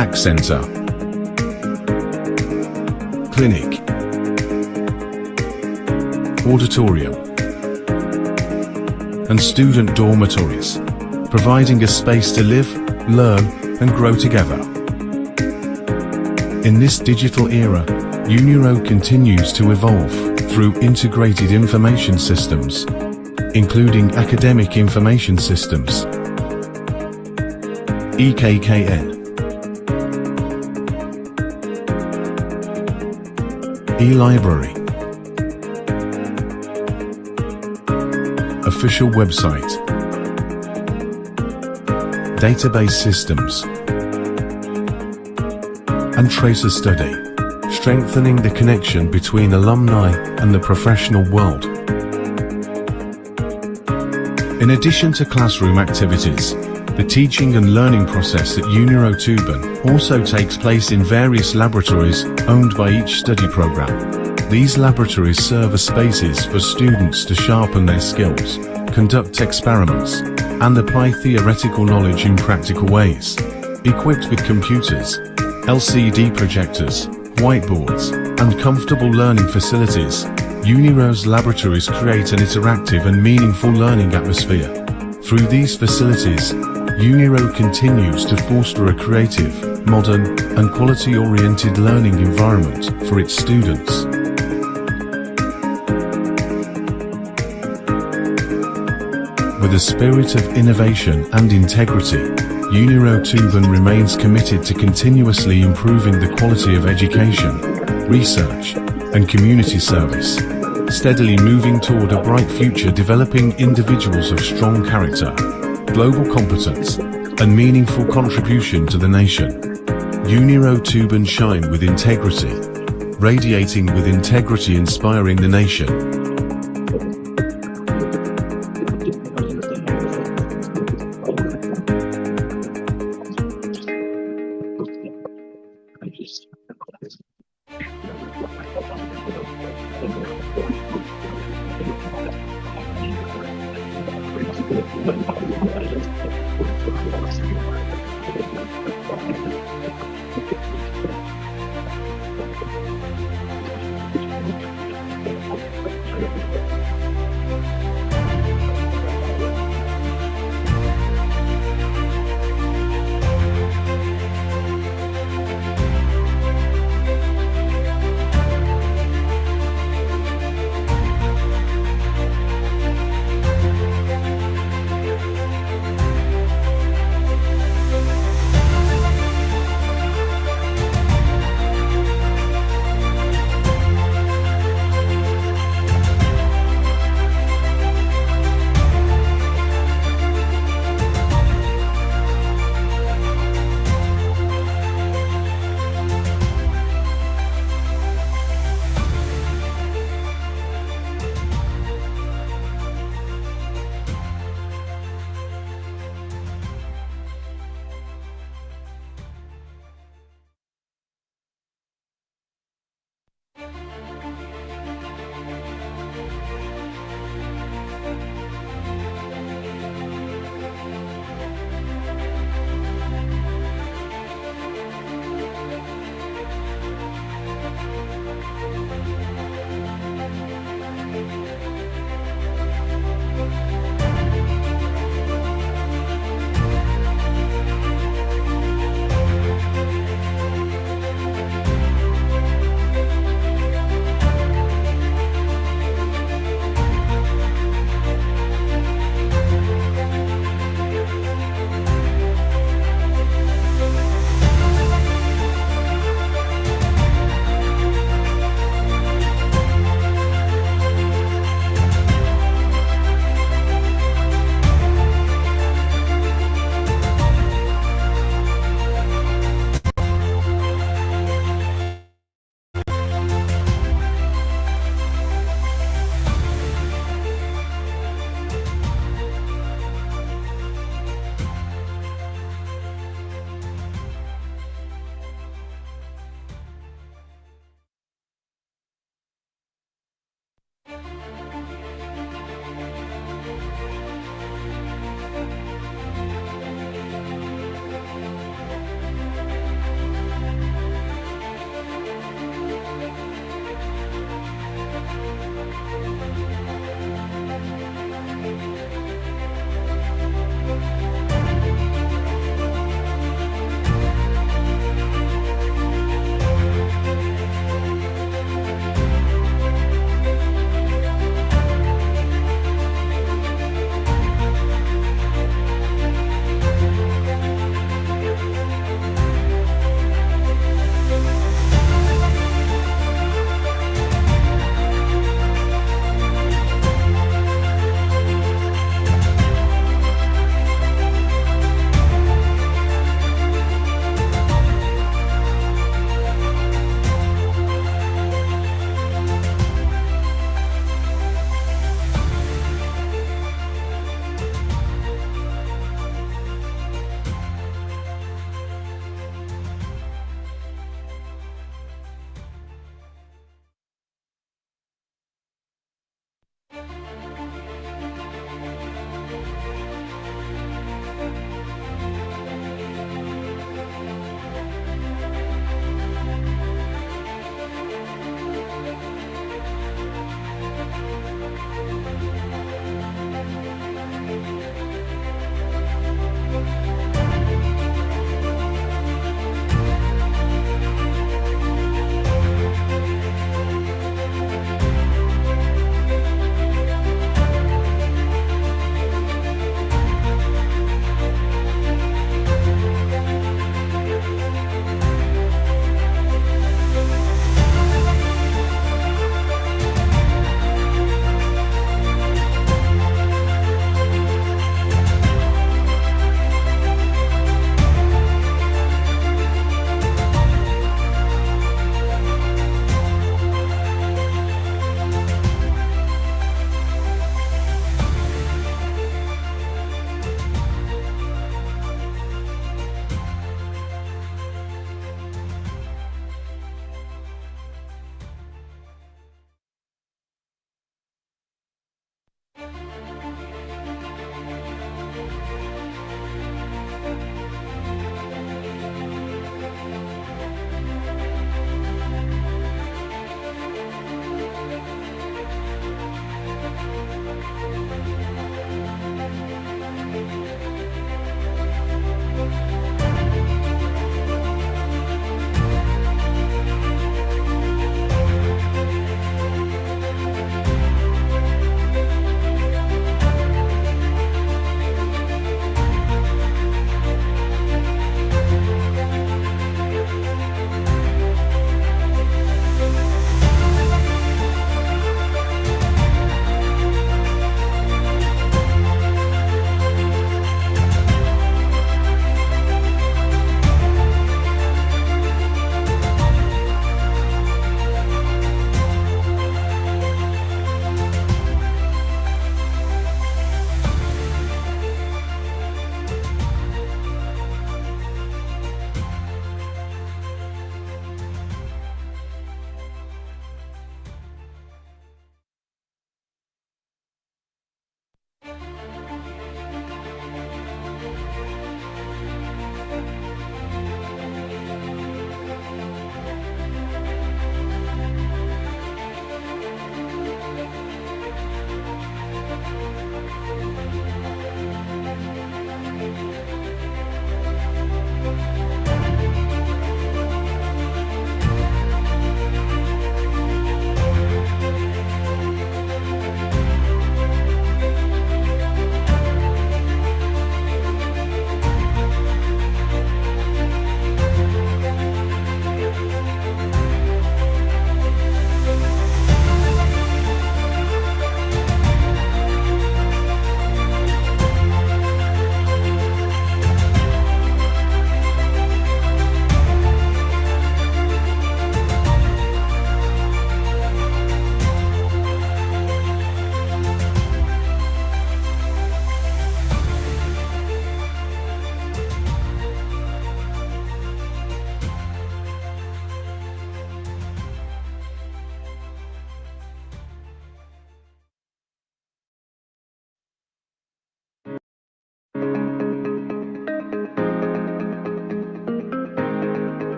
contact center, clinic, auditorium, and student dormitories, providing a space to live, learn, and grow together. In this digital era, UNIRO continues to evolve through integrated information systems, including academic information systems, EKKN, e-library, official website, database systems, and tracer study, strengthening the connection between alumni and the professional world. In addition to classroom activities, the teaching and learning process at UNIRO Tuban also takes place in various laboratories owned by each study program. These laboratories serve as spaces for students to sharpen their skills, conduct experiments, and apply theoretical knowledge in practical ways. Equipped with computers, LCD projectors, whiteboards, and comfortable learning facilities, UNIRO's laboratories create an interactive and meaningful learning atmosphere. Through these facilities, UNIRO continues to foster a creative, modern, and quality-oriented learning environment for its students. With a spirit of innovation and integrity, UNIRO Tuban remains committed to continuously improving the quality of education, research, and community service, steadily moving toward a bright future, developing individuals of strong character, global competence, and meaningful contribution to the nation. UNIRO Tuban shine with integrity, radiating with integrity, inspiring the nation.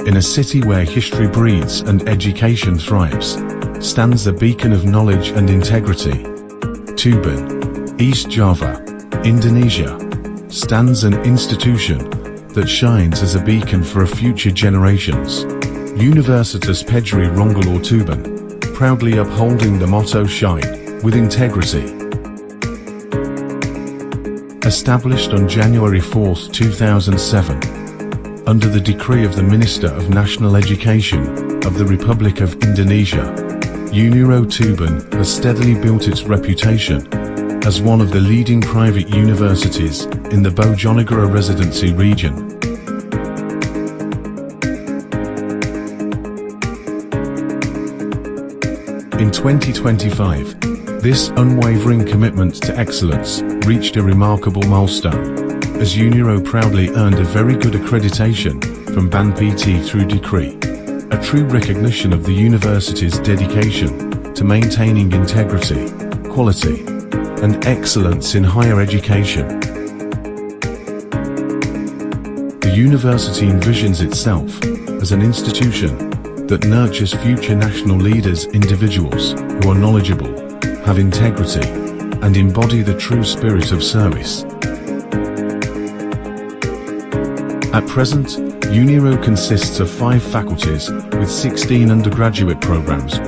In a city where history breathes and education thrives, stands a beacon of knowledge and integrity. Tuban, East Java, Indonesia, stands an institution that shines as a beacon for future generations. Universitas Pegri Ronggolor Tuban, proudly upholding the motto "Shine with integrity." Established on January 4, 2007, under the decree of the Minister of National Education of the Republic of Indonesia, Uniro Tuban has steadily built its reputation as one of the leading private universities in the Bojonegoro residency region. In 2025, this unwavering commitment to excellence reached a remarkable milestone, as Uniro proudly earned a very good accreditation from Ban PT through decree, a true recognition of the university's dedication to maintaining integrity, quality, and excellence in higher education. The university envisions itself as an institution that nurtures future national leaders, individuals who are knowledgeable, have integrity, and embody the true spirit of service. At present, Uniro consists of 5 faculties with 16 undergraduate programs,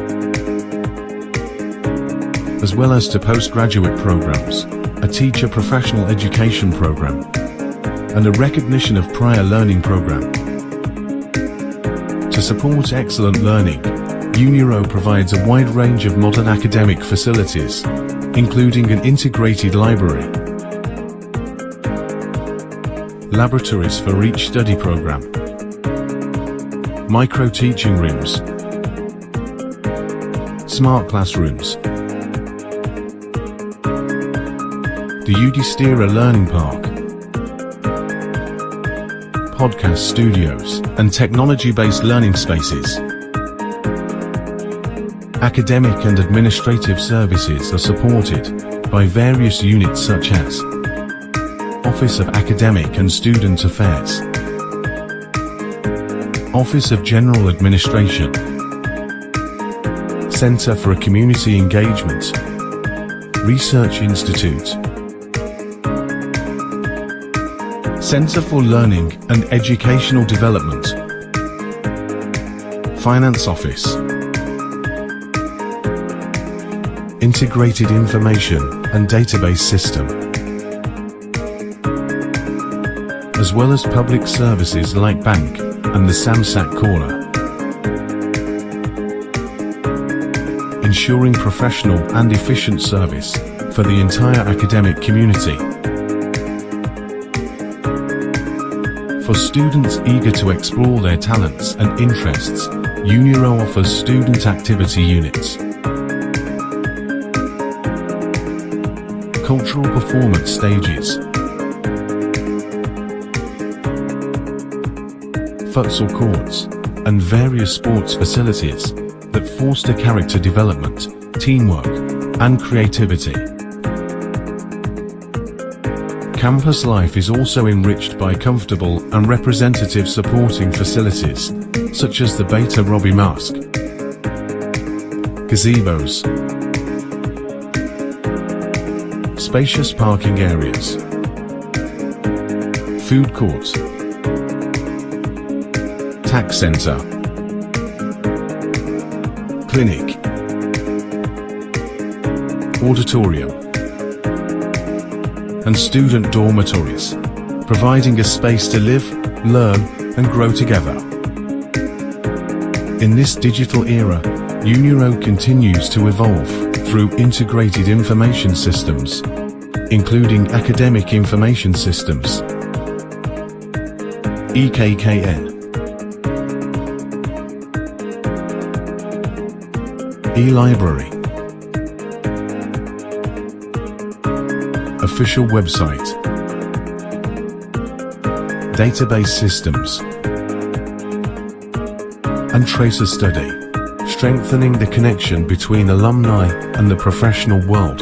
as well as 2 postgraduate programs, a teacher professional education program, and a recognition of prior learning program. To support excellent learning, Uniro provides a wide range of modern academic facilities, including an integrated library, laboratories for each study program, micro-teaching rooms, smart classrooms, the Yudhistira Learning Park, podcast studios, and technology-based learning spaces. Academic and administrative services are supported by various units such as Office of Academic and Student Affairs, Office of General Administration, Center for Community Engagement, Research Institute, Center for Learning and Educational Development, Finance Office, Integrated Information and Database System, as well as public services like Bank and the Samsat Caller, ensuring professional and efficient service for the entire academic community. For students eager to explore their talents and interests, Uniro offers student activity units, cultural performance stages, futsal courts, and various sports facilities that foster character development, teamwork, and creativity. Campus life is also enriched by comfortable and representative supporting facilities, such as the Beta Robbie Mosque, gazebos, spacious parking areas, food court, tax center, clinic, auditorium, and student dormitories, providing a space to live, learn, and grow together. In this digital era, Uniro continues to evolve through integrated information systems, including academic information systems, EKKN, e-library, official website, database systems, and tracer study, strengthening the connection between alumni and the professional world.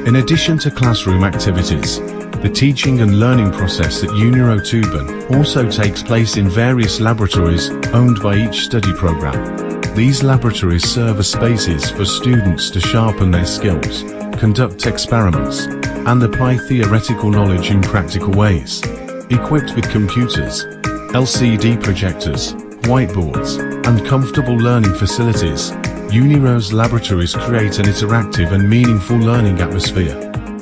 In addition to classroom activities, The teaching and learning process at UNIRO-TÜBingen also takes place in various laboratories owned by each study program. These laboratories serve as spaces for students to sharpen their skills, conduct experiments, and apply theoretical knowledge in practical ways. Equipped with computers, LCD projectors, whiteboards, and comfortable learning facilities, UNIRO's laboratories create an interactive and meaningful learning atmosphere.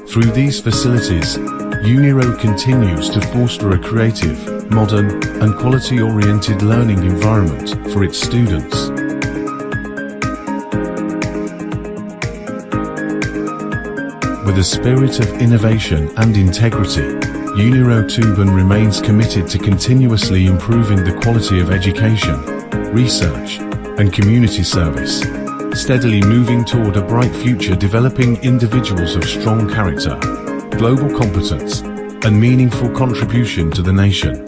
Through these facilities, UNIRO continues to foster a creative, modern, and quality-oriented learning environment for its students. With a spirit of innovation and integrity, UNIRO-TÜBingen remains committed to continuously improving the quality of education, research, and community service, steadily moving toward a bright future, developing individuals of strong character, global competence, and meaningful contribution to the nation.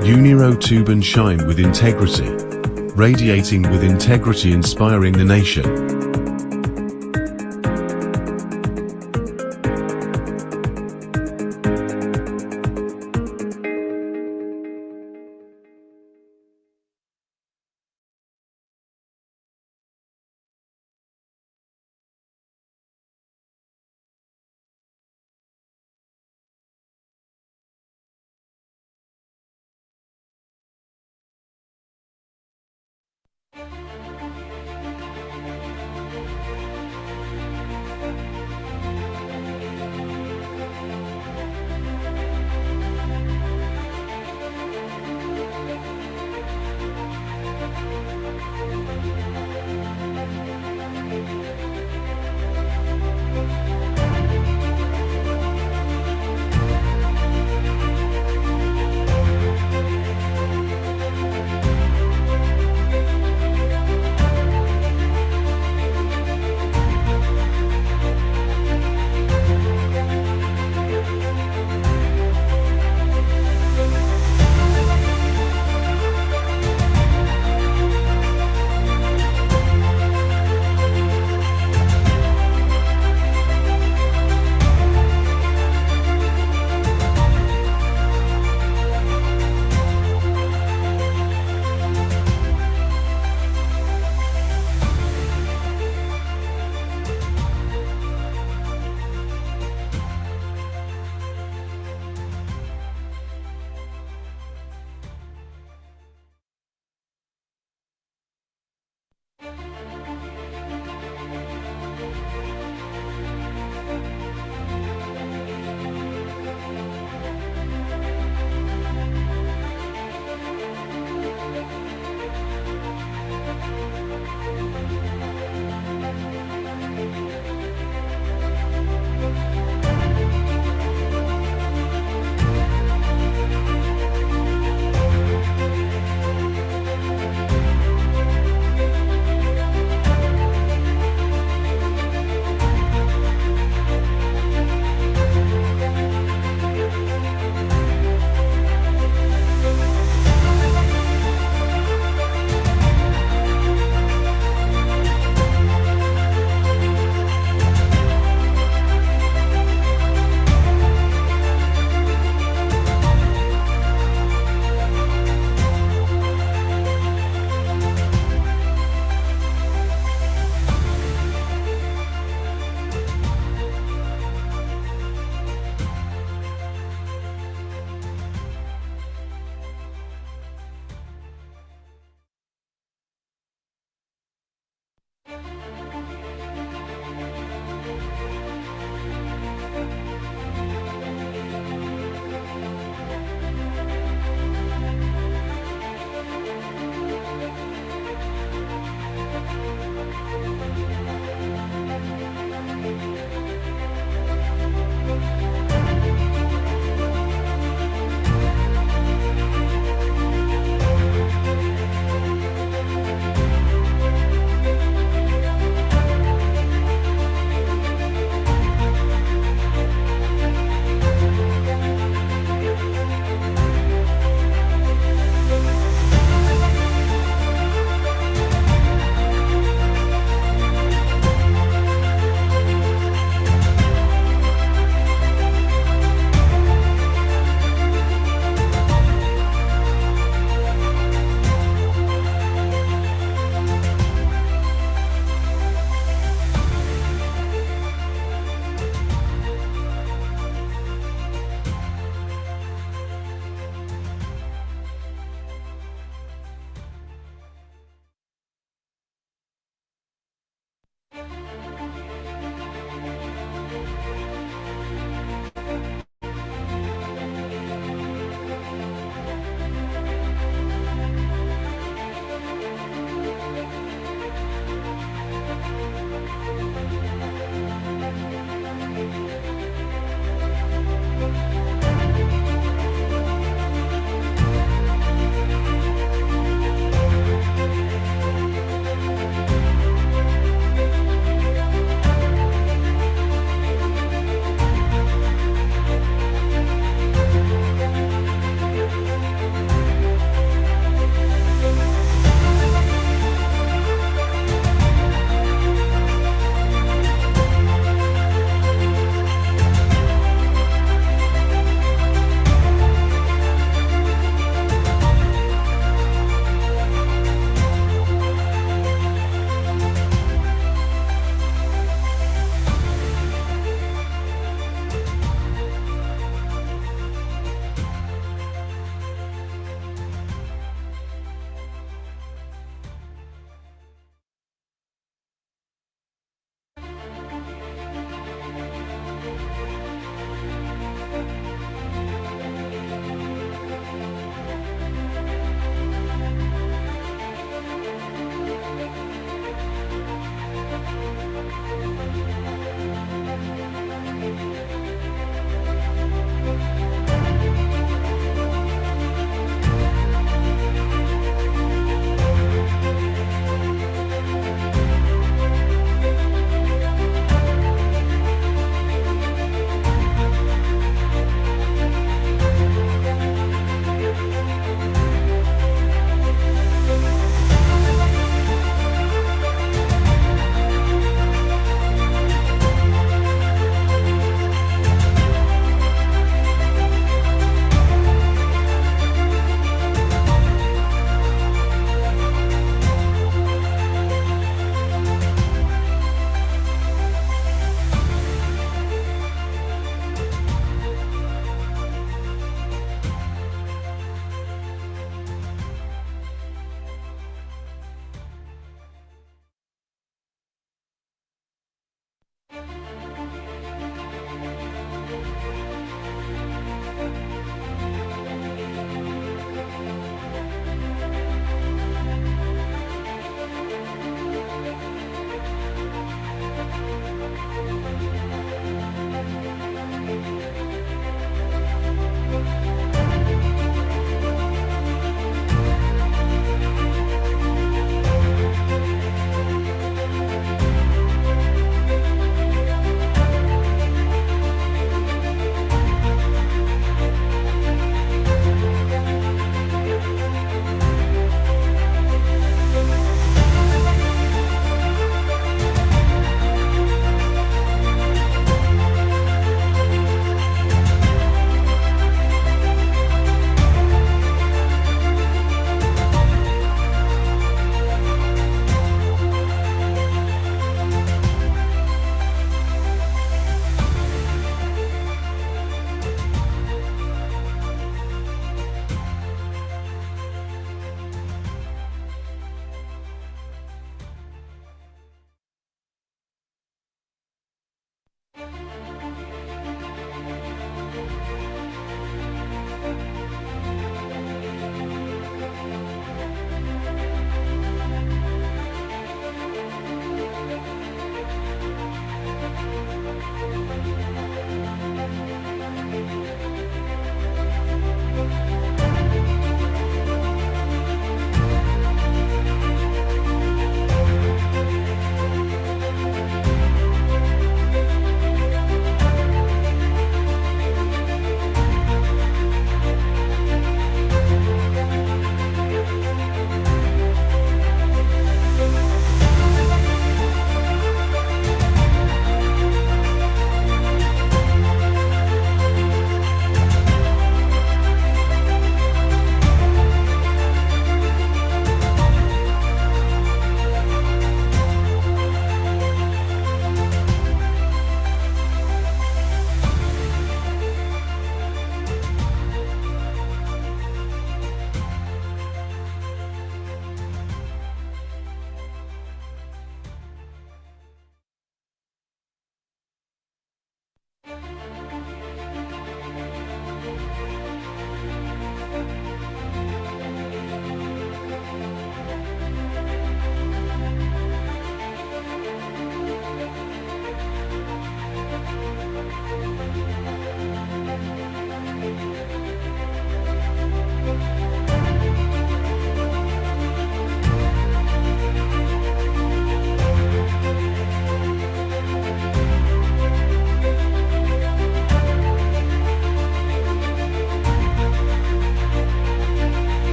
UNIRO-TÜBingen shine with integrity, radiating with integrity, inspiring the nation.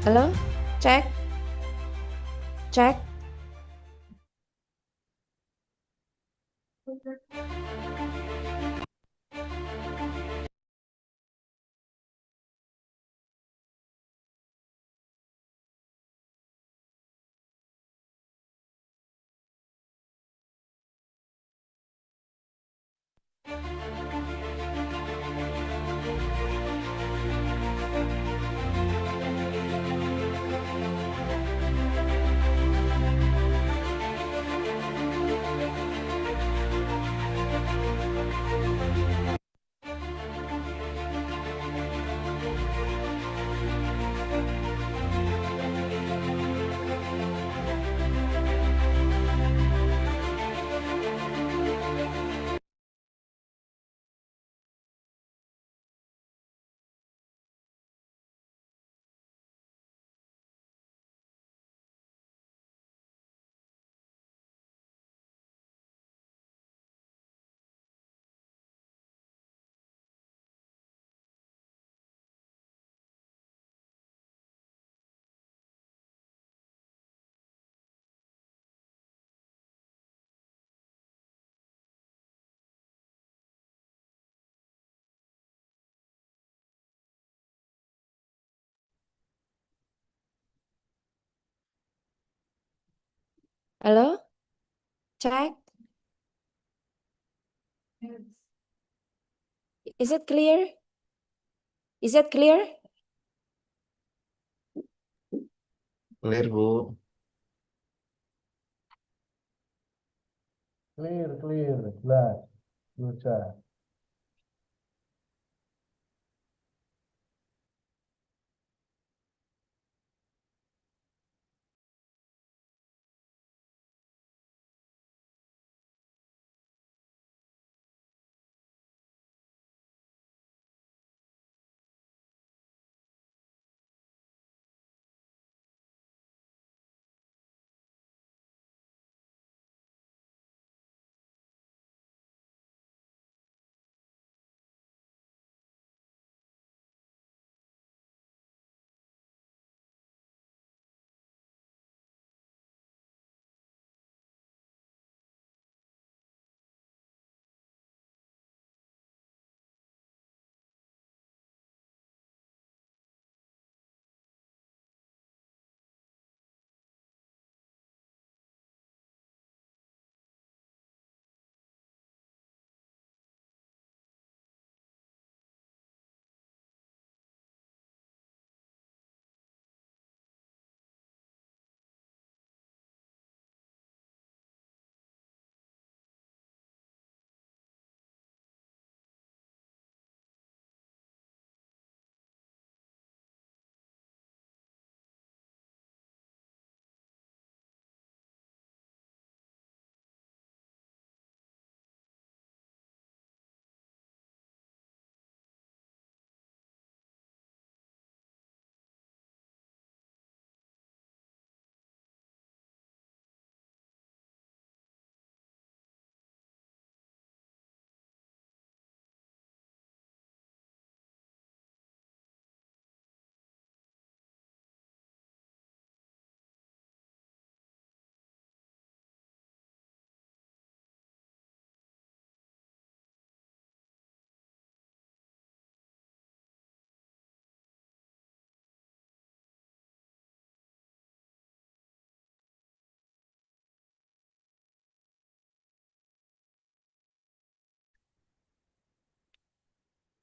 Halo, cek, cek. Halo, cek. Is it clear? Is it clear? Clear, Bu. Clear, jelas, luca.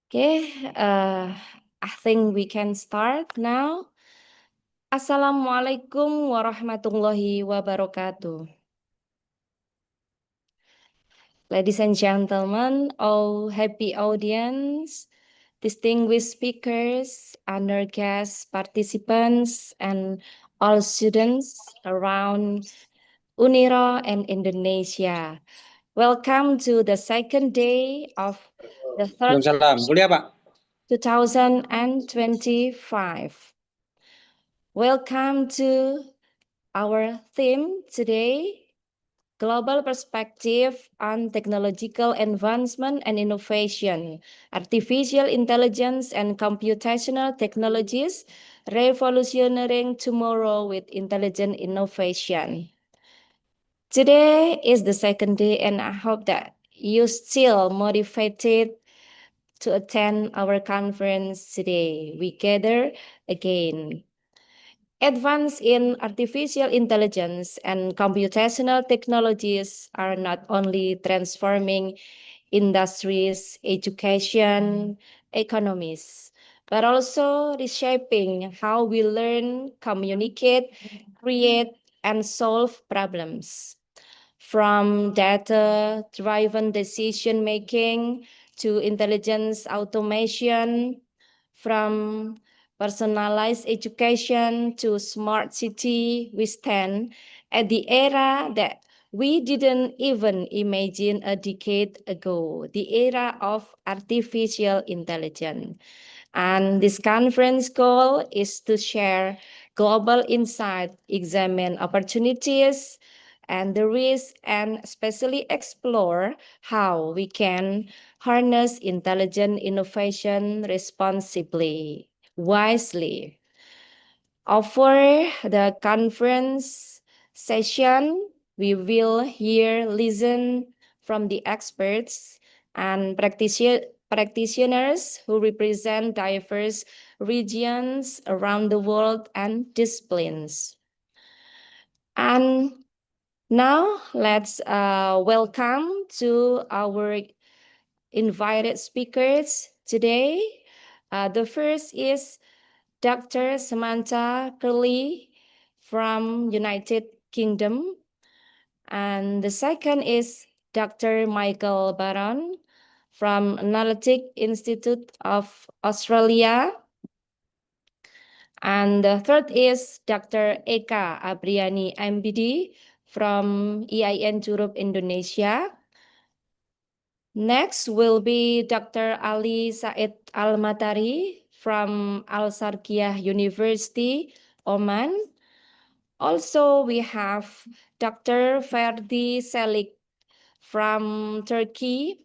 Okay, I think we can start now. Assalamualaikum warahmatullahi wabarakatuh. Ladies and gentlemen, all happy audience, distinguished speakers, honor guest participants, and all students around Unira and Indonesia. Welcome to the second day of the third Salam, boleh Pak? 2025. Welcome to our theme today, global perspective on technological advancement and innovation, artificial intelligence and computational technologies, revolutionizing tomorrow with intelligent innovation. Today is the second day, and I hope that you still motivated to attend our conference today. We gather again. Advances in artificial intelligence and computational technologies are not only transforming industries, education, economies, but also reshaping how we learn, communicate, create, and solve problems. From data-driven decision making to intelligence automation, from personalized education to smart city, we stand at the era that we didn't even imagine a decade ago, the era of artificial intelligence. And this conference goal is to share global insight, examine opportunities and the risks, and especially explore how we can harness intelligent innovation responsibly, wisely. Over the conference session, we will listen from the experts and practitioners who represent diverse regions around the world and disciplines. And now let's welcome to our invited speakers today. The first is Dr. Samantha Curley from United Kingdom. And the second is Dr. Michael Baron from Analytic Institute of Australia. And the third is Dr. Eka Abriani MBD from EIN Europe Indonesia. Next will be Dr. Ali Said Al-Matari from Al-Sarkiyah University, Oman. Also, we have Dr. Ferdi Selik from Turkey.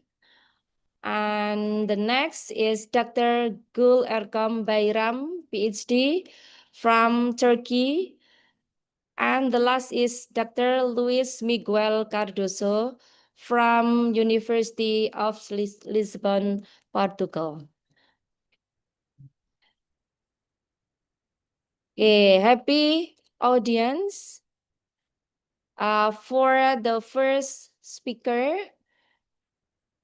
And the next is Dr. Gul Erkam Bayram, PhD from Turkey. And the last is Dr. Luis Miguel Cardoso from University of Lisbon, Portugal. Okay, happy audience. For the first speaker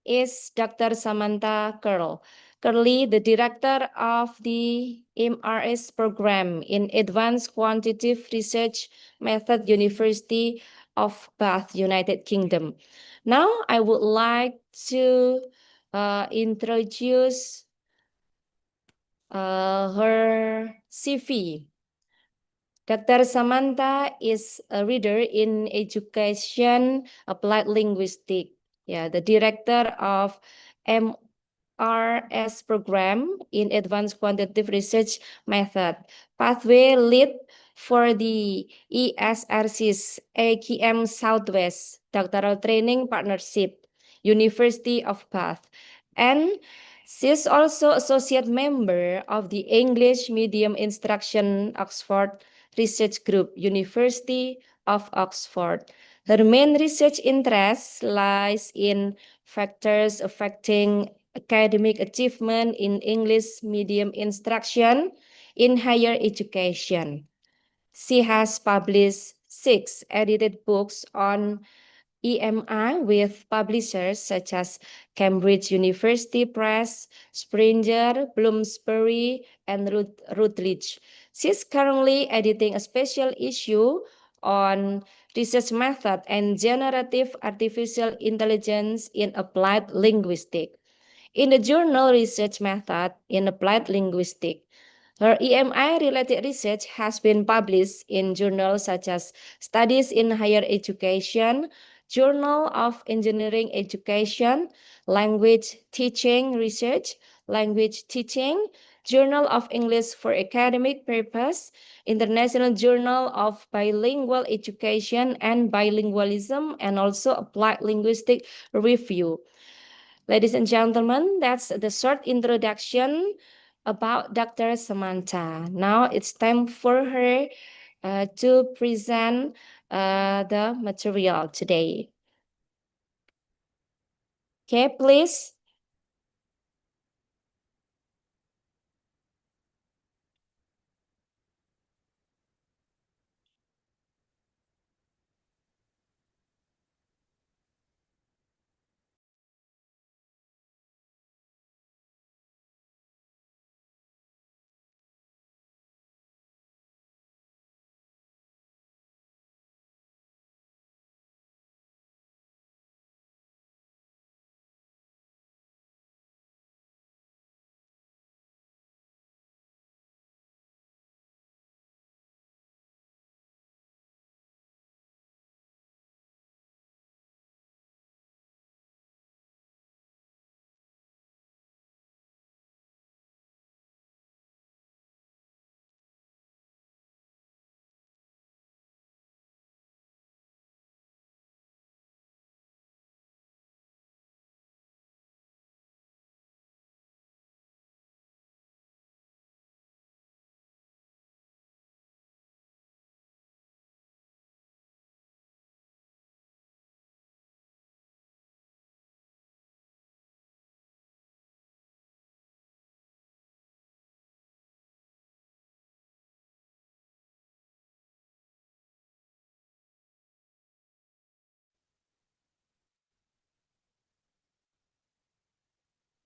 is Dr. Samantha Curley, the director of the MRS program in Advanced Quantitative Research Method, University of Bath, United Kingdom. Now I would like to introduce her CV. Dr. Samantha is a reader in education applied linguistics. The director of MRS program in Advanced Quantitative Research Method, pathway lead for the ESRC's AQM Southwest Doctoral Training Partnership, University of Bath, and she's also associate member of the English Medium Instruction Oxford Research Group, University of Oxford. Her main research interest lies in factors affecting academic achievement in English medium instruction in higher education. She has published 6 edited books on EMI with publishers such as Cambridge University Press, Springer, Bloomsbury, and Routledge. She's currently editing a special issue on research method and generative artificial intelligence in applied linguistics. In the journal Research Method in Applied Linguistics, her EMI-related research has been published in journals such as Studies in Higher Education, Journal of Engineering Education, Language Teaching Research, Language Teaching, Journal of English for Academic Purpose, International Journal of Bilingual Education and Bilingualism, and also Applied Linguistic Review. Ladies and gentlemen, that's the short introduction about Dr. Samantha. Now it's time for her to present the material today. Okay, please.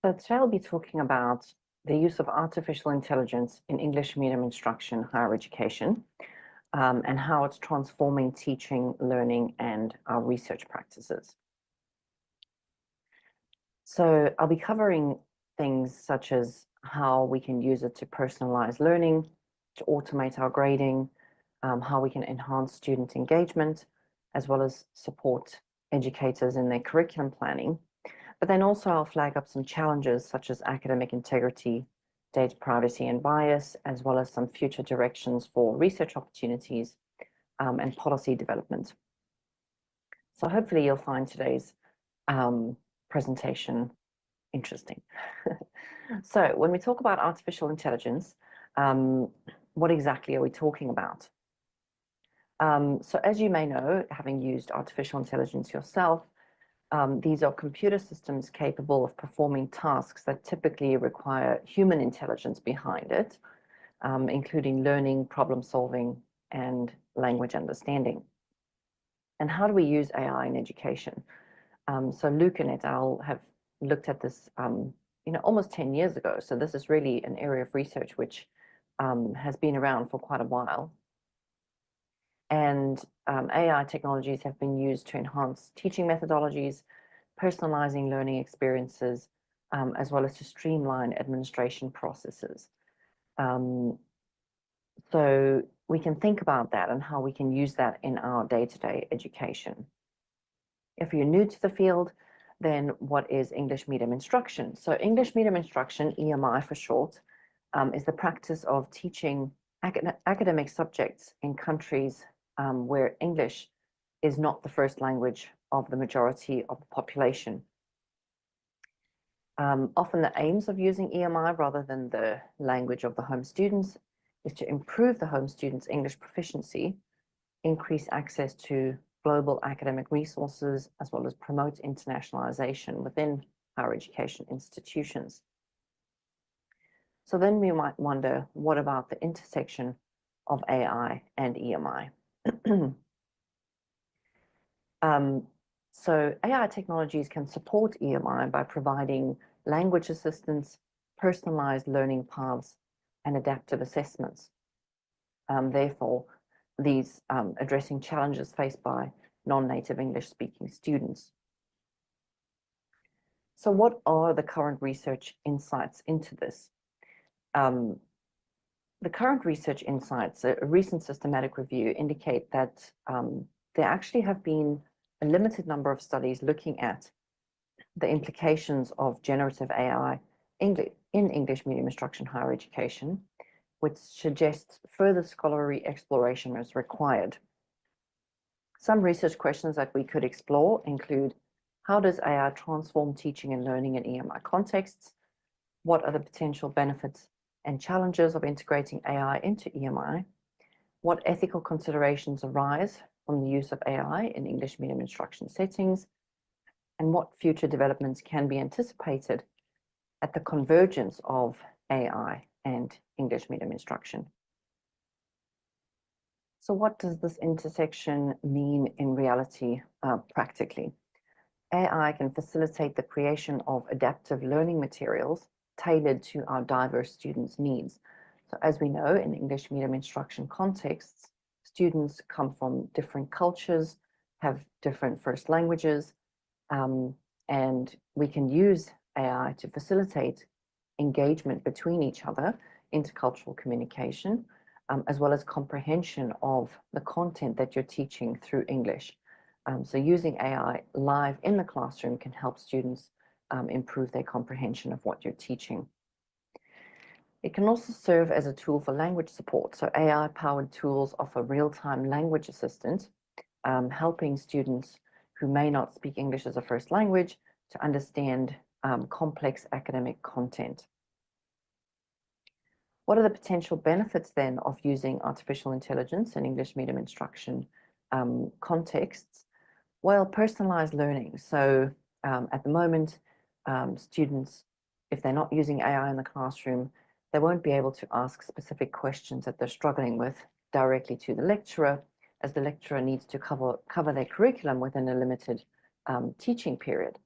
So today I'll be talking about the use of artificial intelligence in English medium instruction, higher education, and how it's transforming teaching, learning, and our research practices. So I'll be covering things such as how we can use it to personalize learning, to automate our grading, how we can enhance student engagement, as well as support educators in their curriculum planning. But then also I'll flag up some challenges such as academic integrity, data privacy and bias, as well as some future directions for research opportunities and policy development. So hopefully you'll find today's presentation interesting. So when we talk about artificial intelligence, what exactly are we talking about? So as you may know, having used artificial intelligence yourself, these are computer systems capable of performing tasks that typically require human intelligence behind it, including learning, problem solving, and language understanding. And how do we use AI in education? So Luke and et al. Have looked at this almost 10 years ago. So this is really an area of research which has been around for quite a while. And AI technologies have been used to enhance teaching methodologies, personalizing learning experiences, as well as to streamline administration processes. So we can think about that and how we can use that in our day-to-day education. If you're new to the field, then what is English medium instruction? So English medium instruction, EMI for short, is the practice of teaching academic subjects in countries where English is not the first language of the majority of the population. Often the aims of using EMI rather than the language of the home students is to improve the home students' English proficiency, increase access to global academic resources, as well as promote internationalization within higher education institutions. So then we might wonder, what about the intersection of AI and EMI? So AI technologies can support EMI by providing language assistance, personalized learning paths, and adaptive assessments. Therefore, these addressing challenges faced by non-native English-speaking students. So what are the current research insights into this? The current research insights, a recent systematic review, indicate that there actually have been a limited number of studies looking at the implications of generative AI in English medium instruction higher education, which suggests further scholarly exploration is required. Some research questions that we could explore include: how does AI transform teaching and learning in EMI contexts? What are the potential benefits and challenges of integrating AI into EMI? What ethical considerations arise from the use of AI in English medium instruction settings? And what future developments can be anticipated at the convergence of AI and English medium instruction? So what does this intersection mean in reality, practically? AI can facilitate the creation of adaptive learning materials tailored to our diverse students' needs. So as we know, in English medium instruction contexts, students come from different cultures, have different first languages, and we can use AI to facilitate engagement between each other, intercultural communication, as well as comprehension of the content that you're teaching through English. So using AI live in the classroom can help students improve their comprehension of what you're teaching. It can also serve as a tool for language support. So AI-powered tools offer real-time language assistance, helping students who may not speak English as a first language to understand complex academic content. What are the potential benefits then of using artificial intelligence in English medium instruction contexts? Well, personalized learning. So at the moment, students, if they're not using AI in the classroom, they won't be able to ask specific questions that they're struggling with directly to the lecturer, as the lecturer needs to cover their curriculum within a limited teaching period.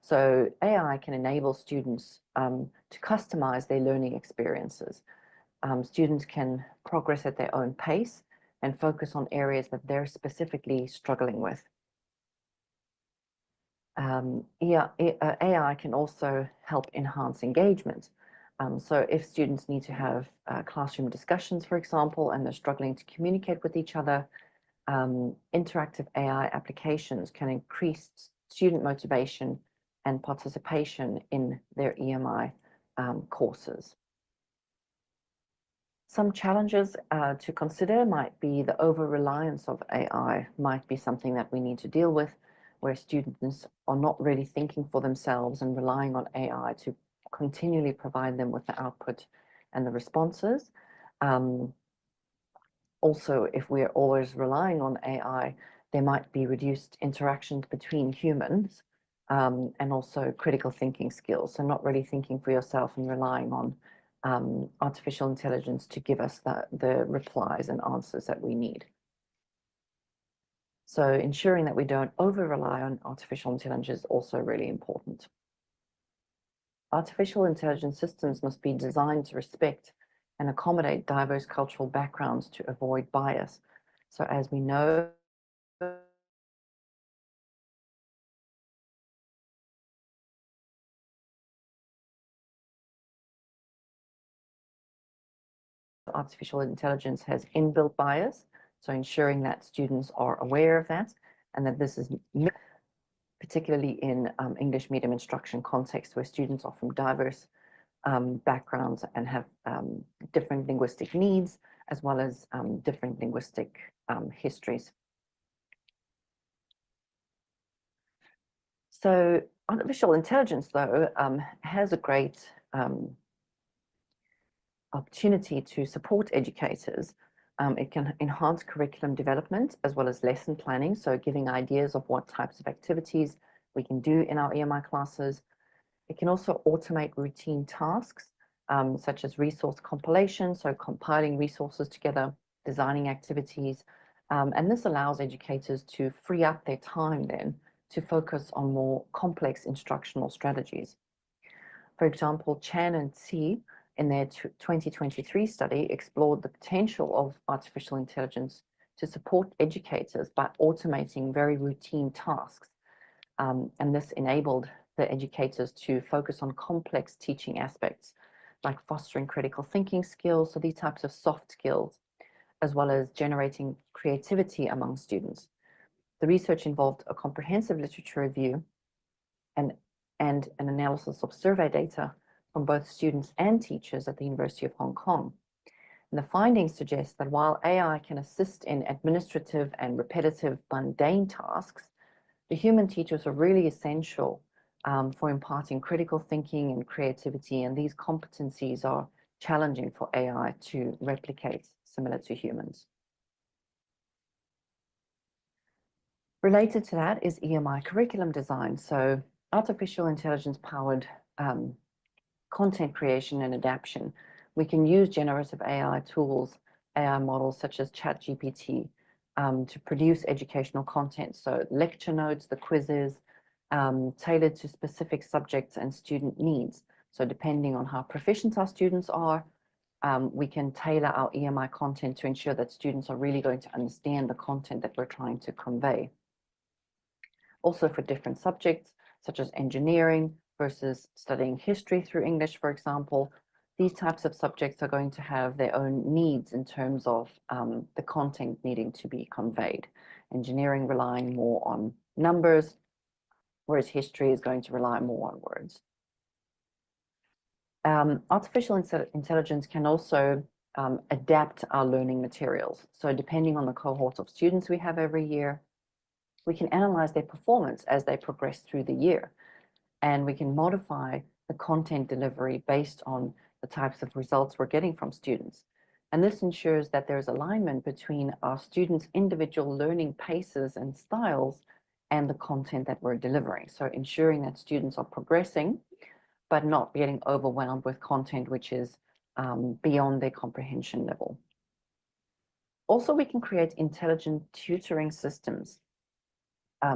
So AI can enable students to customize their learning experiences. Students can progress at their own pace and focus on areas that they're specifically struggling with. AI can also help enhance engagement. So if students need to have classroom discussions, for example, and they're struggling to communicate with each other, interactive AI applications can increase student motivation and participation in their EMI courses. Some challenges to consider might be the over-reliance of AI might be something that we need to deal with, where students are not really thinking for themselves and relying on AI to continually provide them with the output and the responses. Also, if we're always relying on AI, there might be reduced interactions between humans and also critical thinking skills. So not really thinking for yourself and relying on artificial intelligence to give us the replies and answers that we need. So ensuring that we don't over-rely on artificial intelligence is also really important. Artificial intelligence systems must be designed to respect and accommodate diverse cultural backgrounds to avoid bias. So as we know, artificial intelligence has inbuilt bias, so ensuring that students are aware of that and that this is particularly in English medium instruction context where students are from diverse backgrounds and have different linguistic needs as well as different linguistic histories. So artificial intelligence, though, has a great opportunity to support educators. It can enhance curriculum development as well as lesson planning, so giving ideas of what types of activities we can do in our EMI classes. It can also automate routine tasks, such as resource compilation, so compiling resources together, designing activities, and this allows educators to free up their time then to focus on more complex instructional strategies. For example, Chan and Tse in their 2023 study explored the potential of artificial intelligence to support educators by automating very routine tasks. And this enabled the educators to focus on complex teaching aspects like fostering critical thinking skills, so these types of soft skills, as well as generating creativity among students. The research involved a comprehensive literature review and an analysis of survey data from both students and teachers at the University of Hong Kong. And the findings suggest that while AI can assist in administrative and repetitive mundane tasks, the human teachers are really essential for imparting critical thinking and creativity, and these competencies are challenging for AI to replicate, similar to humans. Related to that is EMI curriculum design. So artificial intelligence powered content creation and adaptation. We can use generative AI tools, AI models such as ChatGPT to produce educational content. So lecture notes, the quizzes, tailored to specific subjects and student needs. So depending on how proficient our students are, we can tailor our EMI content to ensure that students are really going to understand the content that we're trying to convey. Also for different subjects, such as engineering versus studying history through English, for example, these types of subjects are going to have their own needs in terms of the content needing to be conveyed. Engineering relying more on numbers, whereas history is going to rely more on words. Artificial intelligence can also adapt our learning materials. So depending on the cohort of students we have every year, we can analyze their performance as they progress through the year. And we can modify the content delivery based on the types of results we're getting from students. And this ensures that there's alignment between our students' individual learning paces and styles and the content that we're delivering. So ensuring that students are progressing, but not getting overwhelmed with content which is beyond their comprehension level. Also, we can create intelligent tutoring systems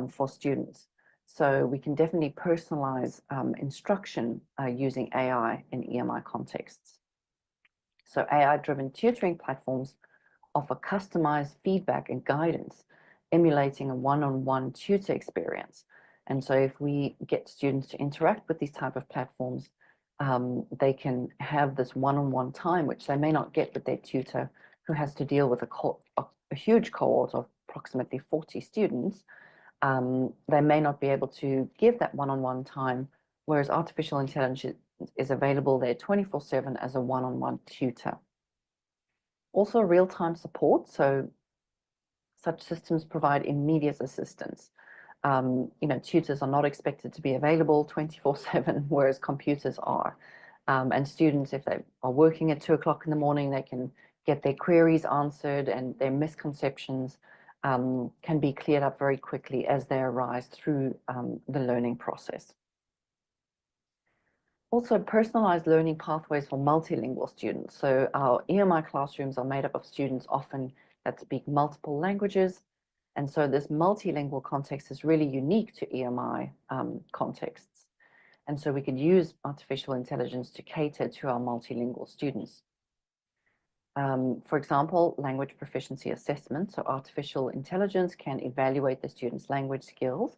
for students. So we can definitely personalize instruction using AI in EMI contexts. So AI-driven tutoring platforms offer customized feedback and guidance, emulating a one-on-one tutor experience. And so if we get students to interact with these type of platforms, they can have this one-on-one time, which they may not get with their tutor, who has to deal with a huge cohort of approximately 40 students. They may not be able to give that one-on-one time, whereas artificial intelligence is available there 24/7 as a one-on-one tutor. Also real-time support, so such systems provide immediate assistance. Tutors are not expected to be available 24/7, whereas computers are. And students, if they are working at 2 o'clock in the morning, they can get their queries answered, and their misconceptions can be cleared up very quickly as they arise through the learning process. Also, personalized learning pathways for multilingual students. So our EMI classrooms are made up of students often that speak multiple languages. And so this multilingual context is really unique to EMI contexts. And so we could use artificial intelligence to cater to our multilingual students. For example, language proficiency assessment. So artificial intelligence can evaluate the student's language skills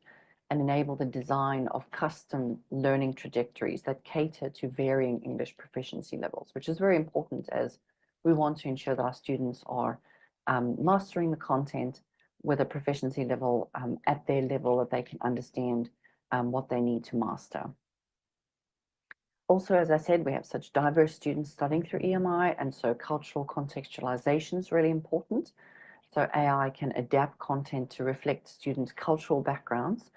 and enable the design of custom learning trajectories that cater to varying English proficiency levels, which is very important as we want to ensure that our students are mastering the content with a proficiency level at their level that they can understand what they need to master. Also, as I said, we have such diverse students studying through EMI, and so cultural contextualization is really important. So AI can adapt content to reflect students' cultural backgrounds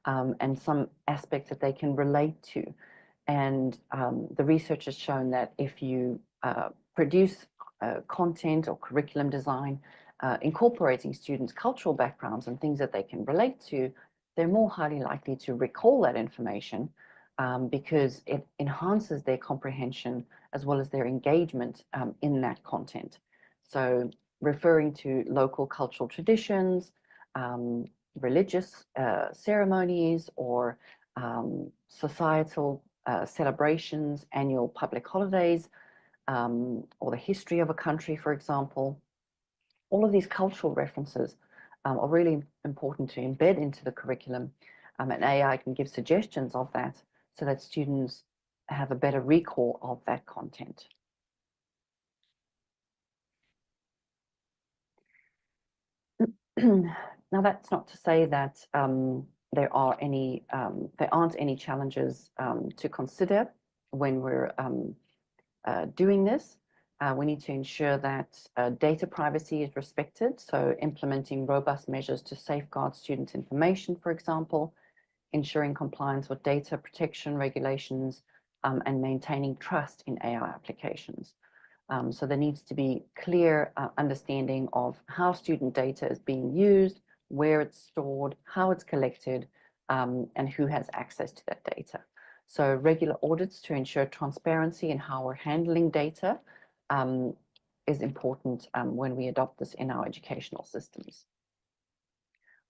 and some aspects that they can relate to. And the research has shown that if you produce content or curriculum design incorporating students' cultural backgrounds and things that they can relate to, they're more highly likely to recall that information because it enhances their comprehension as well as their engagement in that content. So referring to local cultural traditions, religious ceremonies, or societal celebrations, annual public holidays, or the history of a country, for example. All of these cultural references are really important to embed into the curriculum, and AI can give suggestions of that so that students have a better recall of that content. Now, that's not to say that there aren't any challenges to consider when we're doing this. We need to ensure that data privacy is respected, so implementing robust measures to safeguard student information, for example, ensuring compliance with data protection regulations, and maintaining trust in AI applications. So there needs to be clear understanding of how student data is being used, where it's stored, how it's collected, and who has access to that data. So regular audits to ensure transparency in how we're handling data is important when we adopt this in our educational systems.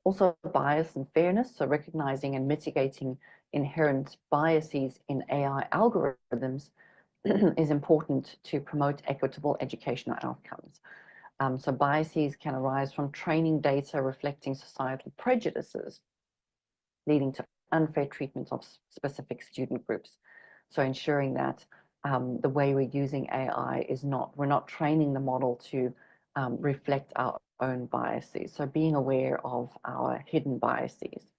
Also, bias and fairness, so recognizing and mitigating inherent biases in AI algorithms is important to promote equitable educational outcomes. So biases can arise from training data reflecting societal prejudices, leading to unfair treatment of specific student groups. So ensuring that the way we're using AI is we're not training the model to reflect our own biases. So being aware of our hidden biases.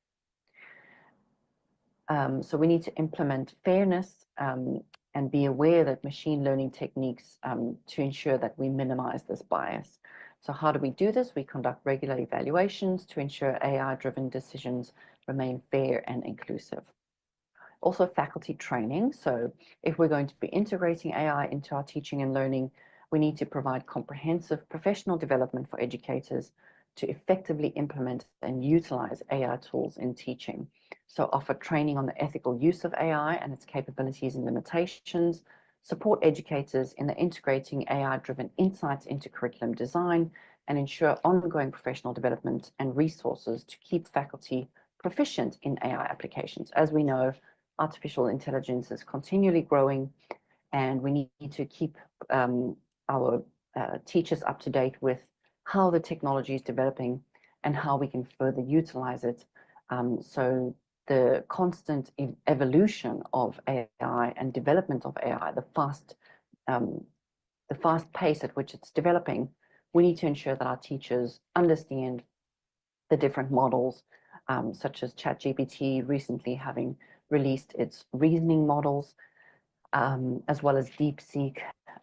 So we need to implement fairness and be aware that machine learning techniques to ensure that we minimize this bias. So how do we do this? We conduct regular evaluations to ensure AI-driven decisions remain fair and inclusive. Also, faculty training. So if we're going to be integrating AI into our teaching and learning, we need to provide comprehensive professional development for educators to effectively implement and utilize AI tools in teaching. So offer training on the ethical use of AI and its capabilities and limitations, support educators in the integrating AI-driven insights into curriculum design, and ensure ongoing professional development and resources to keep faculty proficient in AI applications. As we know, artificial intelligence is continually growing, and we need to keep our teachers up to date with how the technology is developing and how we can further utilize it. So the constant evolution of AI and development of AI, the fast pace at which it's developing, we need to ensure that our teachers understand the different models, such as ChatGPT recently having released its reasoning models, as well as DeepSeek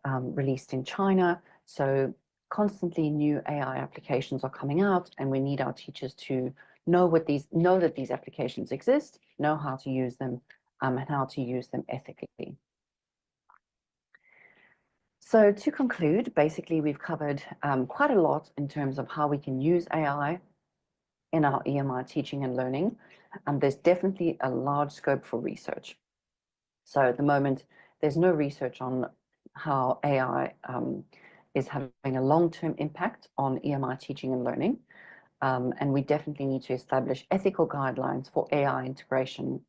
released in China. So constantly new AI applications are coming out, and we need our teachers to know that these applications exist, know how to use them, and how to use them ethically. So to conclude, basically we've covered quite a lot in terms of how we can use AI in our EMI teaching and learning. There's definitely a large scope for research. So at the moment, there's no research on how AI is having a long-term impact on EMI teaching and learning. And we definitely need to establish ethical guidelines for AI integration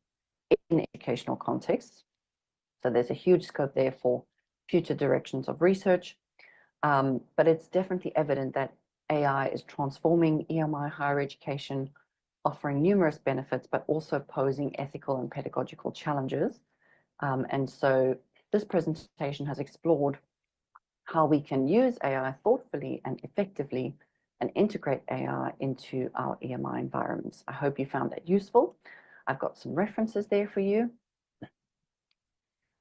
in educational contexts. So there's a huge scope there for future directions of research. But it's definitely evident that AI is transforming EMI higher education, offering numerous benefits, but also posing ethical and pedagogical challenges. And so this presentation has explored how we can use AI thoughtfully and effectively and integrate AI into our EMI environments. I hope you found that useful. I've got some references there for you.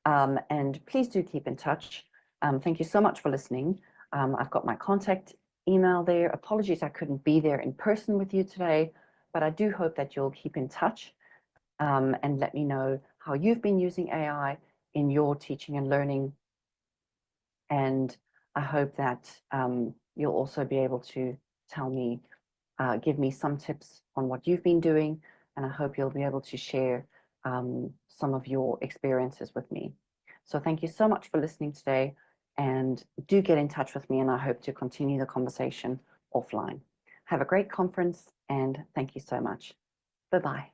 And please do keep in touch. Thank you so much for listening. I've got my contact email there. Apologies I couldn't be there in person with you today, but I do hope that you'll keep in touch and let me know how you've been using AI in your teaching and learning. And I hope that you'll also be able to tell me, give me some tips on what you've been doing, and I hope you'll be able to share some of your experiences with me. So thank you so much for listening today, and do get in touch with me, and I hope to continue the conversation offline. Have a great conference, and thank you so much. Bye-bye.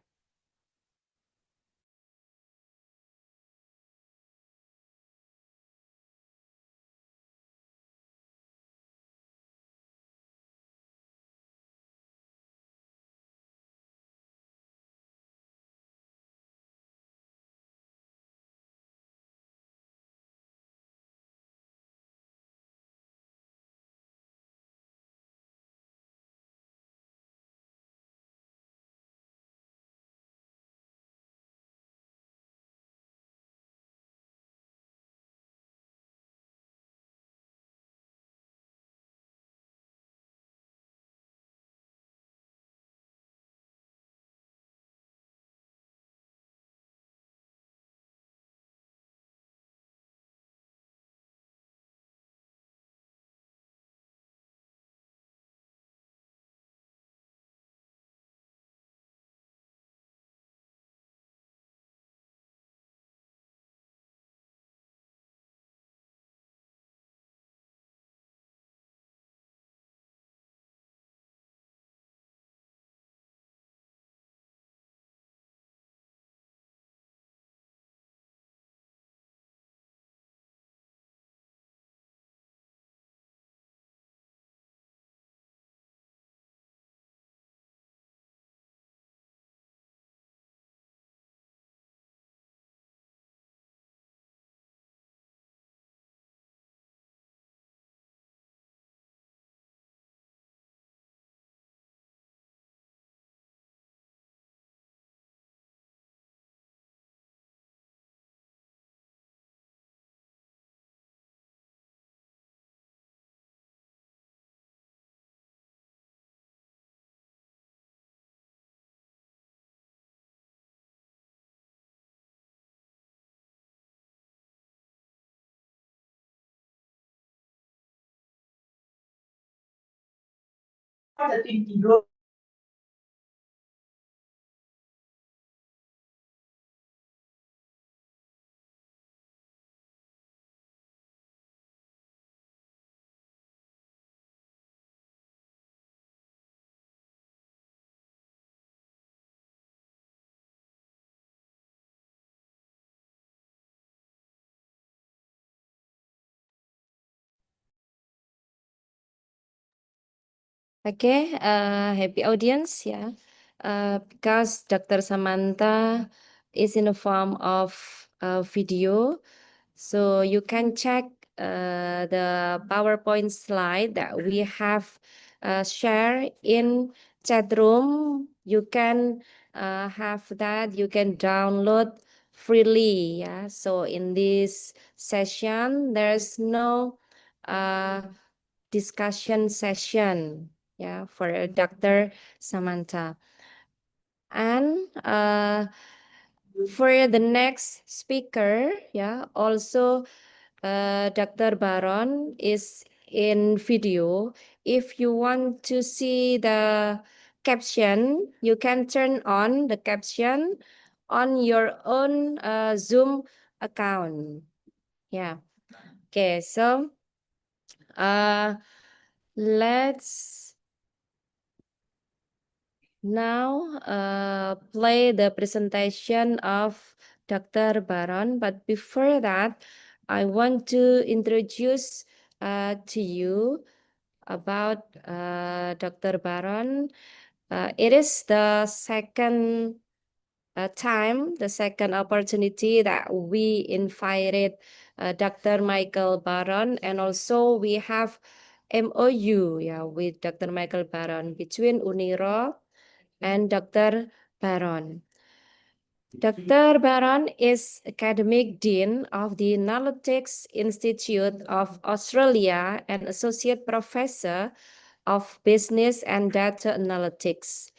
Okay, happy audience, yeah. Because Dr. Samantha is in the form of a video, so you can check the PowerPoint slide that we have shared in chat room. You can have that, you can download freely, yeah. So in this session, there's no discussion session, yeah, for Dr. Samantha. And for the next speaker, yeah, also Dr. Baron is in video. If you want to see the caption, you can turn on the caption on your own Zoom account. Yeah. Okay, so let's now play the presentation of Dr. Baron. But before that, I want to introduce to you about Dr. Baron. It is the second time, the second opportunity that we invited Dr. Michael Baron, and also we have MOU, yeah, with Dr. Michael Baron between UNIRO and Dr. Baron. Dr. Baron is Academic Dean of the Analytics Institute of Australia and Associate Professor of Business and Data Analytics.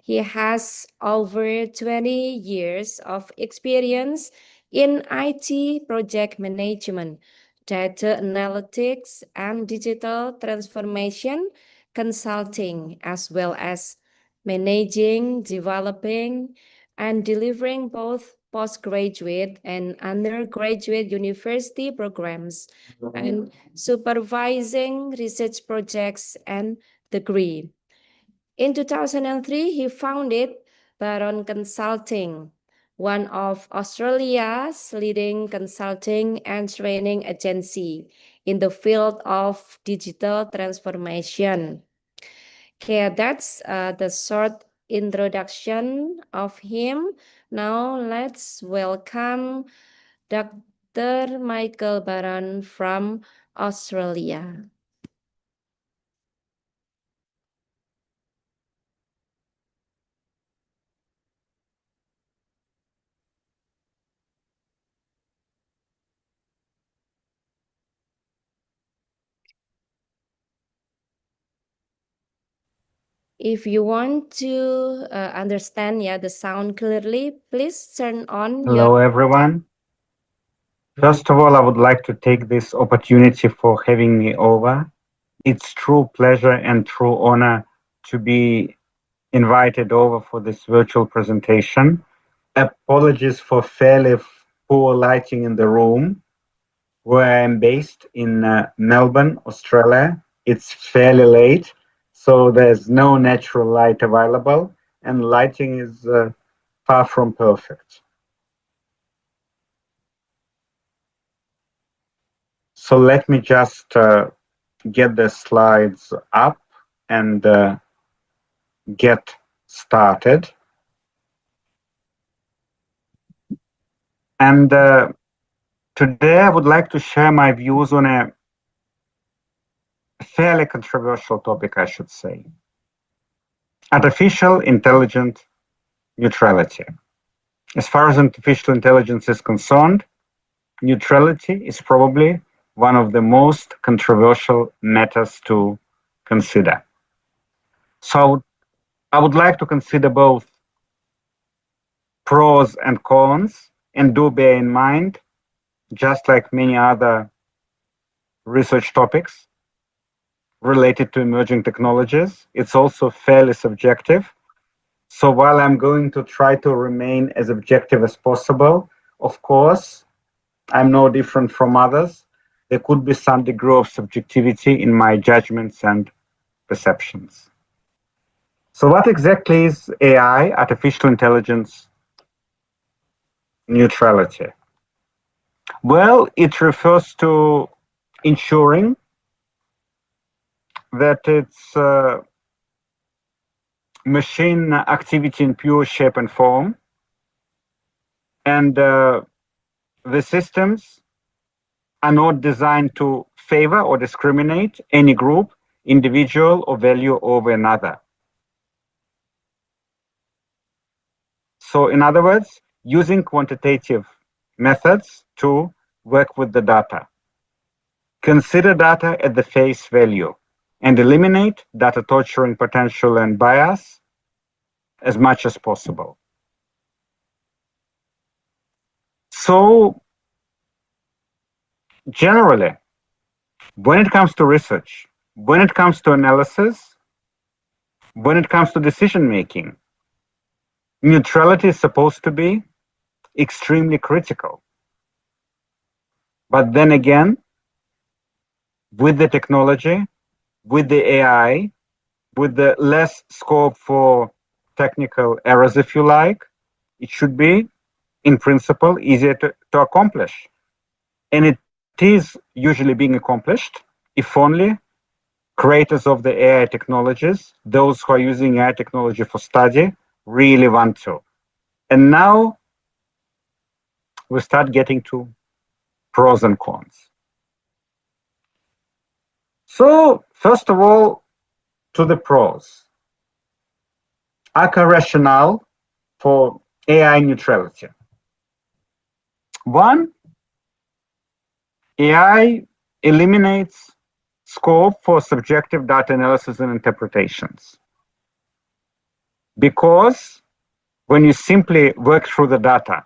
He has over 20 years of experience in IT project management, data analytics, and digital transformation consulting, as well as managing, developing, and delivering both postgraduate and undergraduate university programs and supervising research projects and degree. In 2003, he founded Baron Consulting, one of Australia's leading consulting and training agency in the field of digital transformation. Okay, that's the short introduction of him. Now let's welcome Dr. Michael Baron from Australia. If you want to understand, yeah, the sound clearly, please turn on Hello, everyone. First of all, I would like to take this opportunity for having me over. It's true pleasure and true honor to be invited over for this virtual presentation. Apologies for fairly poor lighting in the room where I'm based in Melbourne, Australia. It's fairly late, so there's no natural light available, and lighting is far from perfect. So let me just get the slides up and get started. And today I would like to share my views on a fairly controversial topic, I should say. Artificial intelligence neutrality. As far as artificial intelligence is concerned, neutrality is probably one of the most controversial matters to consider. So I would like to consider both pros and cons, and do bear in mind, just like many other research topics, related to emerging technologies. It's also fairly subjective. So while I'm going to try to remain as objective as possible, of course, I'm no different from others. There could be some degree of subjectivity in my judgments and perceptions. So what exactly is AI, artificial intelligence neutrality? Well, it refers to ensuring that it's machine activity in pure shape and form, and the systems are not designed to favor or discriminate any group, individual, or value over another. So in other words, using quantitative methods to work with the data. Consider data at the face value and eliminate data torturing potential and bias as much as possible. So generally, when it comes to research, when it comes to analysis, when it comes to decision making, neutrality is supposed to be extremely critical. But then again, with the technology, with the AI, with the less scope for technical errors, if you like, it should be, in principle, easier to accomplish. And it is usually being accomplished if only creators of the AI technologies, those who are using AI technology for study, really want to. And now we start getting to pros and cons. So first of all, to the pros. ACA rationale for AI neutrality. One, AI eliminates scope for subjective data analysis and interpretations. Because when you simply work through the data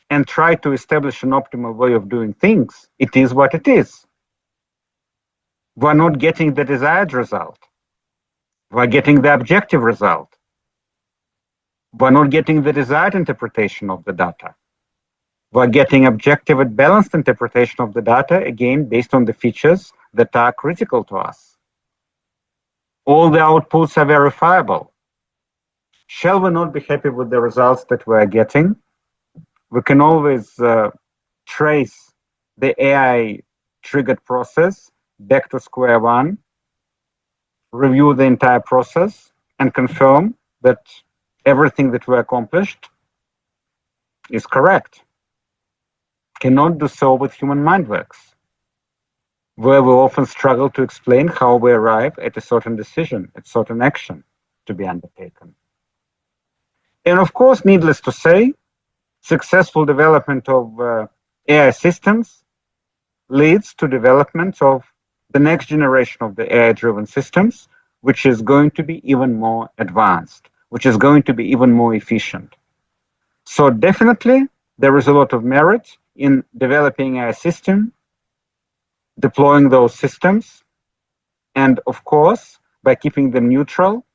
and try to establish an optimal way of doing things, it is what it is. We're not getting the desired result. We're getting the objective result. We're not getting the desired interpretation of the data. We're getting objective and balanced interpretation of the data, again, based on the features that are critical to us. All the outputs are verifiable. Shall we not be happy with the results that we're getting? We can always trace the AI triggered process back to square one, review the entire process, and confirm that everything that we accomplished is correct. Cannot do so with human mind works, where we often struggle to explain how we arrive at a certain decision, at certain action to be undertaken. And of course, needless to say, successful development of AI systems leads to development of the next generation of the AI-driven systems, which is going to be even more advanced, which is going to be even more efficient. So definitely, there is a lot of merit in developing a system, deploying those systems, and of course, by keeping them neutral,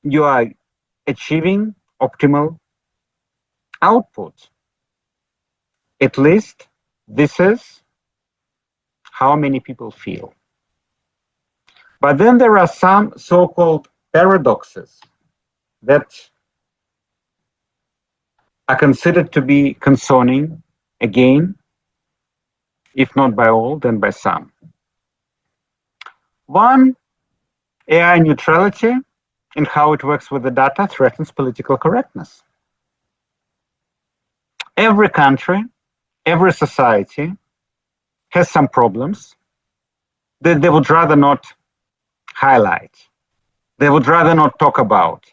you are achieving optimal output. At least this is how many people feel. But then there are some so-called paradoxes that are considered to be concerning, again, if not by all, then by some. One, AI neutrality and how it works with the data threatens political correctness. Every country, every society has some problems that they would rather not highlight. They would rather not talk about.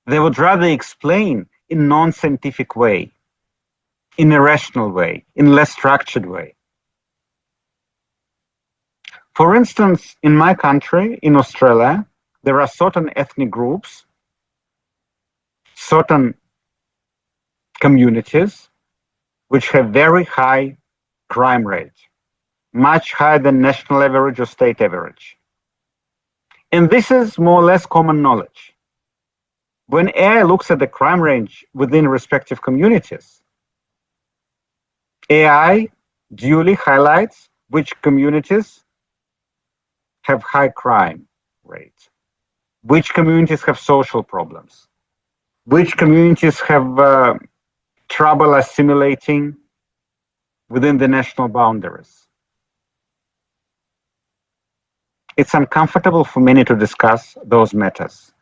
They would rather explain in non-scientific way, in a rational way, in less structured way. For instance, in my country, in Australia, there are certain ethnic groups, certain communities, which have very high crime rate. much higher than national average or state average. And this is more or less common knowledge. When AI looks at the crime range within respective communities, AI duly highlights which communities have high crime rates, which communities have social problems, which communities have trouble assimilating within the national boundaries. It's uncomfortable for many to discuss those matters.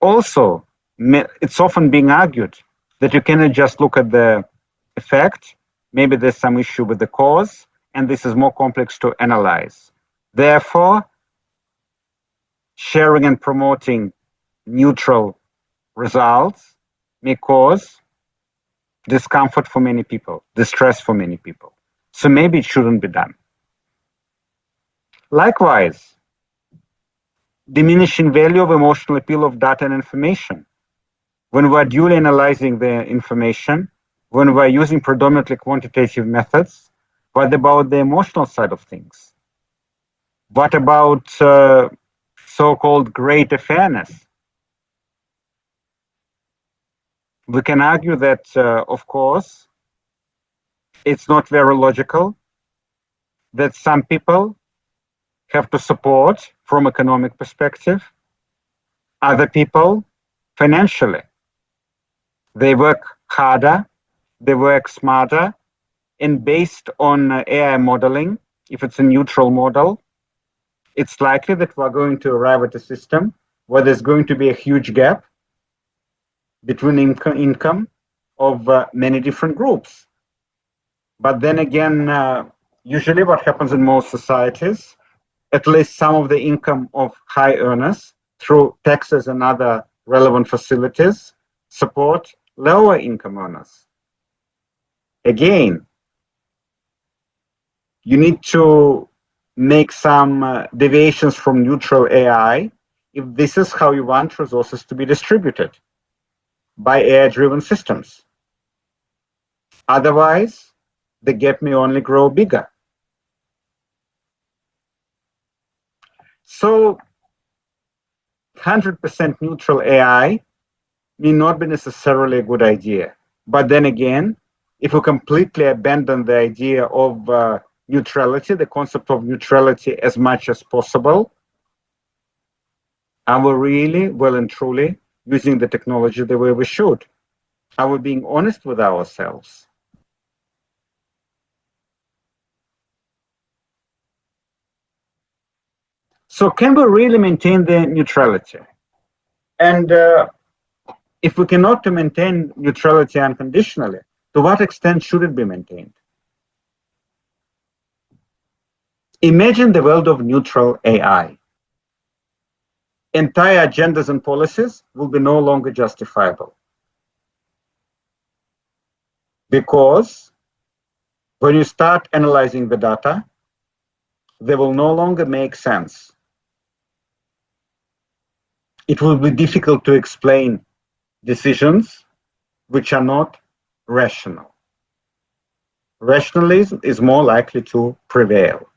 Also, it's often being argued that you cannot just look at the effect, maybe there's some issue with the cause, and this is more complex to analyze. Therefore, sharing and promoting neutral results may cause discomfort for many people, distress for many people. So maybe it shouldn't be done. Likewise, diminishing value of emotional appeal of data and information. When we're duly analyzing the information, when we're using predominantly quantitative methods, what about the emotional side of things? What about so-called greater fairness? We can argue that, of course, it's not very logical that some people have to support from economic perspective, other people financially. They work harder, they work smarter, and based on AI modeling, if it's a neutral model, it's likely that we're going to arrive at a system where there's going to be a huge gap between income of many different groups. But then again, usually what happens in most societies, at least some of the income of high earners through taxes and other relevant facilities support lower income earners. Again, you need to make some deviations from neutral AI if this is how you want resources to be distributed by AI-driven systems. Otherwise, the gap may only grow bigger. So 100% neutral AI may not be necessarily a good idea. But then again, if we completely abandon the idea of neutrality, the concept of neutrality as much as possible, are we really well and truly using the technology the way we should? Are we being honest with ourselves? So can we really maintain the neutrality? And if we cannot maintain neutrality unconditionally, to what extent should it be maintained? Imagine the world of neutral AI. Entire agendas and policies will be no longer justifiable. Because when you start analyzing the data, they will no longer make sense. It will be difficult to explain decisions which are not rational. Rationalism is more likely to prevail.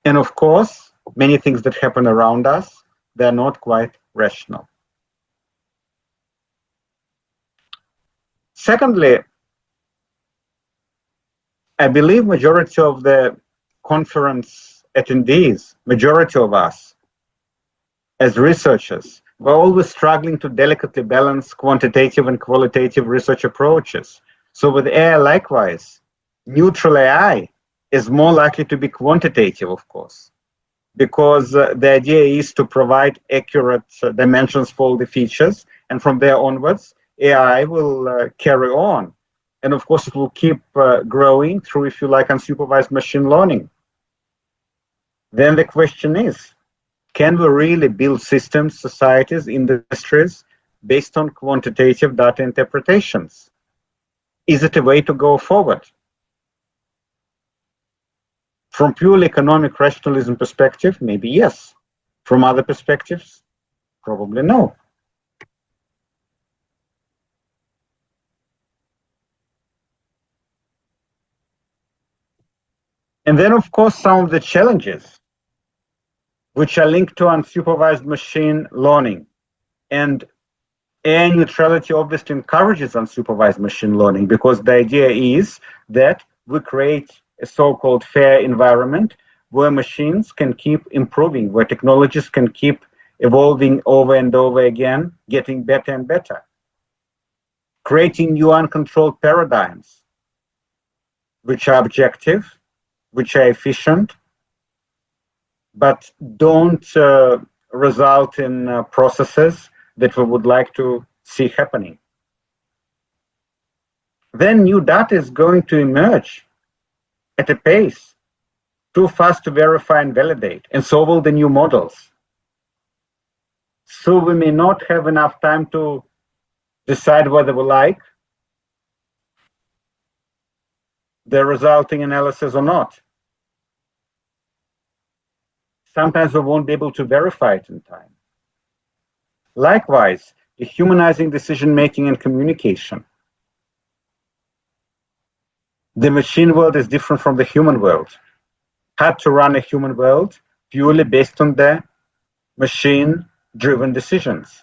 And of course, many things that happen around us, they're not quite rational. Secondly, I believe majority of the conference attendees, majority of us as researchers, we're always struggling to delicately balance quantitative and qualitative research approaches. So with AI, likewise, neutral AI is more likely to be quantitative, of course, because the idea is to provide accurate dimensions for all the features, and from there onwards, AI will carry on. And of course, it will keep growing through, if you like, unsupervised machine learning. Then the question is, can we really build systems, societies, industries based on quantitative data interpretations? Is it a way to go forward? From purely economic rationalism perspective, maybe yes. From other perspectives, probably no. And then, of course, some of the challenges which are linked to unsupervised machine learning. And AI neutrality obviously encourages unsupervised machine learning, because the idea is that we create a so-called fair environment where machines can keep improving, where technologies can keep evolving over and over again, getting better and better, creating new uncontrolled paradigms, which are objective, which are efficient, but don't result in processes that we would like to see happening. Then new data is going to emerge at a pace too fast to verify and validate, and so will the new models. So we may not have enough time to decide whether we like the resulting analysis or not. Sometimes we won't be able to verify it in time. Likewise, dehumanizing decision-making and communication. The machine world is different from the human world. Hard to run a human world purely based on the machine-driven decisions.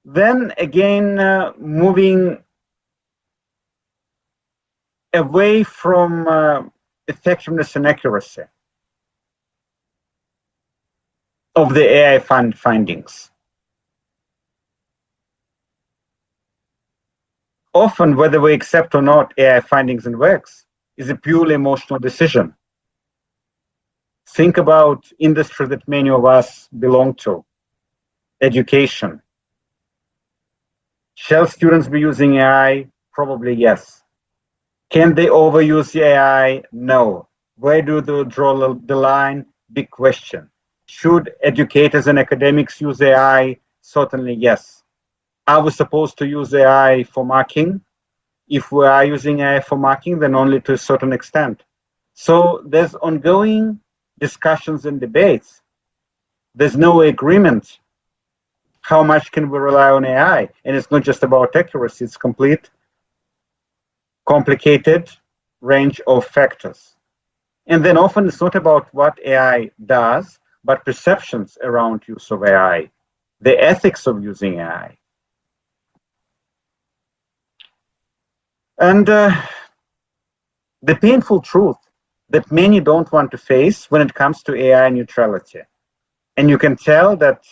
Then again, moving away from effectiveness and accuracy of the AI findings. Often, whether we accept or not AI findings and works is a purely emotional decision. Think about industry that many of us belong to, education. Shall students be using AI? Probably yes. Can they overuse the AI? No. Where do they draw the line? Big question. Should educators and academics use AI? Certainly yes. Are we supposed to use AI for marking? If we are using AI for marking, then only to a certain extent. So there's ongoing discussions and debates. There's no agreement. How much can we rely on AI? And it's not just about accuracy, it's complete, complicated range of factors. And then often it's not about what AI does, but perceptions around use of AI, the ethics of using AI. And the painful truth that many don't want to face when it comes to AI neutrality. And you can tell that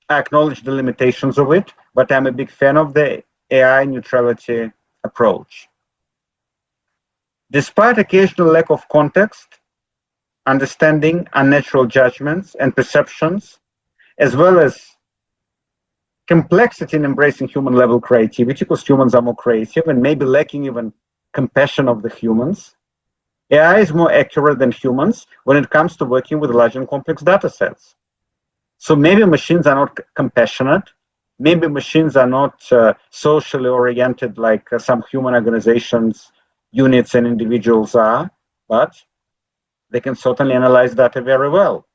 I acknowledge the limitations of it, but I'm a big fan of the AI neutrality approach. Despite occasional lack of context, understanding, unnatural judgments and perceptions, as well as complexity in embracing human level creativity, because humans are more creative and maybe lacking even compassion of the humans, AI is more accurate than humans when it comes to working with large and complex data sets. So maybe machines are not compassionate, maybe machines are not socially oriented like some human organizations, units and individuals are, but they can certainly analyze data very well.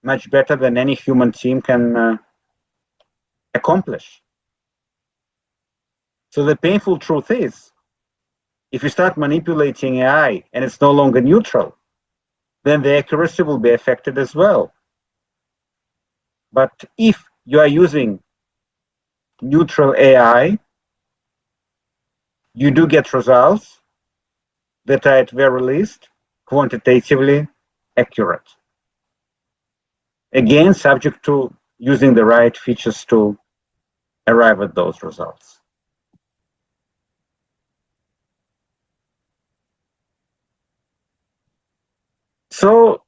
Much better than any human team can accomplish. So the painful truth is, if you start manipulating AI and it's no longer neutral, then the accuracy will be affected as well. But if you are using neutral AI, you do get results that are at very least quantitatively accurate. Again, subject to using the right features to arrive at those results. So,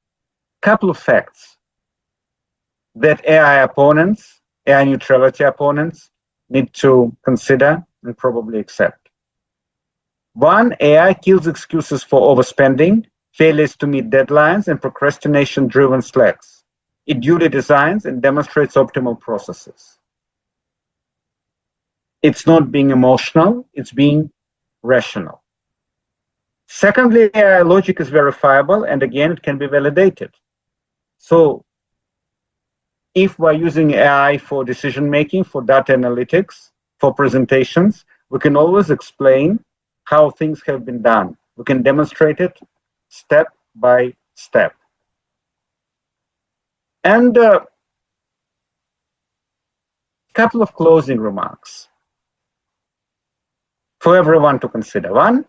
couple of facts that AI opponents, AI neutrality opponents need to consider and probably accept. One, AI kills excuses for overspending, failures to meet deadlines, and procrastination-driven slacks. It duly designs and demonstrates optimal processes. It's not being emotional, it's being rational. Secondly, AI logic is verifiable, and again, it can be validated. So if we're using AI for decision-making, for data analytics, for presentations, we can always explain how things have been done. We can demonstrate it step by step. And a couple of closing remarks for everyone to consider. One,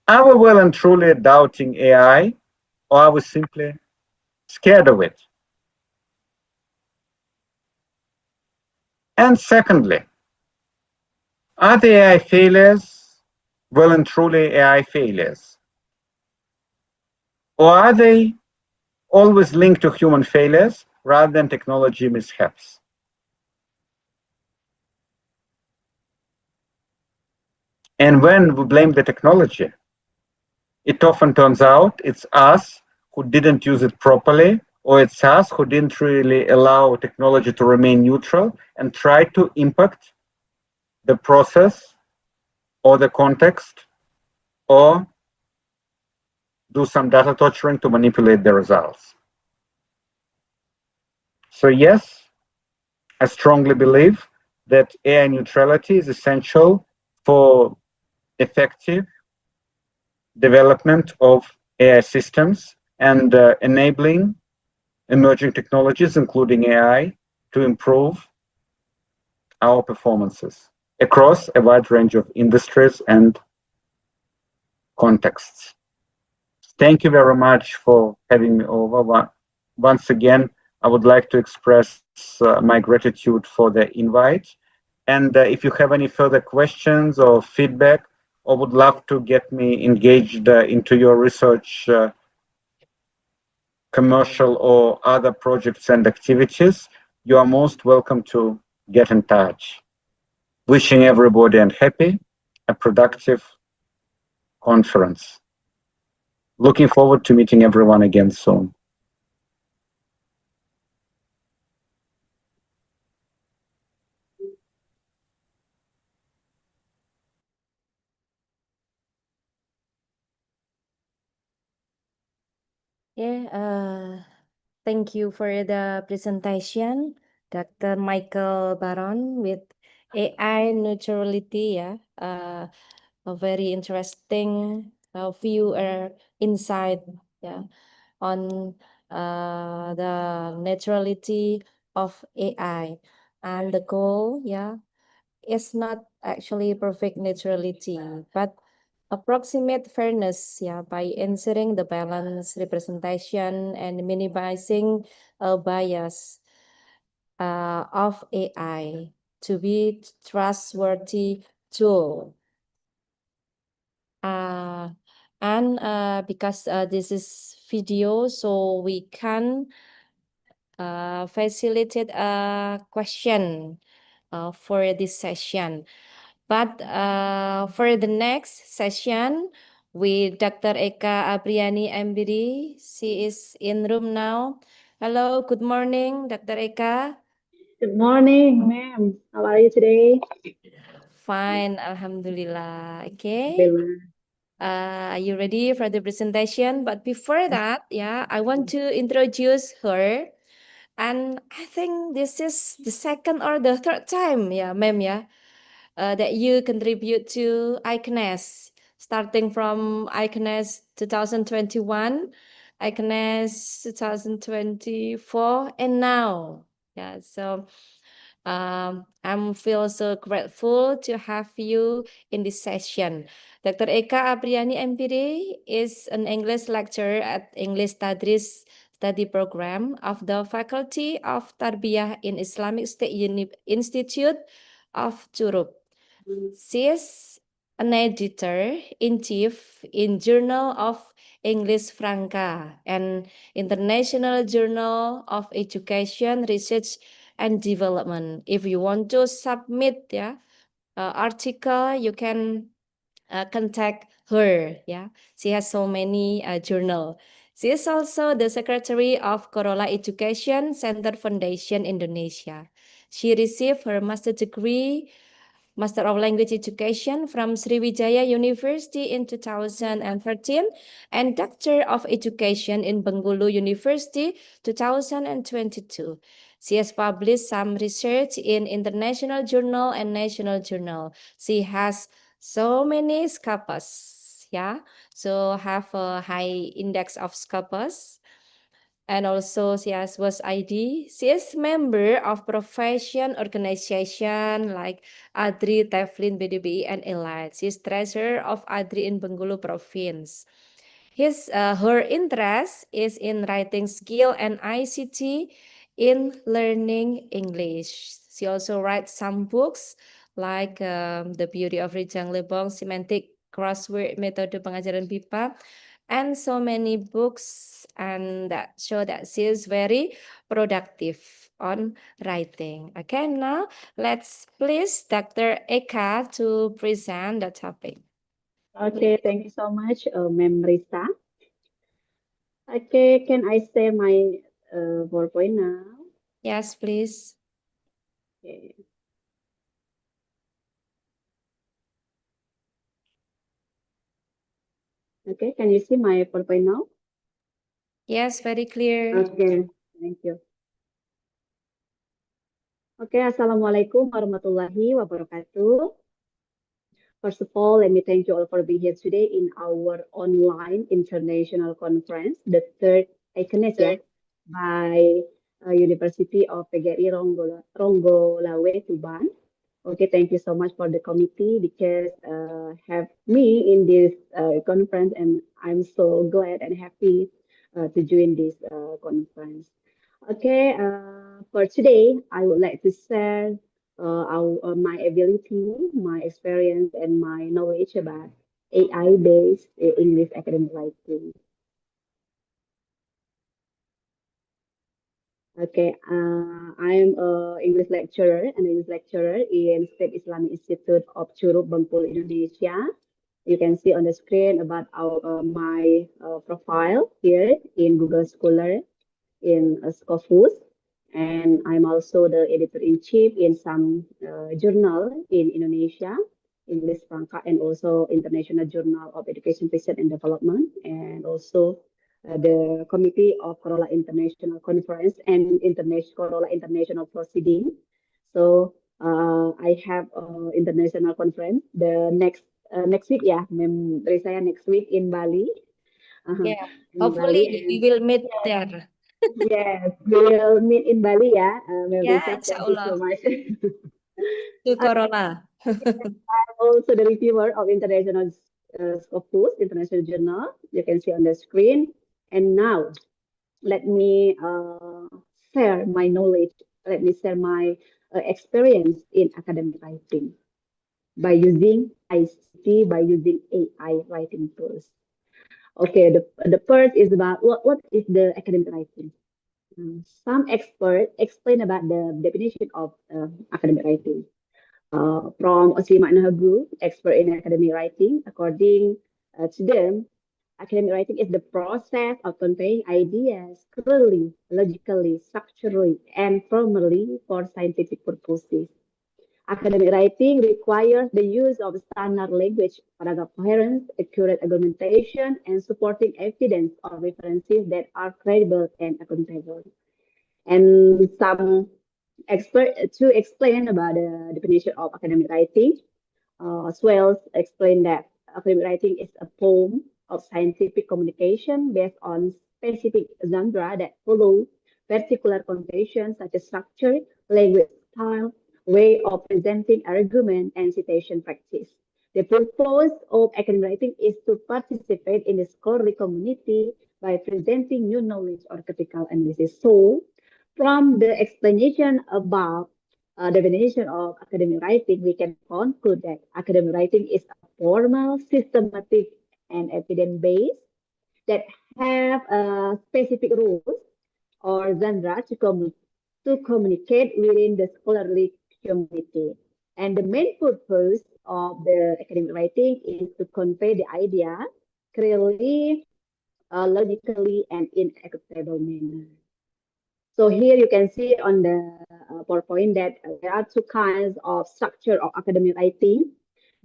are we well and truly doubting AI, or are we simply scared of it? And secondly, are the AI failures well and truly AI failures? Or are they always linked to human failures rather than technology mishaps? And when we blame the technology, it often turns out it's us who didn't use it properly, or it's us who didn't really allow technology to remain neutral and try to impact the process or the context, or do some data torturing to manipulate the results. So yes, I strongly believe that AI neutrality is essential for effective development of AI systems and enabling emerging technologies, including AI, to improve our performances across a wide range of industries and contexts. Thank you very much for having me over. Once again, I would like to express my gratitude for the invite. And if you have any further questions or feedback, or would love to get me engaged into your research, commercial or other projects and activities, you are most welcome to get in touch. Wishing everybody a productive conference. Looking forward to meeting everyone again soon. Yeah, thank you for the presentation, Dr. Michael Baron with AI neutrality. Yeah, a very interesting view or insight. Yeah, on the neutrality of AI, and the goal. Yeah, is not actually perfect neutrality, but approximate fairness, yeah, by ensuring the balanced representation and minimizing a bias of AI to be trustworthy tool. And because this is video, so we can facilitate a question for this session. But for the next session with Dr. Eka Apriani MBD, she is in room now. Hello, good morning, Dr. Eka. Good morning, ma'am. How are you today? Fine, Alhamdulillah. Okay. Alhamdulillah. Are you ready for the presentation? But before that, yeah, I want to introduce her. And I think this is the second or the third time, yeah, ma'am, yeah, that you contribute to ICONEST, starting from ICONEST 2021, ICONEST 2024, and now. Yeah, so I'm feel so grateful to have you in this session. Dr. Eka Apriani MPD is an English lecturer at English Studies Study Program of the Faculty of Tarbiyah in Islamic State Institute of Churup. She is an editor-in-chief in Journal of English Franca and International Journal of Education, Research and Development. If you want to submit article, you can contact her. Yeah, she has so many journal. She is also the secretary of Corolla Education Center Foundation Indonesia. She received her master degree, Master of Language Education from Sriwijaya University in 2013 and Doctor of Education in Bengkulu University 2022. She has published some research in international journal and national journal. She has so many scopus, yeah. So have a high index of scopus. And also she has was ID. She is member of profession organization like ADRI, Teflin, BDBI, and Elite. She is treasurer of ADRI in Bengkulu province. Her interest is in writing skill and ICT in learning English. She also writes some books like The Beauty of Rijang Lebong, Semantic Crossword Metode Pengajaran BIPA, and so many books, and that show that she is very productive on writing. Okay, now let's please Dr. Eka to present the topic. Okay, thank you so much, Ma'am Risa. Okay, can I share my PowerPoint now? Yes, please. Okay. Okay, can you see my PowerPoint now? Yes, very clear. Okay, thank you. Okay, Assalamualaikum warahmatullahi wabarakatuh. First of all, let me thank you all for being here today in our online international conference, the third ICONEST, yeah, by University of PGRI Ronggolawe, Tuban. Okay, thank you so much for the committee because have me in this conference, and I'm so glad and happy to join this conference. Okay, for today, I would like to share my ability, my experience, and my knowledge about AI-based English academic writing. Okay, I'm an English lecturer in State Islamic Institute of Curug, Bengkulu, Indonesia. You can see on the screen about my profile here in Google Scholar in Scopus, and I'm also the editor-in-chief in some journal in Indonesia, English Perangkat, and also International Journal of Education, Research and Development, and also the committee of Corolla International Conference and Corolla International Proceeding. So I have international conference the next week, yeah, Mem Risa, next week in Bali. Yeah, In Bali, hopefully we will meet there. yes, we'll meet in Bali, yeah. Mem Yeah, Risa, thank you so inshallah. much. To Corolla. I'm also the reviewer of International Scopus, International Journal. You can see on the screen. And now, let me share my knowledge. Let me share my experience in academic writing by using ICT, by using AI writing tools. Okay, the first is about what is the academic writing? Some experts explain about the definition of academic writing. From Osri Maknahagu, expert in academic writing, according to them, academic writing is the process of conveying ideas clearly, logically, structurally, and formally for scientific purposes. Academic writing requires the use of standard language, paragraph coherence, accurate argumentation, and supporting evidence or references that are credible and accountable. And some expert to explain about the definition of academic writing. Swells explained that academic writing is a form of scientific communication based on specific genre that follow particular conventions such as structure, language style, way of presenting argument, and citation practice. The purpose of academic writing is to participate in the scholarly community by presenting new knowledge or critical analysis. So, from the explanation above, definition of academic writing, we can conclude that academic writing is a formal, systematic, and evidence-based that have specific rules or genre to communicate within the scholarly community. And the main purpose of the academic writing is to convey the idea clearly, logically, and in equitable manner. So here you can see on the PowerPoint that there are two kinds of structure of academic writing.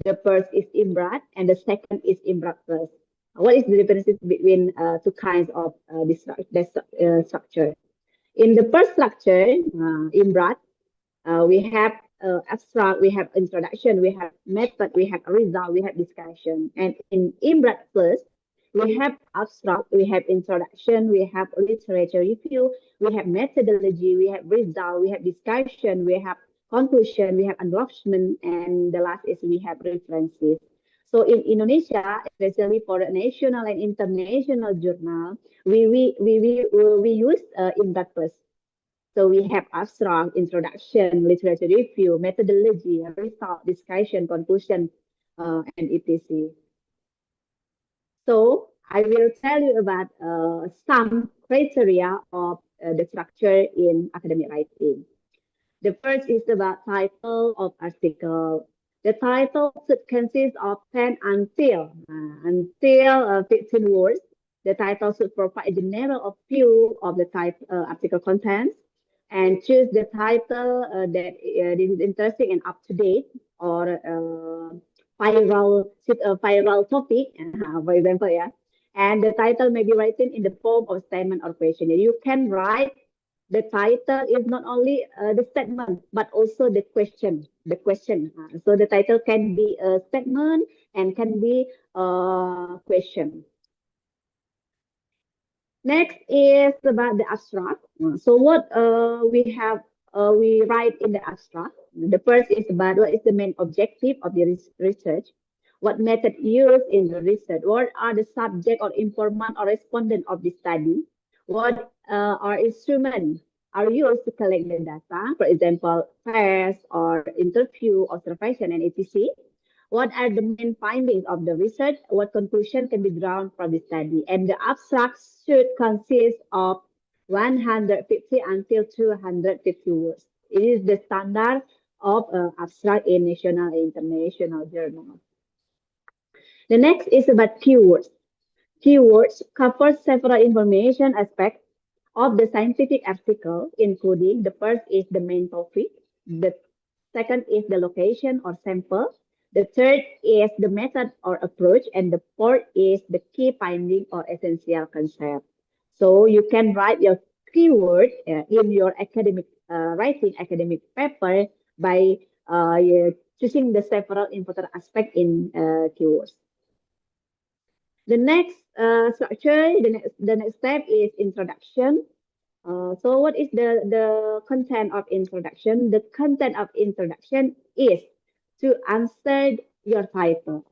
The first is IMBRAT and the second is IMBRAT Plus. What is the difference between two kinds of this structure? In the first structure, in broad, we have abstract, we have introduction, we have method, we have result, we have discussion. And in IMBRAT first, we have abstract, we have introduction, we have literature review, we have methodology, we have result, we have discussion, we have conclusion, we have endorsement, and the last is we have references. So in Indonesia, especially for the national and international journal, we use IMBRAT first. So we have abstract, introduction, literature review, methodology, result, discussion, conclusion, and etc. So I will tell you about some criteria of the structure in academic writing. The first is about title of article. The title should consist of 10 until 15 words. The title should provide the general view of the article contents, and choose the title that is interesting and up to date, or viral topic, for example, yeah. And the title may be written in the form of statement or question. You can write the title is not only the statement but also the question. So the title can be a statement and can be a question. Next is about the abstract. So what we write in the abstract. The first is about what is the main objective of the research, what method used in the research, what are the subject or informant or respondent of the study, what are instruments are used to collect the data, for example, tests or interview, observation, and etc. What are the main findings of the research? What conclusion can be drawn from the study? And the abstract should consist of 150 until 250 words. It is the standard of abstract in national and international journals. The next is about keywords. Keywords cover several information aspects of the scientific article, including the first is the main topic, the second is the location or sample, the third is the method or approach, and the fourth is the key finding or essential concept. So you can write your keyword in your academic writing academic paper by choosing the several important aspects in keywords. The next structure, the next step is introduction. So what is the content of introduction? The content of introduction is to answer your title.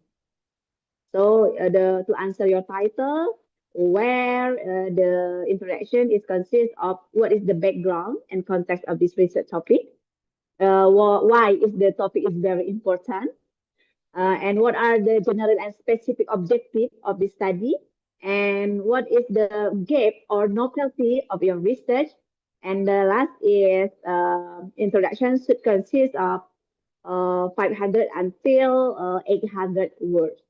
So to answer your title, where the introduction is consist of what is the background and context of this research topic, why is the topic is very important, and what are the general and specific objectives of the study, and what is the gap or novelty of your research. And the last is introduction should consist of 500 until 800 words.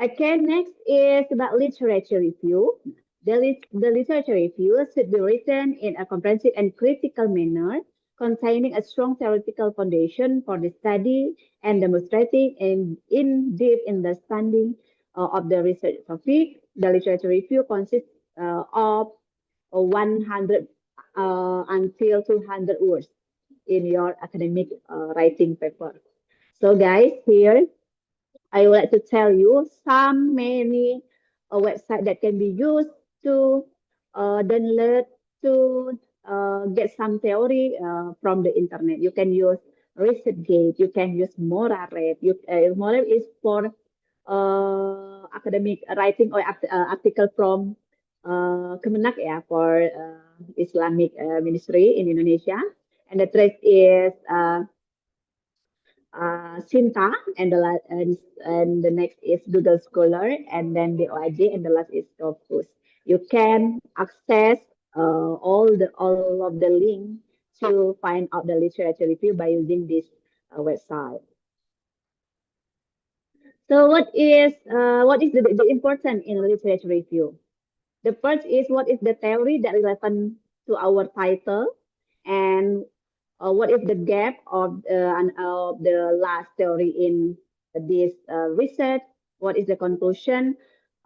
Okay, next is about literature review. The literature review should be written in a comprehensive and critical manner, containing a strong theoretical foundation for the study and demonstrating an in-depth understanding of the research topic. The literature review consists of 100 until 200 words in your academic writing paper. So guys, here I would like to tell you some many websites that can be used to download to get some theory from the internet. You can use ResearchGate, you can use Moraret. Moraret is for academic writing or article from Kemenak, yeah, for Islamic Ministry in Indonesia. And the third is Sinta, and the next is Google Scholar, and then the OIG, and the last is Scopus. You can access all of the link to find out the literature review by using this website. So what is the important in literature review? The first is what is the theory that relevant to our title, and what is the gap of the last theory in this research? What is the conclusion?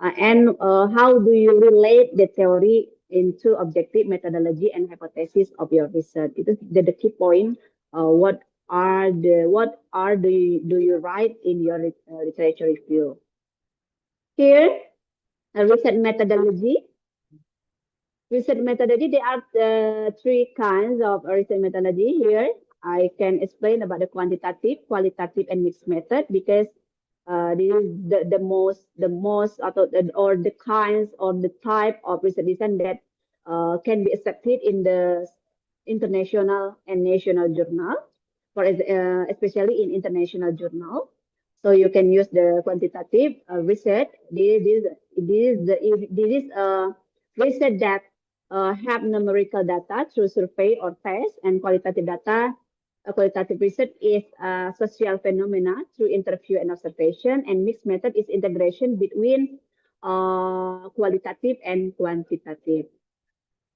And how do you relate the theory into objective methodology and hypothesis of your research? It is the key point. What do you write in your literature review? Here, a research methodology. Research methodology, there are three kinds of research methodology here. I can explain about the quantitative, qualitative, and mixed method because this is the most or the kinds or the type of research design that can be accepted in the international and national journal, especially in international journal. So you can use the quantitative research. This is a research that have numerical data through survey or test, and qualitative data. Qualitative research is social phenomena through interview and observation, and mixed method is integration between qualitative and quantitative.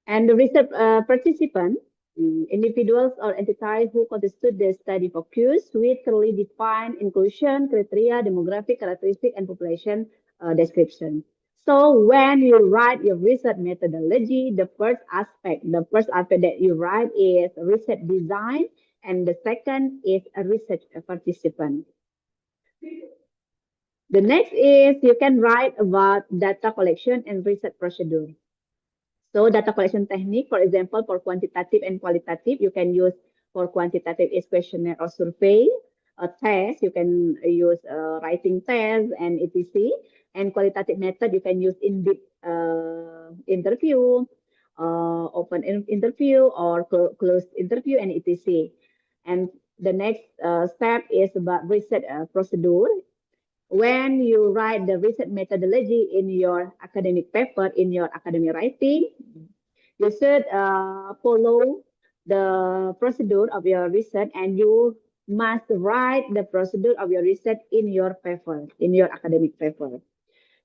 And the research participant, individuals or entities who constitute the study focus with clearly defined inclusion criteria, demographic characteristic, and population description. So when you write your research methodology, the first aspect that you write is research design, and the second is a research participant. The next is you can write about data collection and research procedure. So data collection technique, for example, for quantitative and qualitative, you can use for quantitative is questionnaire or survey. A test, you can use writing test and etc. And qualitative method, you can use in-depth interview, open interview, or closed interview, and etc. And the next step is about research procedure. When you write the research methodology in your academic paper, in your academic writing, you should follow the procedure of your research, and you must write the procedure of your research in your paper, in your academic paper.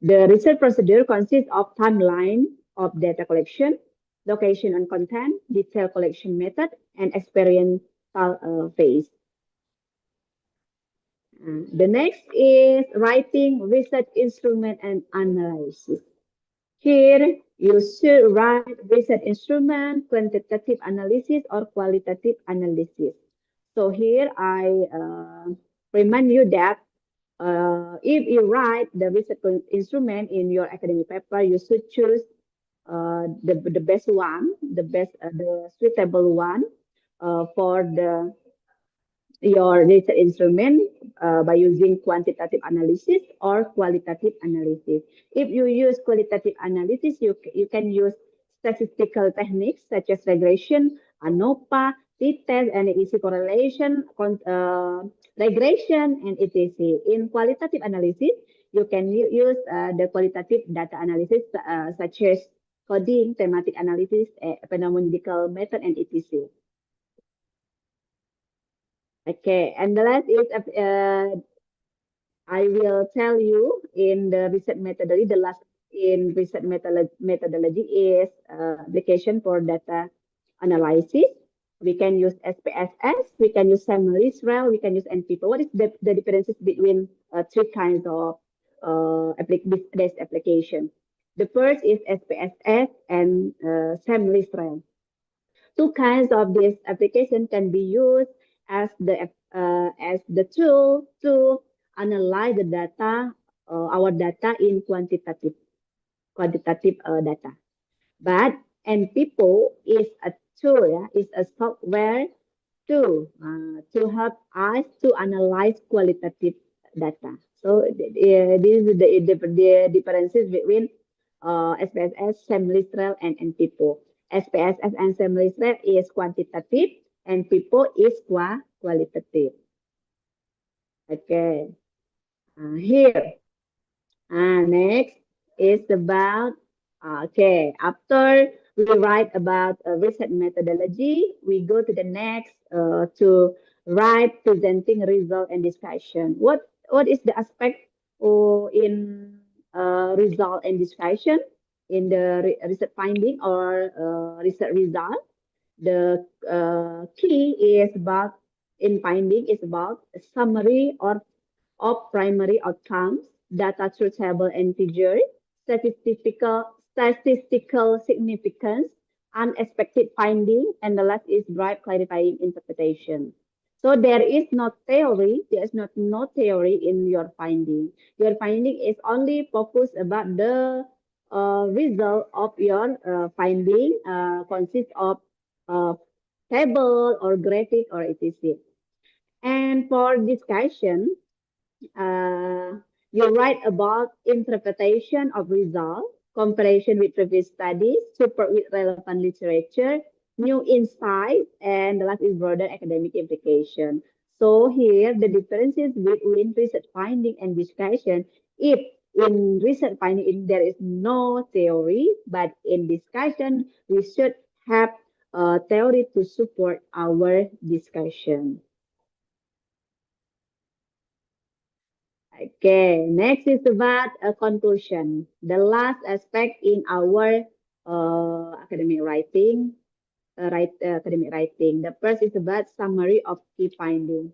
The research procedure consists of timeline of data collection, location and content, detail collection method, and experimental phase. The next is writing research instrument and analysis. Here, you should write research instrument, quantitative analysis, or qualitative analysis. So here I remind you that if you write the research instrument in your academic paper, you should choose the best one, the suitable one for your research instrument by using quantitative analysis or qualitative analysis. If you use qualitative analysis, you can use statistical techniques such as regression, ANOVA, t-test, and easy correlation, regression, and etc. In qualitative analysis, you can use the qualitative data analysis such as coding, thematic analysis, phenomenological method, and etc. Okay, and the last is I will tell you in the research methodology. The last in research methodology is application for data analysis. We can use SPSS, we can use summary Israel, we can use NPPO. What is the differences between three kinds of this application? The first is SPSS and summary Israel. Two kinds of this application can be used as the tool to analyze the data, our data in quantitative data. But NPPO is a tool, is a software to help us to analyze qualitative data. So this is the differences between SPSS, semestral, and NPPO. SPSS and semestral is quantitative, and PIPO is qualitative. Okay. Here. Next is about, okay, after we write about research methodology, we go to the next to write presenting result and discussion. What is the aspect in result and discussion in the research finding or research result? The key is about in finding is about a summary or of primary outcomes, data through table and figure, statistical significance, unexpected finding, and the last is bright clarifying interpretation. So there is no theory, there is not no theory in your finding. Your finding is only focused about the result of your finding consists of uh, table or graphic or etc. And for discussion, uh, you write about interpretation of results, comparison with previous studies, support with relevant literature, new insights, and the last is broader academic implication. So here the differences between research finding and discussion. If in research finding there is no theory, but in discussion we should have a theory to support our discussion. Okay, next is about a conclusion. The last aspect in our academic writing, academic writing. The first is about summary of key findings.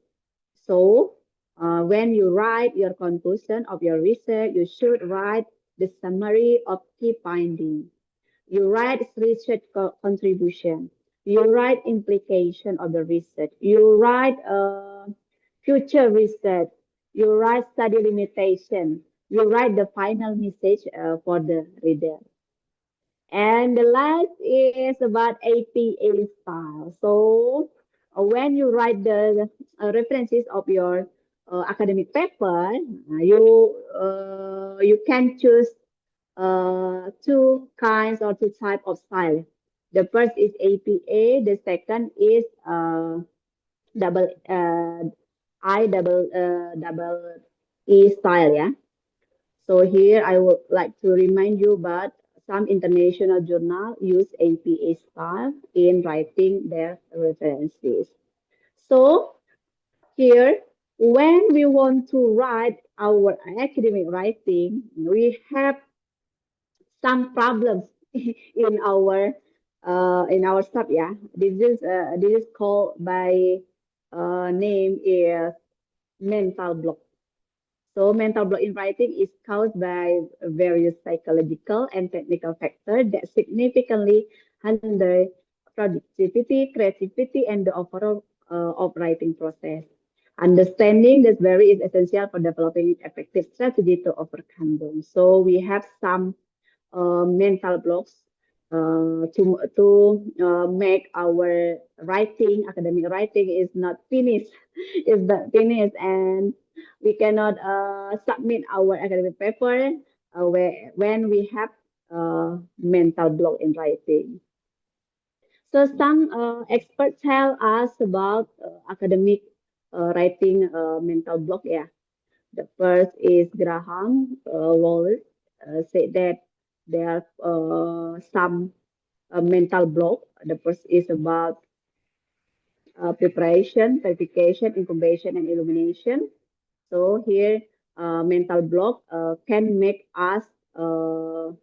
So, when you write your conclusion of your research, you should write the summary of key findings. You write research contribution. You write implication of the research. You write future research. You write study limitation. You write the final message for the reader. And the last is about APA style. So when you write the references of your academic paper, you can choose two kinds or two type of style. The first is APA. The second is double double E style. Yeah. So here I would like to remind you about some international journal use APA style in writing their references. So here, when we want to write our academic writing, we have some problems in our stuff. Yeah, this is called by name is mental block. So mental block in writing is caused by various psychological and technical factors that significantly hinder productivity, creativity, and the overall of writing process. Understanding this very is essential for developing effective strategy to overcome them. So we have some mental blocks to make our writing, academic writing, is not finished, is not finished, and we cannot submit our academic paper when we have mental block in writing. So some experts tell us about academic writing mental block. Yeah, the first is Graham Wallace said that there are some mental block. The first is about preparation, verification, incubation, and illumination. So here, mental block can make us can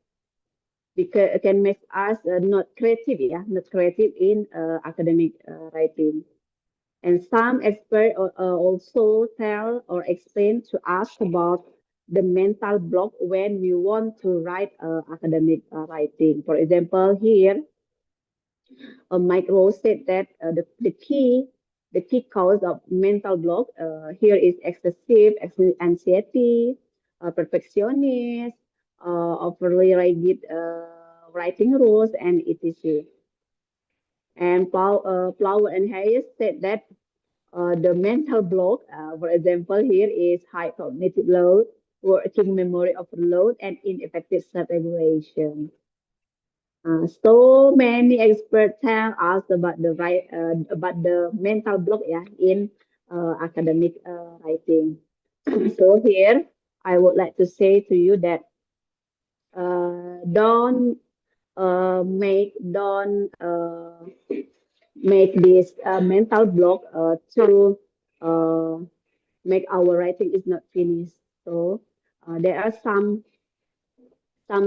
make us not creative, yeah, not creative in academic writing. And some experts also tell or explain to us about the mental block when we want to write academic writing. For example, here, Mike Rose said that the key cause of mental block here is excessive anxiety, perfectionist, overly rigid writing rules, and etc. And Flower and Hayes said that the mental block, for example, here is high cognitive load, working memory overload, and ineffective self-regulation. So many experts tell us about about the mental block, yeah, in academic writing. So here I would like to say to you that don't make this mental block to uh, make our writing is not finished. So there are some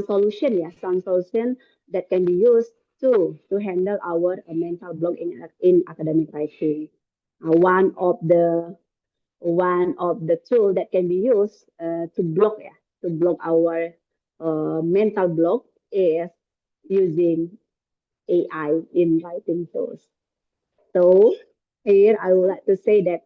solution, yeah, some solution that can be used to handle our mental block in academic writing. One of the tool that can be used to block, yeah, to block our mental block is using AI in writing tools. So here I would like to say that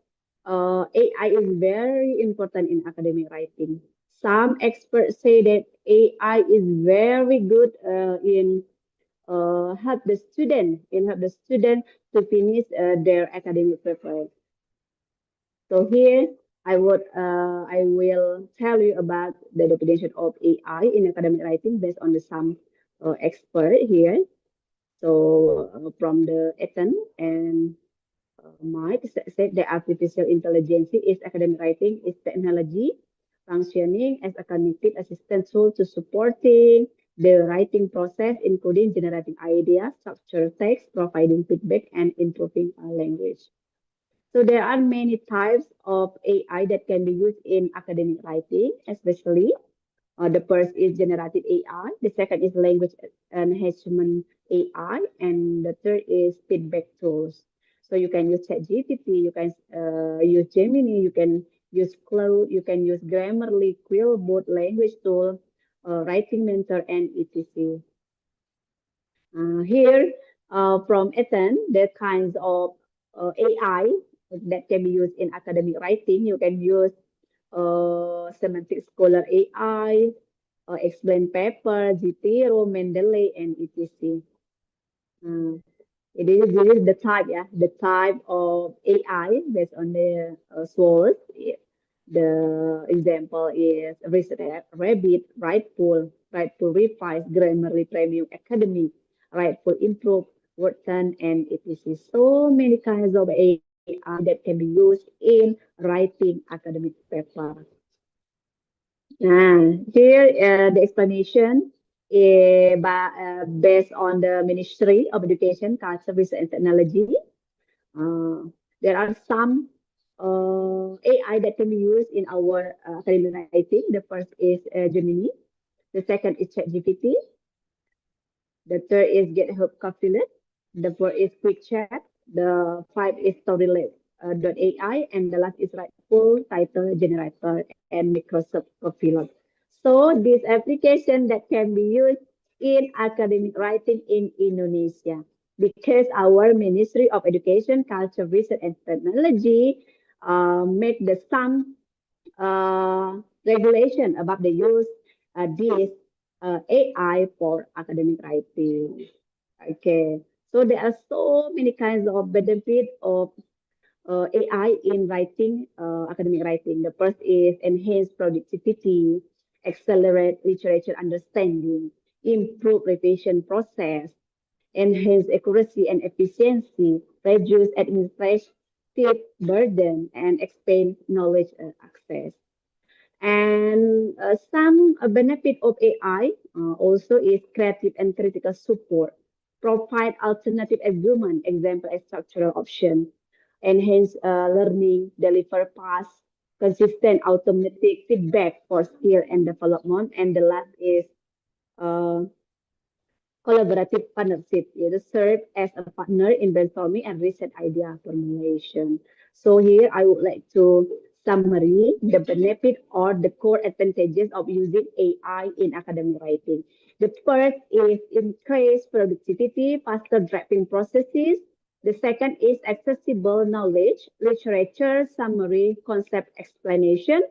AI is very important in academic writing. Some experts say that AI is very good in help the student to finish their academic paper. So here I will tell you about the definition of AI in academic writing based on the some expert here. So from the Ethan and Mike said that artificial intelligence is academic writing is technology functioning as a cognitive assistant tool to supporting the writing process, including generating ideas, structure text, providing feedback, and improving language. So there are many types of AI that can be used in academic writing, especially the first is generative AI, the second is language enhancement AI, and the third is feedback tools. So you can use ChatGPT, you can use Gemini, you can use Cloud, you can use Grammarly, Quillbot, language tool, writing mentor, and etc. Here, from Ethan, the kinds of AI that can be used in academic writing. You can use semantic scholar AI, explain paper, GTRO, Mendeley, and etc. This is the type, yeah, the type of AI based on the source. The example is Research Rabbit, Rightful Revise, Grammarly Premium Academy, Rightful Improve, Wordton, and etc. So many kinds of AI that can be used in writing academic paper. Here, the explanation based on the Ministry of Education, Culture, Research and Technology. There are some AI that can be used in our academic writing. The first is Gemini. The second is ChatGPT. The third is GitHub Copilot. The fourth is Quick Chat. The five is AI, and the last is Rightful Title Generator and Microsoft Copilot. So this application that can be used in academic writing in Indonesia, because our Ministry of Education, Culture, Research and Technology make the some regulation about the use this AI for academic writing. Okay, so there are so many kinds of benefit of AI in writing, academic writing. The first is enhance productivity, accelerate literature understanding, improve revision process, enhance accuracy and efficiency, reduce administrative burden, and expand knowledge access. And some benefit of AI also is creative and critical support, provide alternative argument, example as structural option, enhance learning, deliver fast, consistent automatic feedback for skill and development. And the last is uh, collaborative partnership, yaitu serve as a partner in brainstorming and research idea formulation. So here I would like to summary the benefit or the core advantages of using AI in academic writing. The first is increased productivity, faster drafting processes. The second is accessible knowledge, literature, summary, concept explanation.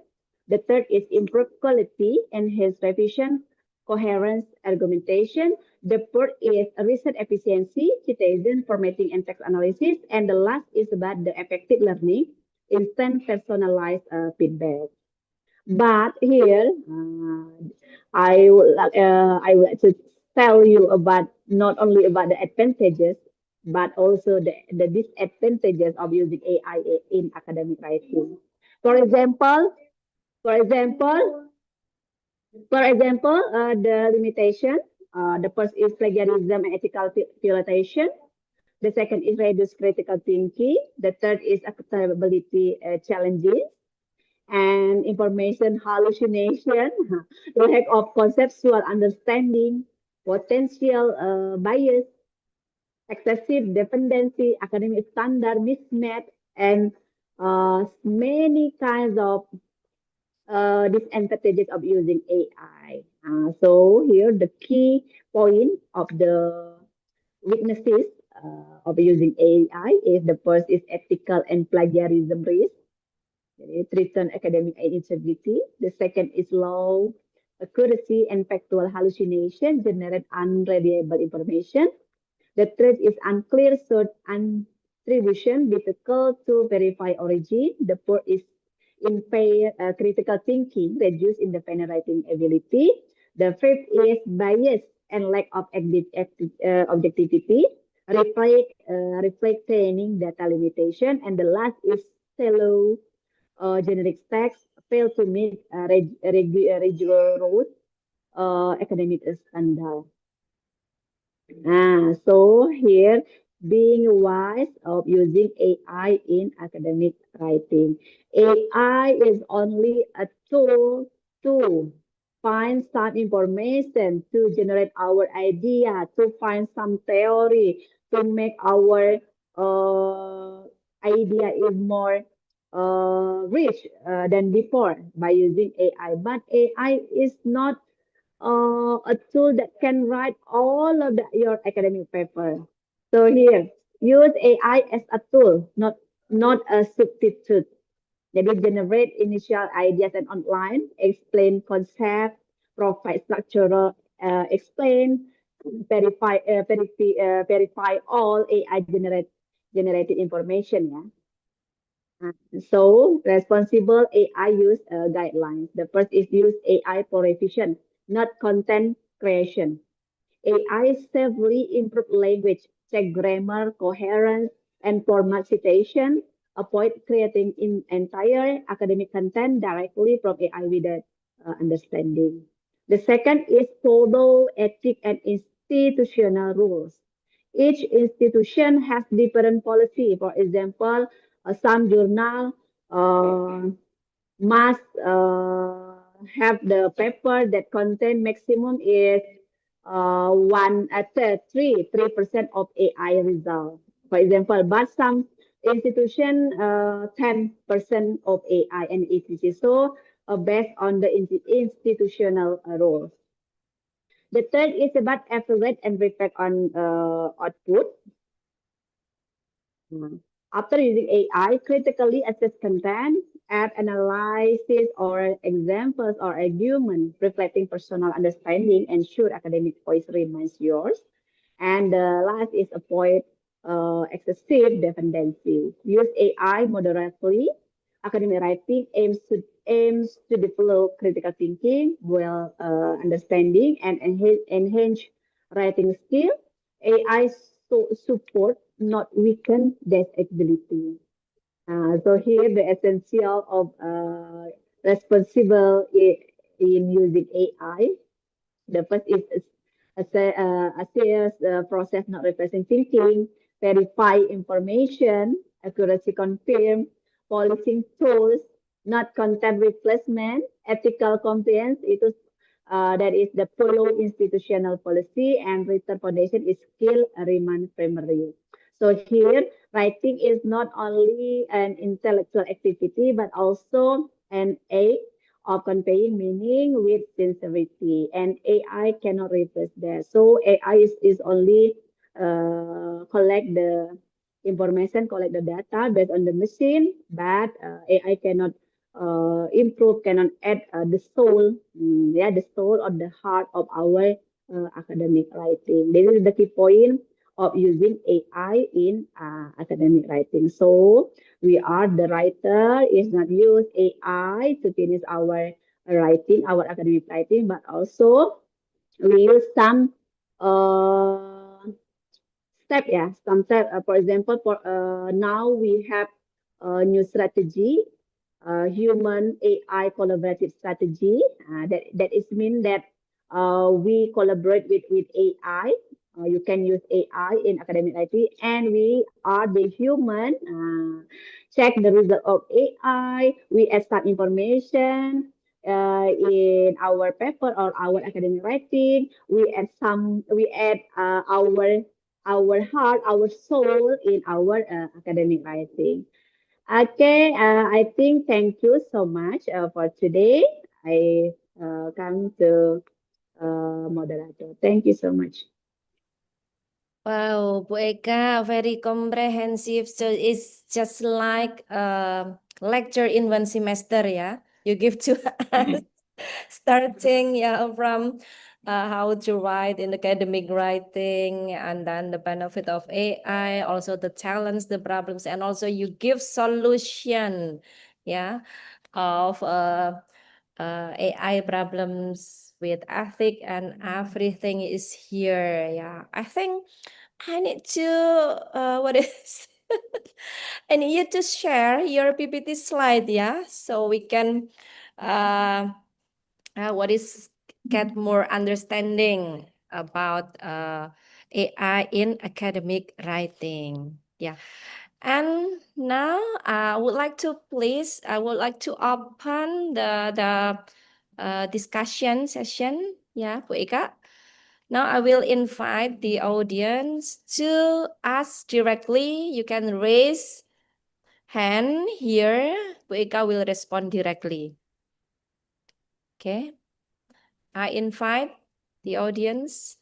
The third is improved quality, enhanced revision, coherence, argumentation. The fourth is research efficiency, citation, formatting, and text analysis. And the last is about the effective learning, instant personalized feedback. But here, I would like to tell you about not only about the advantages, but also the disadvantages of using AI in academic writing. For example, for example, the limitation. The first is plagiarism and ethical violation. The second is reduced critical thinking. The third is acceptability challenges and information hallucination, lack of conceptual understanding, potential bias, excessive dependency, academic standard mismatch, and many kinds of disadvantages of using AI. So here the key point of the weaknesses of using AI is the first is ethical and plagiarism risk. It threatens academic integrity. The second is low accuracy and factual hallucination, generate unreliable information. The third is unclear source attribution, difficult to verify origin. The fourth is impaired critical thinking, reduce independent writing ability. The fifth is bias and lack of objectivity, reflect training data limitation. And the last is shallow generic text, fail to meet rigorous academic standard. So here, being wise of using AI in academic writing. AI is only a tool to find some information, to generate our idea, to find some theory, to make our idea is more rich than before by using AI. But AI is not a tool that can write all of your academic paper. So here, use AI as a tool, not a substitute. Maybe generate initial ideas and outline, explain concept, provide structural, explain, verify all AI generated information. Yeah. So responsible AI use guidelines. The first is use AI for revision, not content creation. AI safely improve language, check grammar, coherence, and format citation. Avoid creating entire academic content directly from AI without understanding. The second is follow ethic and institutional rules. Each institution has different policy. For example, some journal must have the paper that contain maximum is 3% of AI result. For example, but some institution 10% of AI and etc. So based on the institutional rules. The third is about evaluate and reflect on output. After using AI, critically assess content, add analysis or examples or argument reflecting personal understanding, ensure academic voice remains yours. And the last is avoid excessive dependency. Use AI moderately. Academic writing aims to develop critical thinking, well understanding, and enhance writing skill. AI support, not weaken that ability. So here the essential of responsible in using AI. The first is assess process, not replacing thinking, verify information, accuracy confirm, policing tools, not content replacement, ethical compliance, itu that is the follow institutional policy, and written foundation is skill remain primary. So here, writing is not only an intellectual activity, but also an aid of conveying meaning with sincerity, and AI cannot replace that. So AI is only collect the information, collect the data based on the machine, but AI cannot improve, cannot add the soul, the soul or the heart of our academic writing. This is the key point of using AI in academic writing. So we are the writer is not use AI to finish our writing, our academic writing, but also we use some step, some step. For example, for now we have a new strategy, human AI collaborative strategy. That is mean that we collaborate with AI. You can use AI in academic writing, and we are the human. Check the result of AI. We add some information in our paper or our academic writing. We add our heart, our soul in our academic writing. Okay, I think thank you so much for today. I come to moderator. Thank you so much. Wow, Bu Eka, very comprehensive. So it's just like a lecture in one semester, yeah. You give to us, starting from how to write in academic writing, and then the benefit of AI, also the challenge, the problems, and also you give solution, yeah, of AI problems with ethic, and everything is here. Yeah, I think I need to what is I need you to share your PPT slide, yeah, so we can what is get more understanding about AI in academic writing. Yeah. And now I would like to open the discussion session. Yeah, Bu Eka. Now I will invite the audience to ask directly. You can raise hand here. Bu Eka will respond directly. Okay. I invite the audience.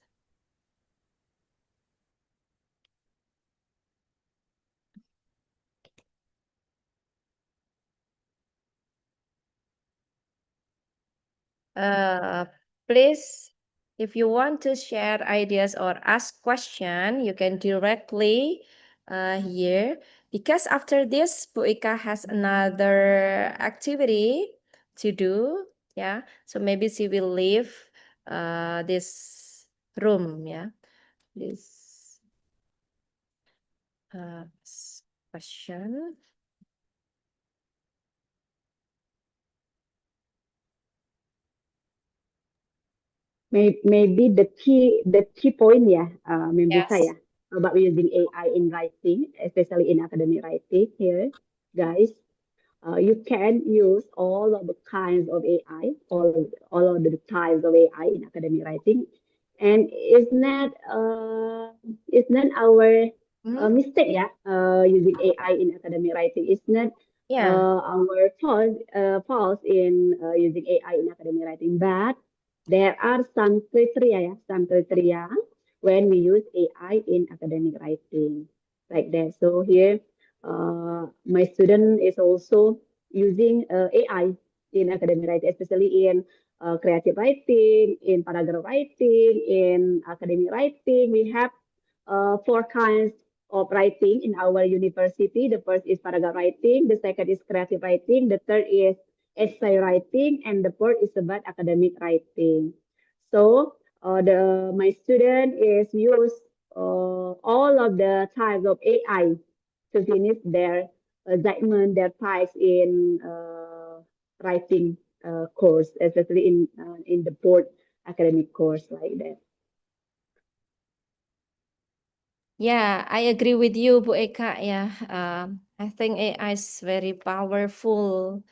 Please, if you want to share ideas or ask question, you can directly here. Because after this, Bu Ika has another activity to do. Yeah, so maybe she will leave this room. Yeah, this question. Maybe the key point, yeah, Membusa, Yes. yeah, about using AI in writing, especially in academic writing here, guys. You can use all of the kinds of AI, all of the types of AI in academic writing, and it's not our Mhm. mistake, yeah. Using AI in academic writing, it's not Yeah. our fault in using AI in academic writing, but there are some criteria, yeah, when we use AI in academic writing, like that. So here, my student is also using AI in academic writing, especially in creative writing, in paragraph writing, in academic writing. We have four kinds of writing in our university. The first is paragraph writing, the second is creative writing, the third is essay writing, and the fourth is about academic writing. So the my student is use all of the types of AI to finish their assignment, their tasks in writing course, especially in the board academic course like that. Yeah, I agree with you, Bu Eka. Yeah, I think AI is very powerful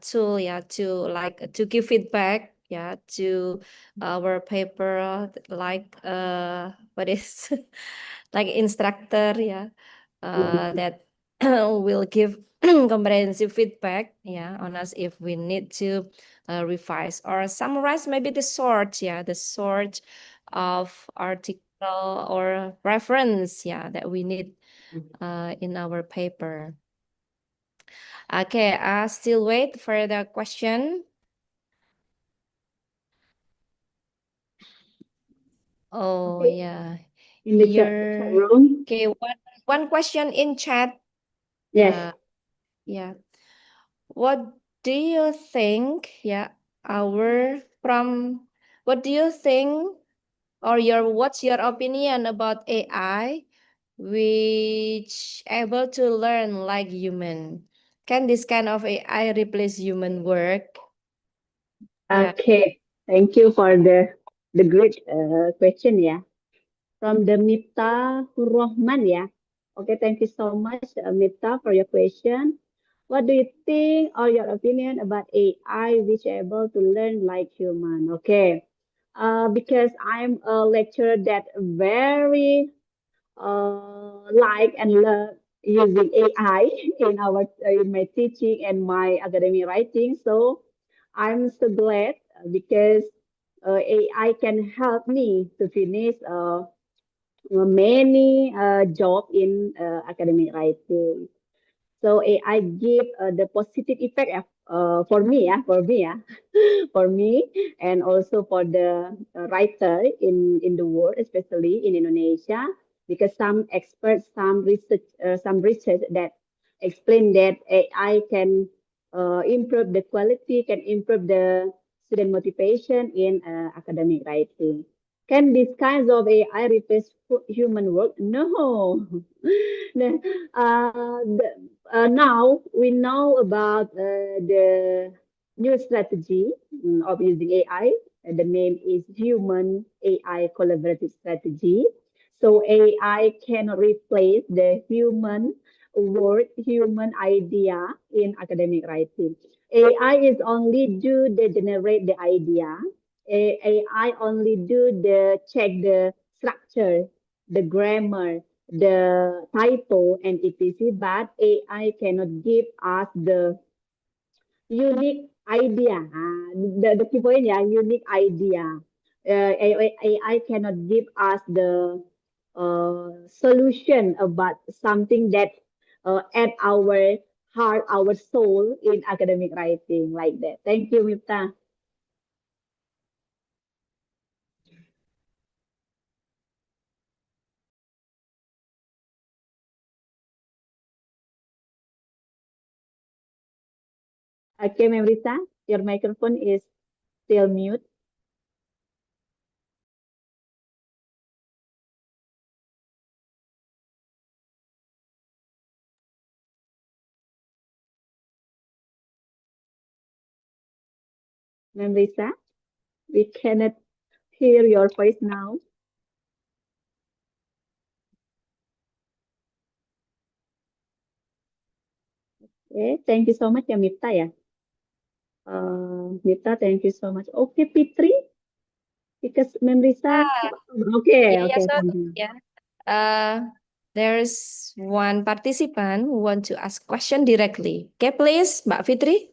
tool. Yeah, to give feedback. Yeah, to our paper, like what is like instructor. Yeah, that will give comprehensive feedback. Yeah, on us if we need to revise or summarize. Maybe the sort. Yeah, the sort of article or reference, yeah, that we need in our paper. Okay, still wait for the question. Oh Okay, yeah, in the chat here. room. Okay, one question in chat. Yes. Yeah, what do you think? Yeah, our from what do you think, or what's your opinion about AI which able to learn like human? Can this kind of AI replace human work? Yeah. Okay. Thank you for the great question, yeah. From the Mifta Rahman, yeah. Okay, thank you so much, Mifta, for your question. What do you think or your opinion about AI which able to learn like human? Okay. Because I'm a lecturer that very like and love using AI in my teaching and my academic writing. So I'm so glad because AI can help me to finish many job in academic writing. So AI give the positive effect for me, for me, and also for the writer in the world, especially in Indonesia, because some experts, some research that explain that AI can improve the quality, can improve the student motivation in academic writing. Can these kinds of AI replace human work? No. No. Now we know about the new strategy of using AI. The name is Human AI Collaborative Strategy. So AI cannot replace the human word, human idea in academic writing. AI is only do the generate the idea. AI only do the check the structure, the grammar, the typo and etc. But AI cannot give us the unique idea. The key point, yeah, unique idea. AI cannot give us the solution about something that at our heart, our soul in academic writing like that. Thank you, Mipta. Okay, Memrita, your microphone is still mute. Memrita, we cannot hear your voice now. Okay, thank you so much, ya Mipta ya. Mipta, thank you so much. Okay, Fitri, because Memrisa. Okay, Yeah, okay, so thank you. yeah. There's one participant who want to ask question directly. Okay, please, Mbak Fitri.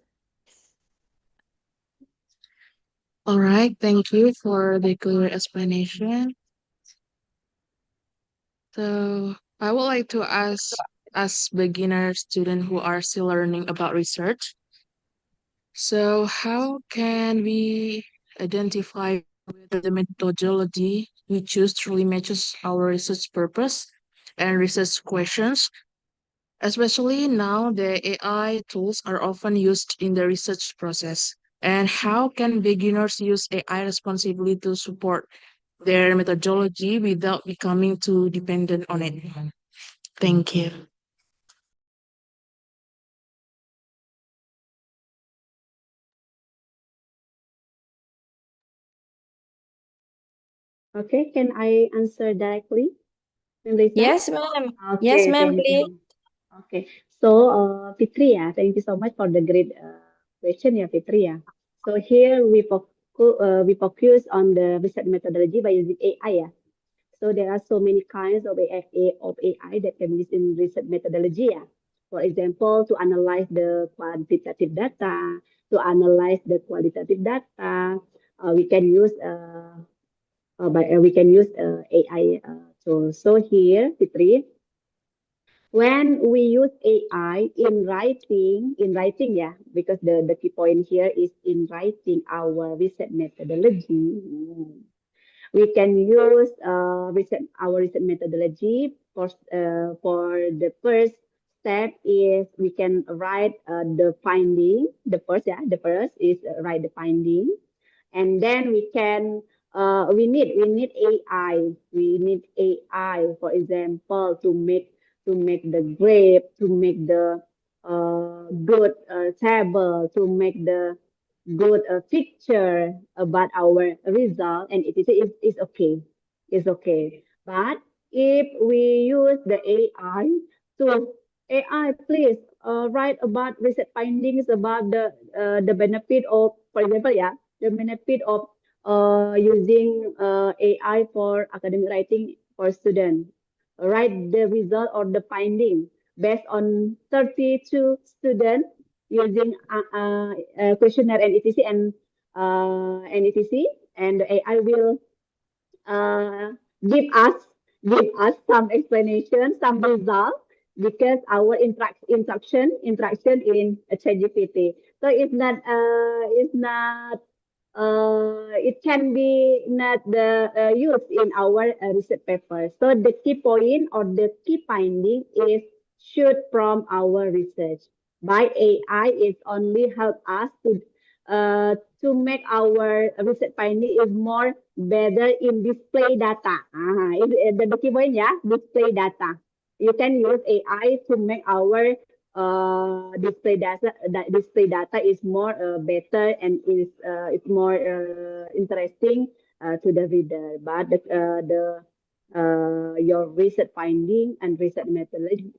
All right, thank you for the clear explanation. So I would like to ask, as beginner students who are still learning about research, so how can we identify whether the methodology we choose truly matches our research purpose and research questions? Especially now, the AI tools are often used in the research process. And how can beginners use AI responsibly to support their methodology without becoming too dependent on it? Thank you. Okay, can I answer directly, Memrisa? Yes, ma'am. Yes, Okay, ma'am, thank please. you. Okay, so Fitri, yeah, thank you so much for the great question, yeah, Fitri. Yeah. So here we focus on the research methodology by using AI. Yeah. So there are so many kinds of AI that can be used in research methodology. Yeah. For example, to analyze the quantitative data, to analyze the qualitative data, we can use we can use AI tools. So here, Fitri, when we use AI in writing, yeah, because the key point here is in writing our research methodology. We can use our research methodology for the first step is we can write the finding. The first is write the finding, and then we need AI. We need AI, for example, to make the grade, to make the good table, to make the good picture about our result, and is okay. It's okay. But if we use the AI to AI, please write about research findings about the benefit of, for example, yeah, the benefit of using AI for academic writing for students. Write the result or the finding based on 32 students using questionnaire and etc. and etc. and the AI will uh, give us some explanation, some result because our interaction in ChatGPT. So it can be not the used in our research paper. So the key point or the key finding is shoot from our research. By AI, it only help us to make our research finding is more better in display data. The key point, yeah, display data. You can use AI to make our display data is more better and is more interesting to the reader. But the your research finding and research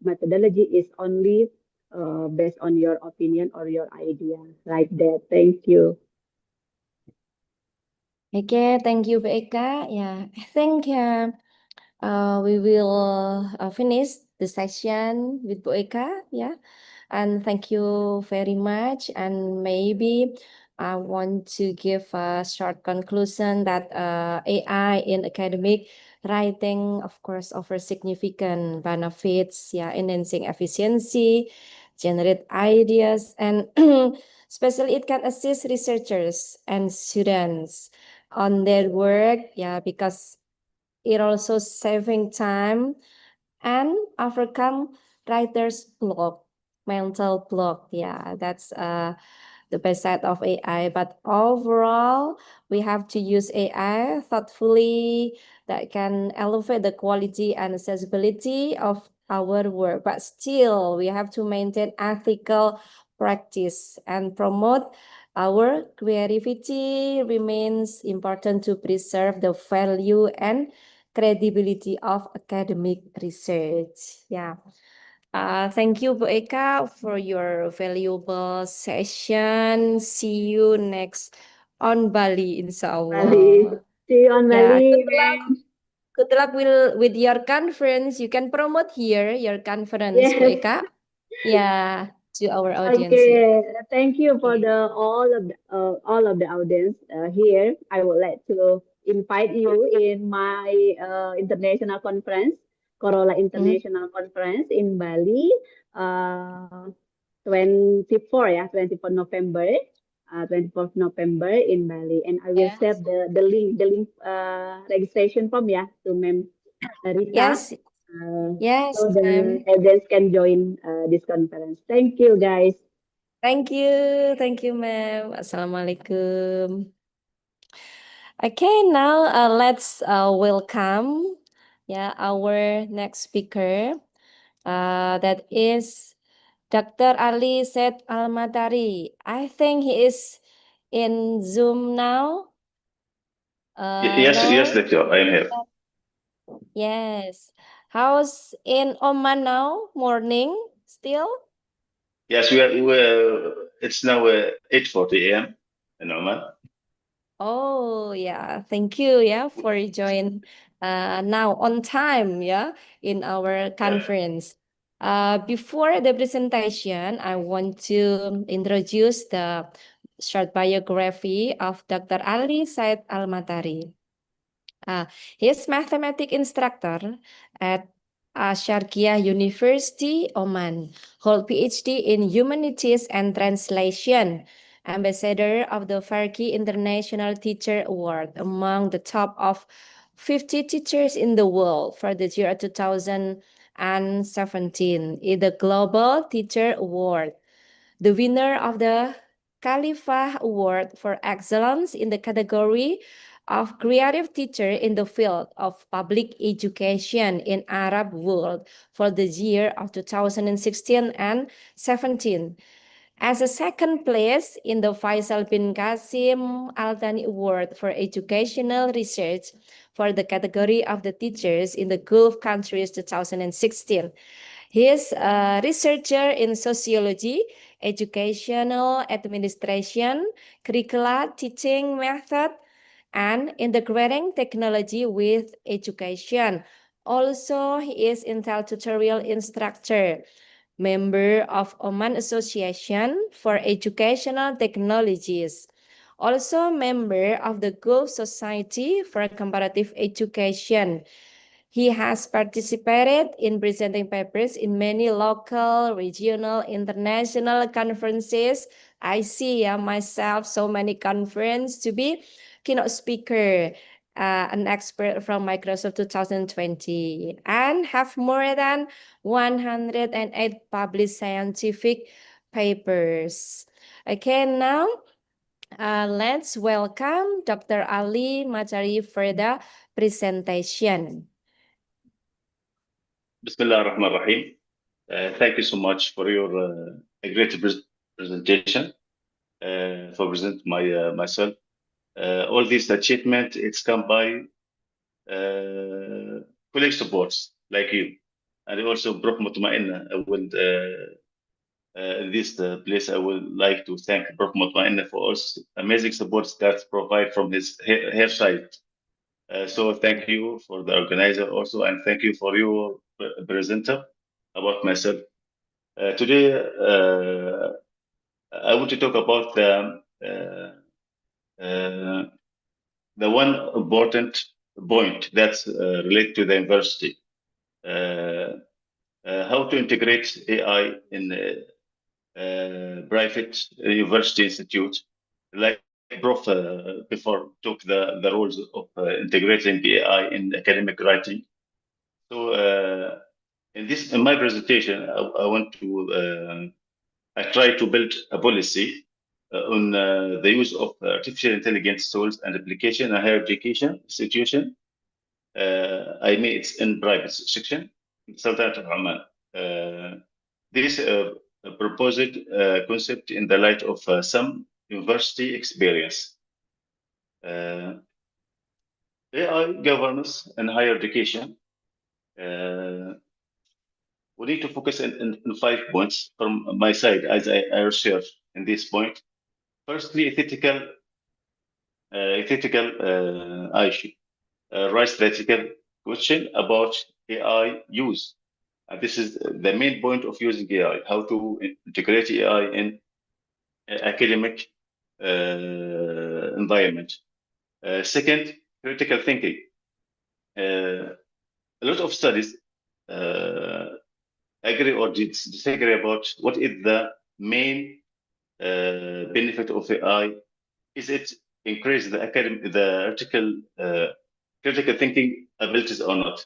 methodology is only based on your opinion or your idea, like that. Thank you. Okay, thank you, Bu Eka. Yeah, I think we will finish the session with Bu Eka. Yeah, and thank you very much. And maybe I want to give a short conclusion that AI in academic writing, of course, offers significant benefits. Yeah, enhancing efficiency, generate ideas, and especially it can assist researchers and students on their work. Yeah, because it also saving time and overcome writer's block, mental block. Yeah, that's the best side of AI. But overall, we have to use AI thoughtfully that can elevate the quality and accessibility of our work. But still, we have to maintain ethical practice and promote our creativity remains important to preserve the value and credibility of academic research. Yeah. Thank you, Bu Eka, for your valuable session. See you next on Bali, Bali. inshallah. See you on Yeah, Bali, good luck. man. Good luck with your conference. You can promote here your conference, Bu Yes. Eka. Yeah, to our audience here. Okay, thank you for Okay. the all of the audience here. I would like to invite you in my international conference, Corolla Mhm. International Conference in Bali, 24 yeah, 24 November, 24th November in Bali, and I will share Yes. the link registration form, yeah, to Mem Rita. Yes. Uh, Yes, so the ma'am. audience can join this conference. Thank you, guys. Thank you. Thank you, ma'am. Assalamualaikum. Okay, now let's welcome our next speaker. That is Dr. Ali Said Almatari. I think he is in Zoom now. Yes, yes, No? Doctor, I am here. Yes. How's in Oman now? Morning still? Yes, it's now 8:40 a.m. in Oman. Oh, yeah. Thank you, for join now on time, in our Yeah. conference. Before the presentation, I want to introduce the short biography of Dr. Ali Said Al-Matari. He is mathematics instructor at Sharqiya University, Oman, hold PhD in Humanities and Translation, ambassador of the Farki International Teacher Award, among the top of 50 teachers in the world for the year 2017 in the Global Teacher Award, the winner of the Khalifa Award for Excellence in the category of Creative Teacher in the field of public education in Arab world for the year of 2016 and 17. As a second place in the Faisal bin Qasim Al Thani Award for Educational Research for the category of the teachers in the Gulf countries 2016. He is a researcher in sociology, educational administration, curricula, teaching method, and integrating technology with education. Also, he is Intel tutorial instructor, member of Oman Association for Educational Technologies, Also member of the Gulf Society for Comparative Education. He has participated in presenting papers in many local, regional, international conferences. I see myself so many conferences to be keynote speaker, an expert from Microsoft 2020, and have more than 108 published scientific papers. Okay, now let's welcome Dr. Ali Machari for the presentation. Bismillah ar-Rahman ar-Rahim. Thank you so much for your great presentation, for presenting myself. All these achievement, it's come by colleague supports like you. And also Prof. Mutmainna, I will, in this place, I would like to thank Prof. Mutmainna for all amazing supports that provide from her side. So thank you for the organizer also, and thank you for your presenter about myself. Today, I want to talk about the one important point that's related to the university. How to integrate AI in private university institutes, like Prof. Before took the roles of integrating AI in academic writing. So in my presentation, I want to I try to build a policy on the use of artificial intelligence tools and application in higher education institution. I mean, it's in private section, Sultanate of Oman. This proposed concept in the light of some university experience. AI governance and higher education. We need to focus in 5 points from my side as I research in this point. Firstly, ethical issue. Raise the ethical question about AI use. And this is the main point of using AI, how to integrate AI in academic environment. Second, critical thinking. A lot of studies agree or disagree about what is the main benefit of AI. Is it increase the critical thinking abilities or not?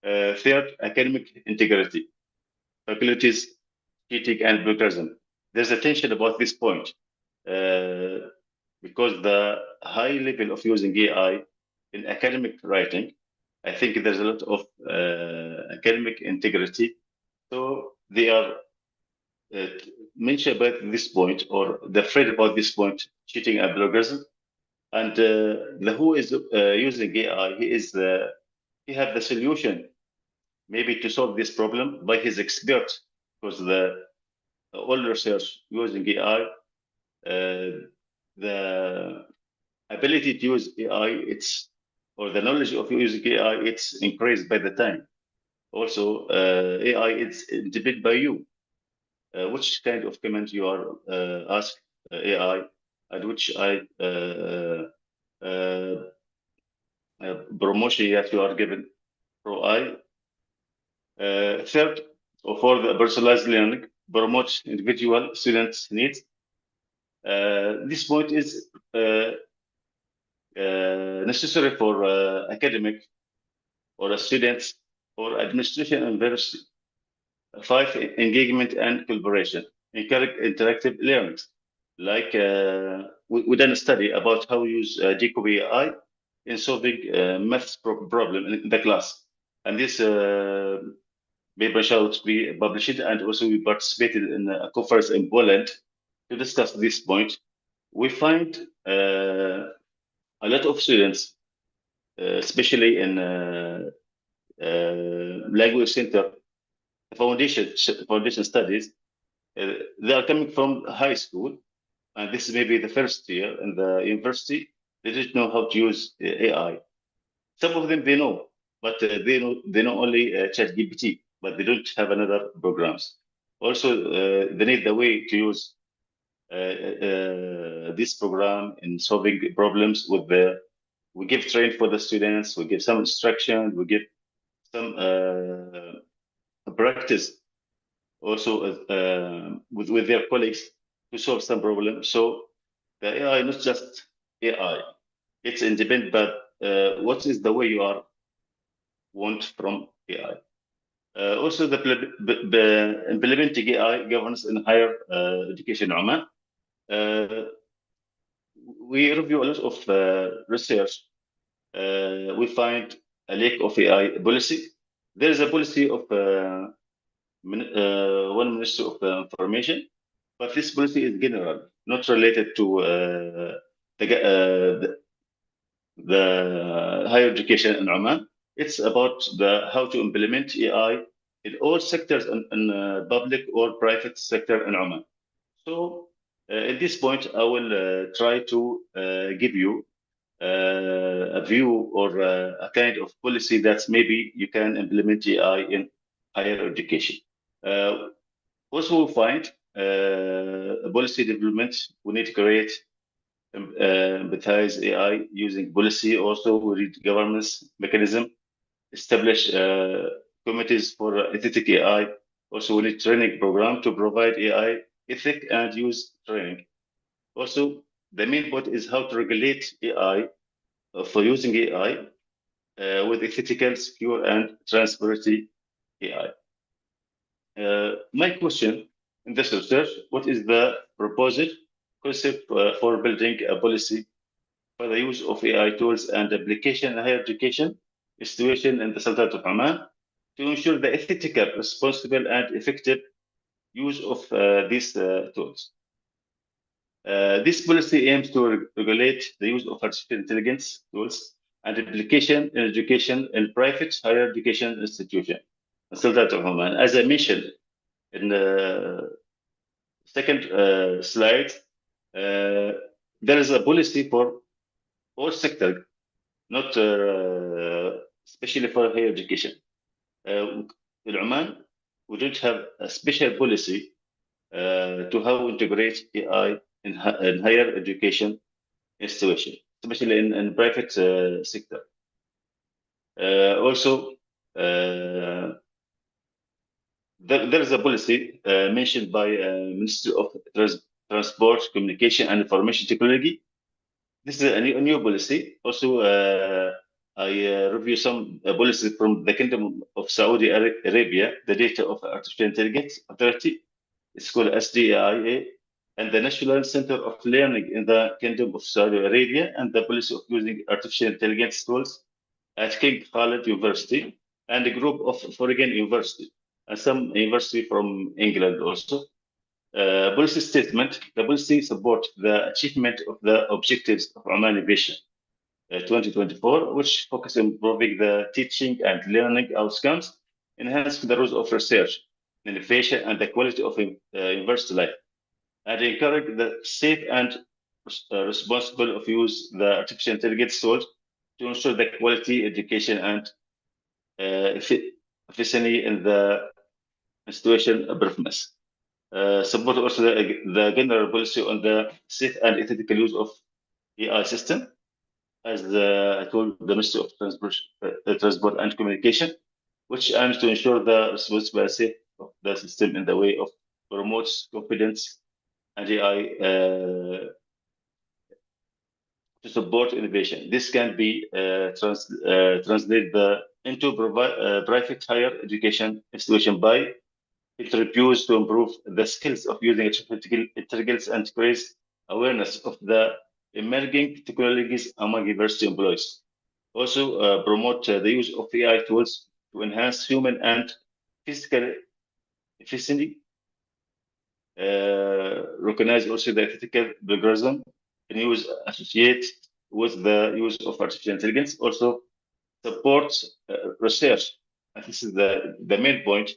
Third, academic integrity, faculties, cheating, and plagiarism. There's a tension about this point because the high level of using AI in academic writing, I think there's a lot of academic integrity. So they are mentioned about this point, or they're afraid about this point, cheating and plagiarism. And the who is using AI, he have the solution maybe to solve this problem by his expert, because the all research using AI, the ability to use AI, or the knowledge of using AI, it's increased by the time. Also, AI is debated by you. Which kind of comment you are asked AI, and which promotion that you are given pro AI. Third, for the personalized learning, promote individual students' needs. This point is necessary for academic or students or administration and university. 5, engagement and collaboration. Encourage interactive learnings. Like we done a study about how we use Jacobi AI in solving maths problem in the class. And this paper shall be published, and also we participated in a conference in Poland to discuss this point. We find a lot of students, especially in language center, foundation studies, they are coming from high school, and this may be the first year in the university. They didn't know how to use AI. Some of them they know, but they know only ChatGPT, but they don't have another programs. Also, they need the way to use this program in solving problems with we give training for the students, we give some instruction, we give some practice also with their colleagues to solve some problem. So the AI not just AI, it's independent, but what is the way you are want from AI? Also, the implementing AI governance in higher education in Oman. We review a lot of research. We find a lack of AI policy. There is a policy of one Ministry of Information, but this policy is general, not related to the higher education in Oman. It's about how to implement AI in all sectors in public or private sector in Oman. So at this point, I will try to give you a view or a kind of policy that maybe you can implement AI in higher education. Also, we find a policy development, we need to create empathize AI using policy. Also, we read governance mechanism, establish committees for ethic AI. Also, we need training program to provide AI ethic and use training. Also, the main point is how to regulate AI for using AI with ethical, secure, and transparency AI. My question in this research, what is the proposed concept for building a policy for the use of AI tools and application in higher education institution in the Sultanate of Oman to ensure the ethical, responsible, and effective use of these tools? This policy aims to regulate the use of artificial intelligence tools and application in education in private higher education institution in Sultanate of Oman. As I mentioned in the second slide, there is a policy for all sectors, not especially for higher education. In Oman, we don't have a special policy to how we integrate AI in higher education institution, especially in private sector. Also, there is a policy mentioned by Ministry of Transport, Communication, and Information Technology. This is a new policy. Also, I review some policies from the Kingdom of Saudi Arabia, the Data of Artificial Intelligence Authority. It's called SDAIA, and the National Center of Learning in the Kingdom of Saudi Arabia, and the policy of using artificial intelligence tools at King Khalid University, and a group of foreign university, and some university from England also. Policy statement, the policy support the achievement of the objectives of Omani Vision 2024, which focus on improving the teaching and learning outcomes, enhancing the rules of research, innovation, and the quality of university life, and encourage the safe and responsible of use the artificial intelligence tools to ensure the quality education and efficiency in the institution performance. Support also the general policy on the safe and ethical use of AI system, as I told the Ministry of Transport and Communication, which aims to ensure the responsible safe of the system in the way of promotes confidence and AI to support innovation. This can be translated into private higher education institution by contributes to improve the skills of using artificial intelligence and create awareness of the emerging technologies among university employees. Also, promote the use of AI tools to enhance human and physical efficiency. Recognize also the ethical plagiarism in use associated with the use of artificial intelligence. Also, support research. And this is the main point.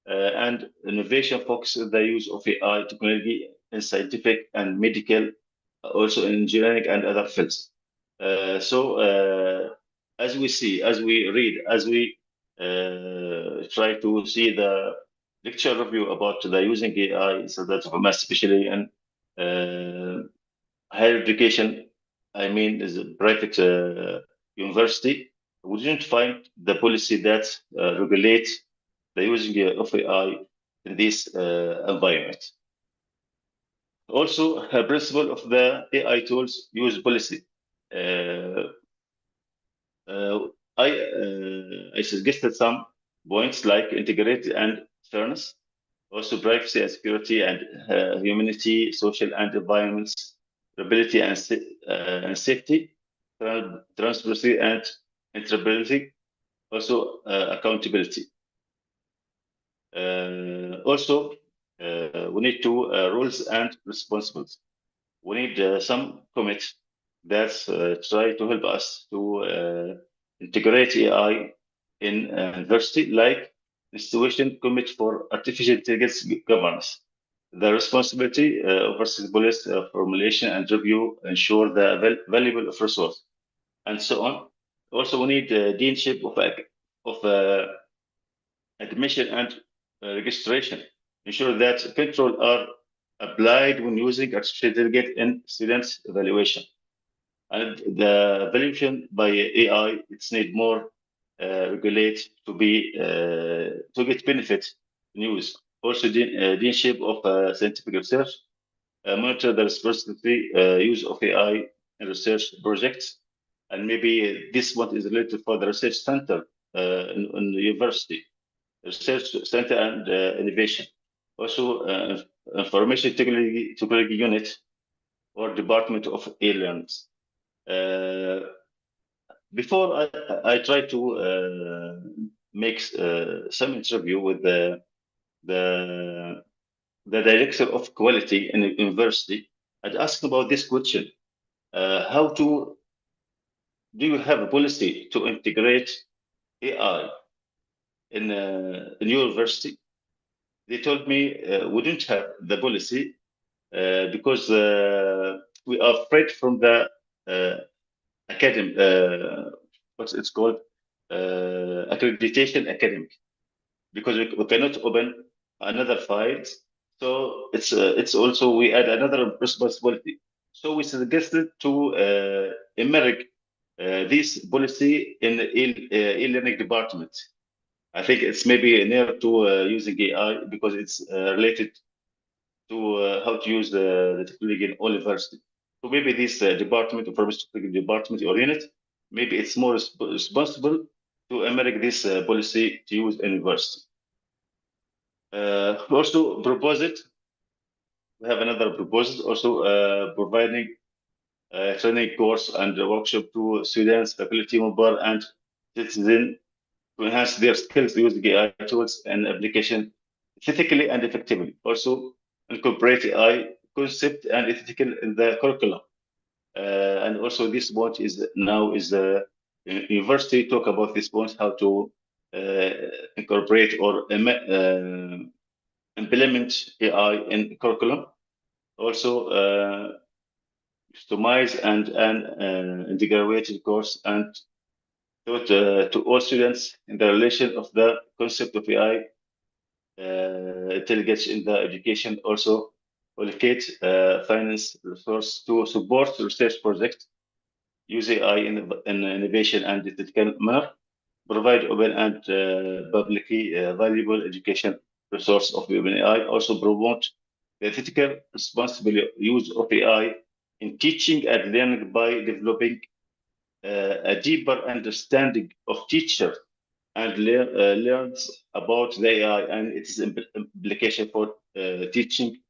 And innovation focuses the use of AI technology in scientific and medical, also in engineering and other fields. So as we see, as we read, as we try to see the lecture review about the using AI, so that's especially in higher education, I mean, is a private university, we didn't find the policy that regulates the using of AI in this environment. Also, a principle of the AI tools use policy. Uh, uh, I suggested some points like integrity and fairness, also privacy and security and humanity, social and environments, stability and safety, transparency and interoperability, also accountability. Also, we need to rules and responsibilities. We need some commit that try to help us to integrate AI in university, like institution commit for artificial intelligence governance. The responsibility oversees policy formulation and review, ensure the valuable of resource, and so on. Also, we need deanship of admission and registration. Ensure that control are applied when using artificial intelligence in students' evaluation. And the evaluation by AI, it's need more regulate to be to get benefit news. Also, deanship of scientific research, monitor the responsibility use of AI in research projects, and maybe this one is related for the research center in the university, research center and innovation. Also, information technology unit or department of e-learnings. Before I try to make some interview with the director of quality in the university, I'd ask about this question: how to do you have a policy to integrate AI in university? They told me we don't have the policy because we are afraid from the academy, what's it's called, accreditation academic, because we cannot open another file. So it's also we add another responsibility. So we suggested to emerge this policy in the e-learning department. I think it's maybe near to using AI because it's related to how to use the technology in all university. So maybe this department, information technology department or unit, maybe it's more responsible to emerge this policy to use in university. Also propose it. We have another proposal also providing training course and workshop to students, faculty member, and citizens to enhance their skills using AI tools and application ethically and effectively. Also, incorporate AI concept and ethical in the curriculum. And also, this point is now is the university talk about this point how to incorporate or implement AI in curriculum. Also, customize and integrated course and taught to all students in the relation of the concept of AI intelligence in the education. Also allocate finance resource to support research projects, use AI in innovation and ethical manner, provide open and publicly valuable education resource of the AI. Also promote the ethical responsible use of AI in teaching and learning by developing a deeper understanding of teacher and learns about the AI and its implication for teaching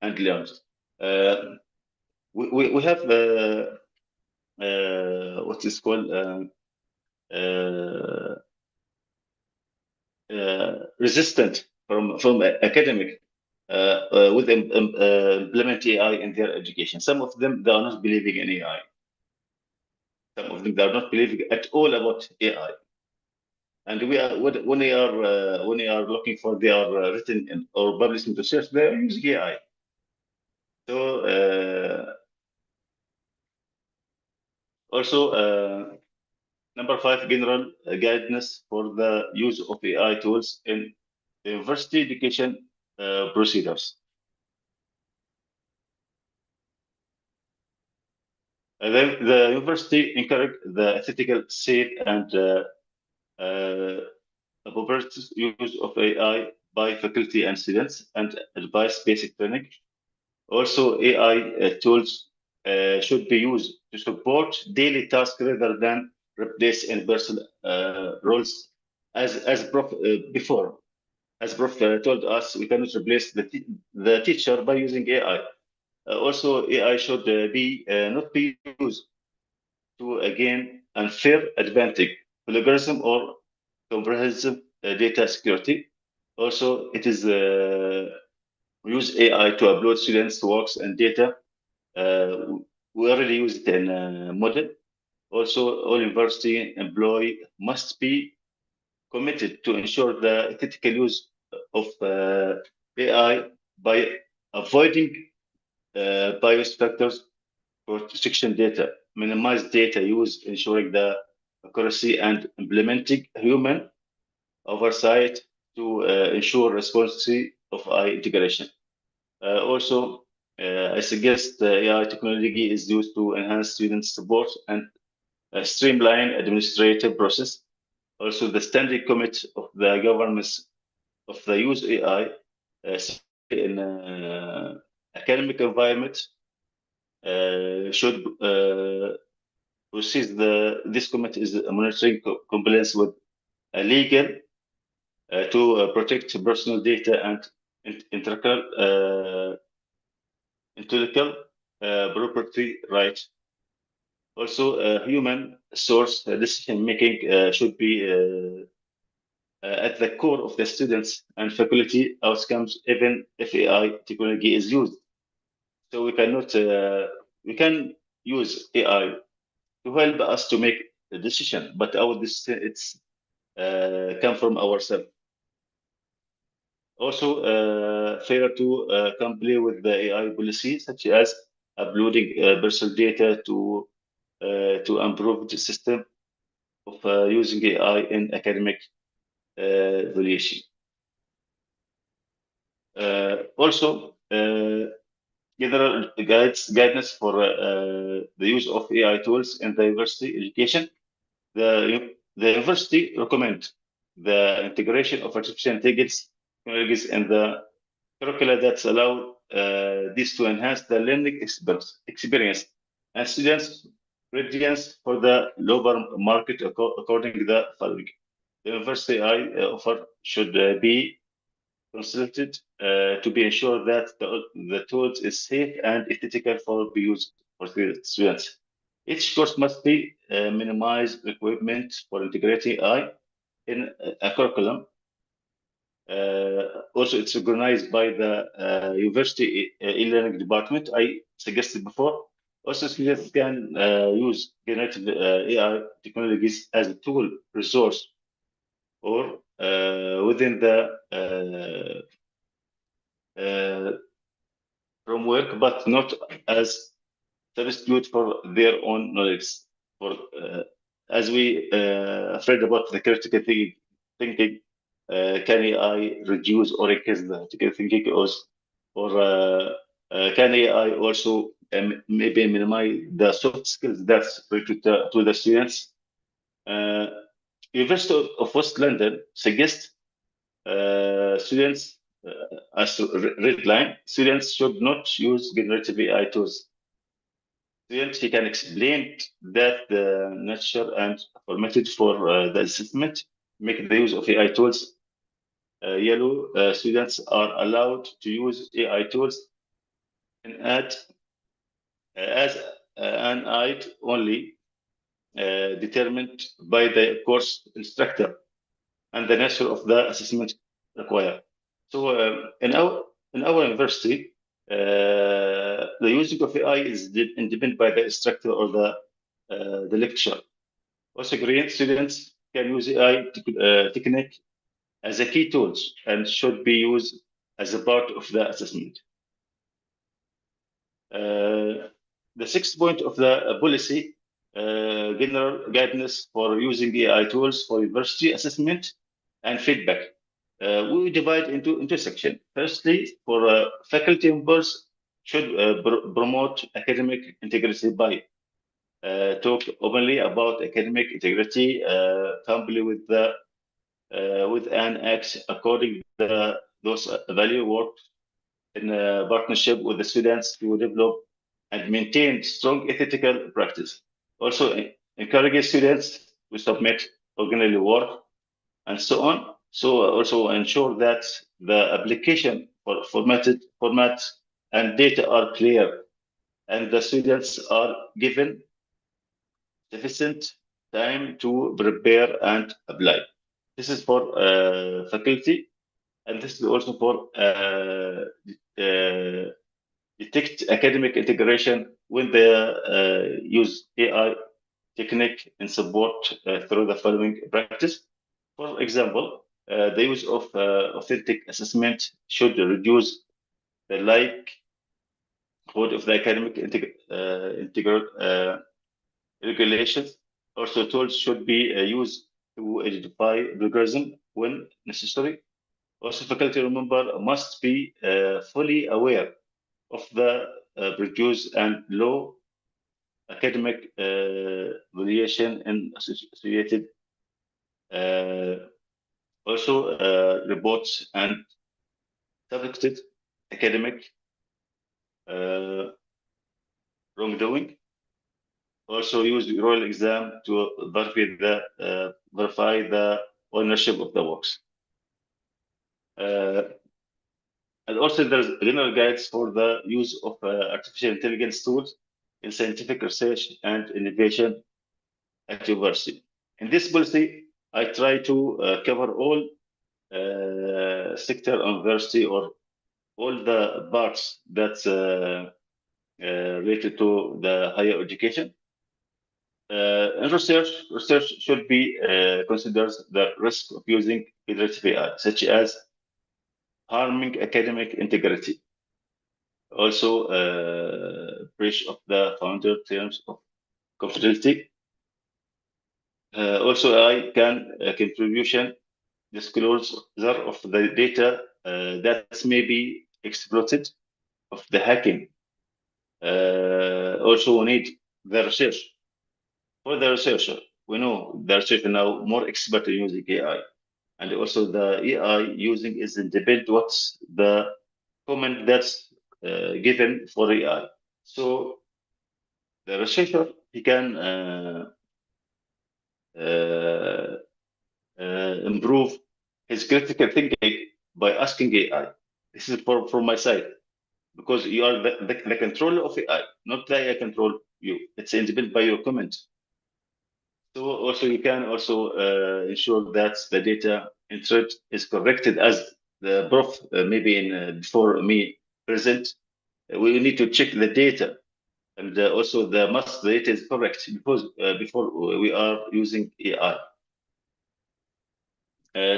and learning. We have what is called resistant from academic with implement AI in their education. Some of them they are not believing in AI. Some of them they are not believing at all about AI. And we are when they are looking for their written or publishing research, they are using AI. So also number 5, general guidance for the use of AI tools in university education procedures. The university encourage the ethical, safe, and appropriate use of AI by faculty and students, and advise basic training. Also, AI tools should be used to support daily tasks rather than replace in-person roles. As Prof before, as Prof told us, we cannot replace the teacher by using AI. Also, AI should be not be used to gain unfair advantage, plagiarism, or comprehensive data security. Also, it is use AI to upload students' works and data. We already use it in model. Also, all university employee must be committed to ensure the ethical use of AI by avoiding bias factors, protection data, minimize data use, ensuring the accuracy, and implementing human oversight to ensure responsibility of AI integration. Also, I suggest AI technology is used to enhance student support and streamline administrative process. Also, the standing committee of the governments of the use AI, especially in academic environment, should proceed. This committee is monitoring compliance with legal to protect personal data and intellectual property rights. Also, human source decision making should be at the core of the students and faculty outcomes, even if AI technology is used. So we can use AI to help us to make a decision, but our decision it's come from ourselves. Also, failure to comply with the AI policy, such as uploading personal data to improve the system of using AI in academic evaluation. Also, general guidance for the use of AI tools in the university education. The university recommend the integration of artificial intelligence technologies in the curricula that allow this to enhance the learning experience and students' readiness for the global market according to the following. The university I offer should be consulted to be ensured that the tools is safe and ethical for use for the students. Each course must be minimize requirement for integrating AI in a curriculum. Also, it's organized by the university e-learning department I suggested before. Also, students can use generative AI technologies as a tool resource or within the framework, but not as substitute for their own knowledge. For as we afraid about the critical thinking, can AI reduce or increase the critical thinking, or can AI also maybe minimize the soft skills that's related to the students? University of West London suggests students as red line, students should not use generative AI tools. Students he can explain that the nature and formatted for the assessment make the use of AI tools. Yellow students are allowed to use AI tools and add as an aid only determined by the course instructor and the nature of the assessment required. So in our university, the using of AI is independent by the instructor or the lecturer. Also, green students can use AI technique as a key tools and should be used as a part of the assessment. The sixth point of the policy, general guidance for using AI tools for university assessment and feedback. We divide into section. Firstly, for faculty members should promote academic integrity by talk openly about academic integrity, humbly with an act according those value work in partnership with the students to develop and maintain strong ethical practice. Also, encouraging students to submit originally work and so on. So also ensure that the application for format and data are clear and the students are given sufficient time to prepare and apply. This is for faculty, and this is also for detect academic integration when they use AI technique in support through the following practice. For example, the use of authentic assessment should reduce the likelihood of the academic integral regulations. Also, tools should be used to identify plagiarism when necessary. Also, faculty member must be fully aware of the produce and low academic variation and associated also reports and subjected academic wrongdoing. Also use the oral exam to verify the ownership of the works. And also there's general guides for the use of artificial intelligence tools in scientific research and innovation at university. In this policy, I try to cover all sector university or all the parts that's related to the higher education. In research should be considers the risk of using generative AI, such as harming academic integrity. Also, breach of the founder terms of confidentiality. Also, AI can contribution disclosure of the data that may be exploited of the hacking. Also, we need the research. For the researcher, we know the researcher now more expert in using AI. And also the AI using is depend what's the comment that's given for AI. So the researcher, he can improve his critical thinking by asking AI. This is from my side because you are the controller of AI, not the AI control you. It's independent by your comment. So also you can also ensure that the data entered is corrected as the prof maybe in before me present. We need to check the data and also the data is correct because before we are using AI.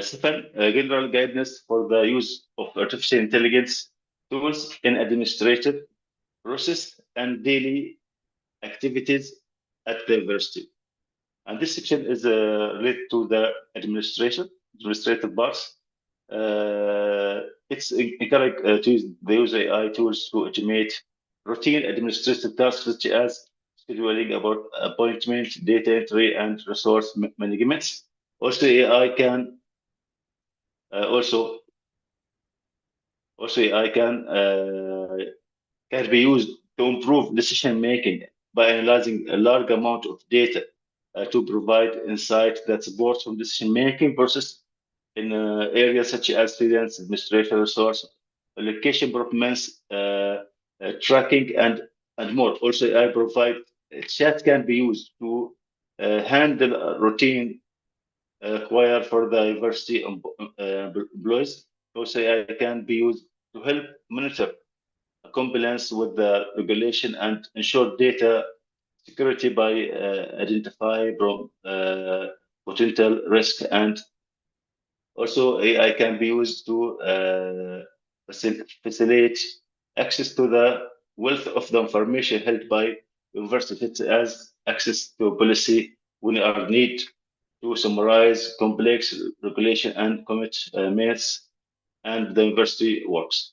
Second, general guidance for the use of artificial intelligence tools in administrative process and daily activities at the university. And this section is related to the administrative parts. It's encouraged to use AI tools to automate routine administrative tasks such as scheduling about appointment, data entry, and resource management. Also, AI can can be used to improve decision making by analyzing a large amount of data to provide insight that supports from decision making process in areas such as students, administration resource, allocation performance, tracking, and more. Also, AI provide chat can be used to handle routine required for the university employees. Also, AI can be used to help monitor compliance with the regulation and ensure data security by identify potential risk. And also AI can be used to facilitate access to the wealth of the information held by universities as access to policy when are need to summarize complex regulation and commitments and the university works.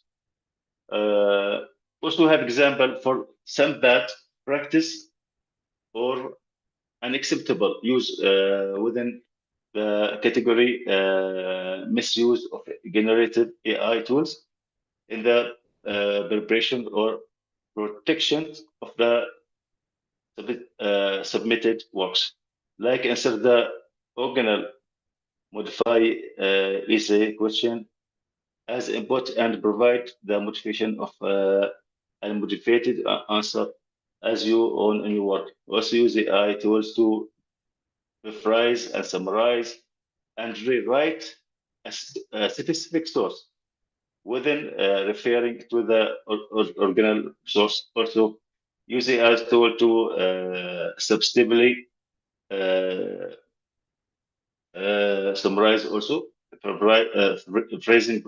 Also have example for some bad practice or unacceptable use within the category misuse of generative AI tools in the preparation or protection of the submitted works. Like answer the original, modify essay question as input and provide the motivation of a modified answer as you own in your work. Also use AI tools to rephrase and summarize and rewrite a specific source within referring to the original source. Also use AI tool to substantively summarize also, phrasing,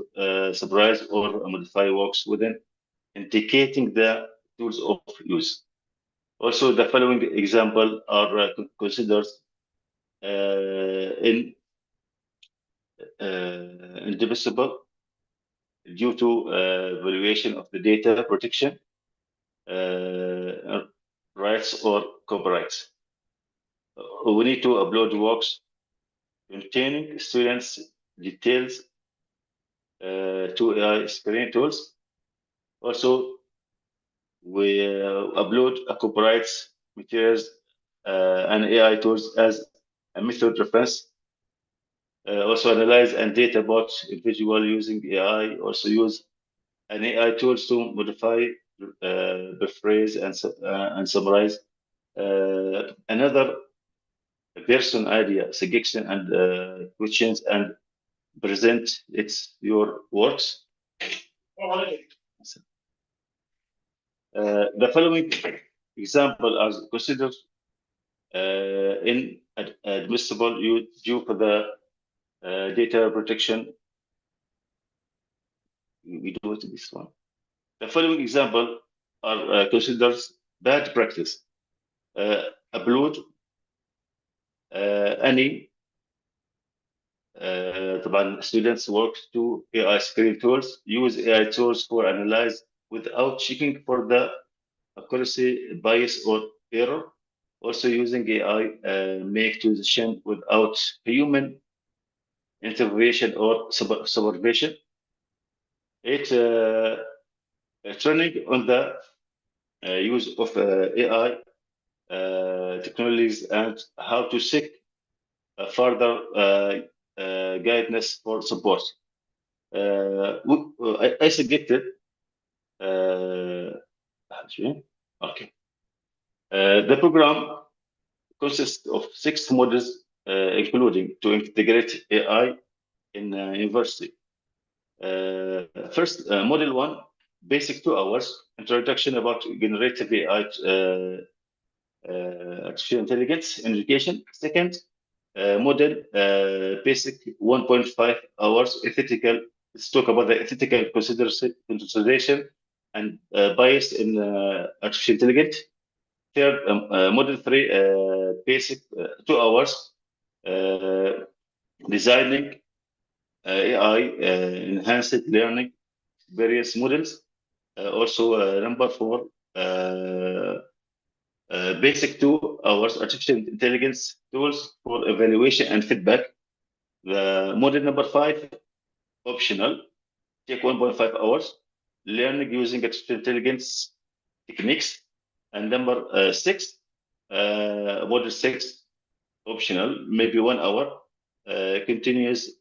summarize or modify works within indicating the tools of use. Also, the following example are considered indivisible due to valuation of the data protection rights or copyrights. We need to upload works containing students' details to AI screening tools. Also, we upload copyrights materials and AI tools as a method reference. Also analyze and data about individual using AI. Also use an AI tools to modify, rephrase, and summarize another person idea, suggestion, and questions, and present your works. The following example are considered inadmissible due to the data protection. We do it this one. The following example are considered bad practice. Upload any طبعا students work to AI screen tools, use AI tools for analyze without checking for the accuracy, bias, or error. Also using AI make decision without human intervention or supervision. It training on the use of AI technologies and how to seek further guidance for support. I suggested. Okay. The program consists of 6 modules, including to integrate AI in university. First, module 1, basic 2 hours, introduction about generative AI, artificial intelligence in education. Second, model basic 1.5 hours, ethical. Let's talk about the ethical consideration and bias in artificial intelligence. Third, model 3, basic 2 hours, designing AI enhanced learning various models. Also, number 4, basic 2 hours artificial intelligence tools for evaluation and feedback. The model number 5, optional, take 1.5 hours, learning using artificial intelligence techniques. And number 6, model 6, optional, maybe 1 hour, continuous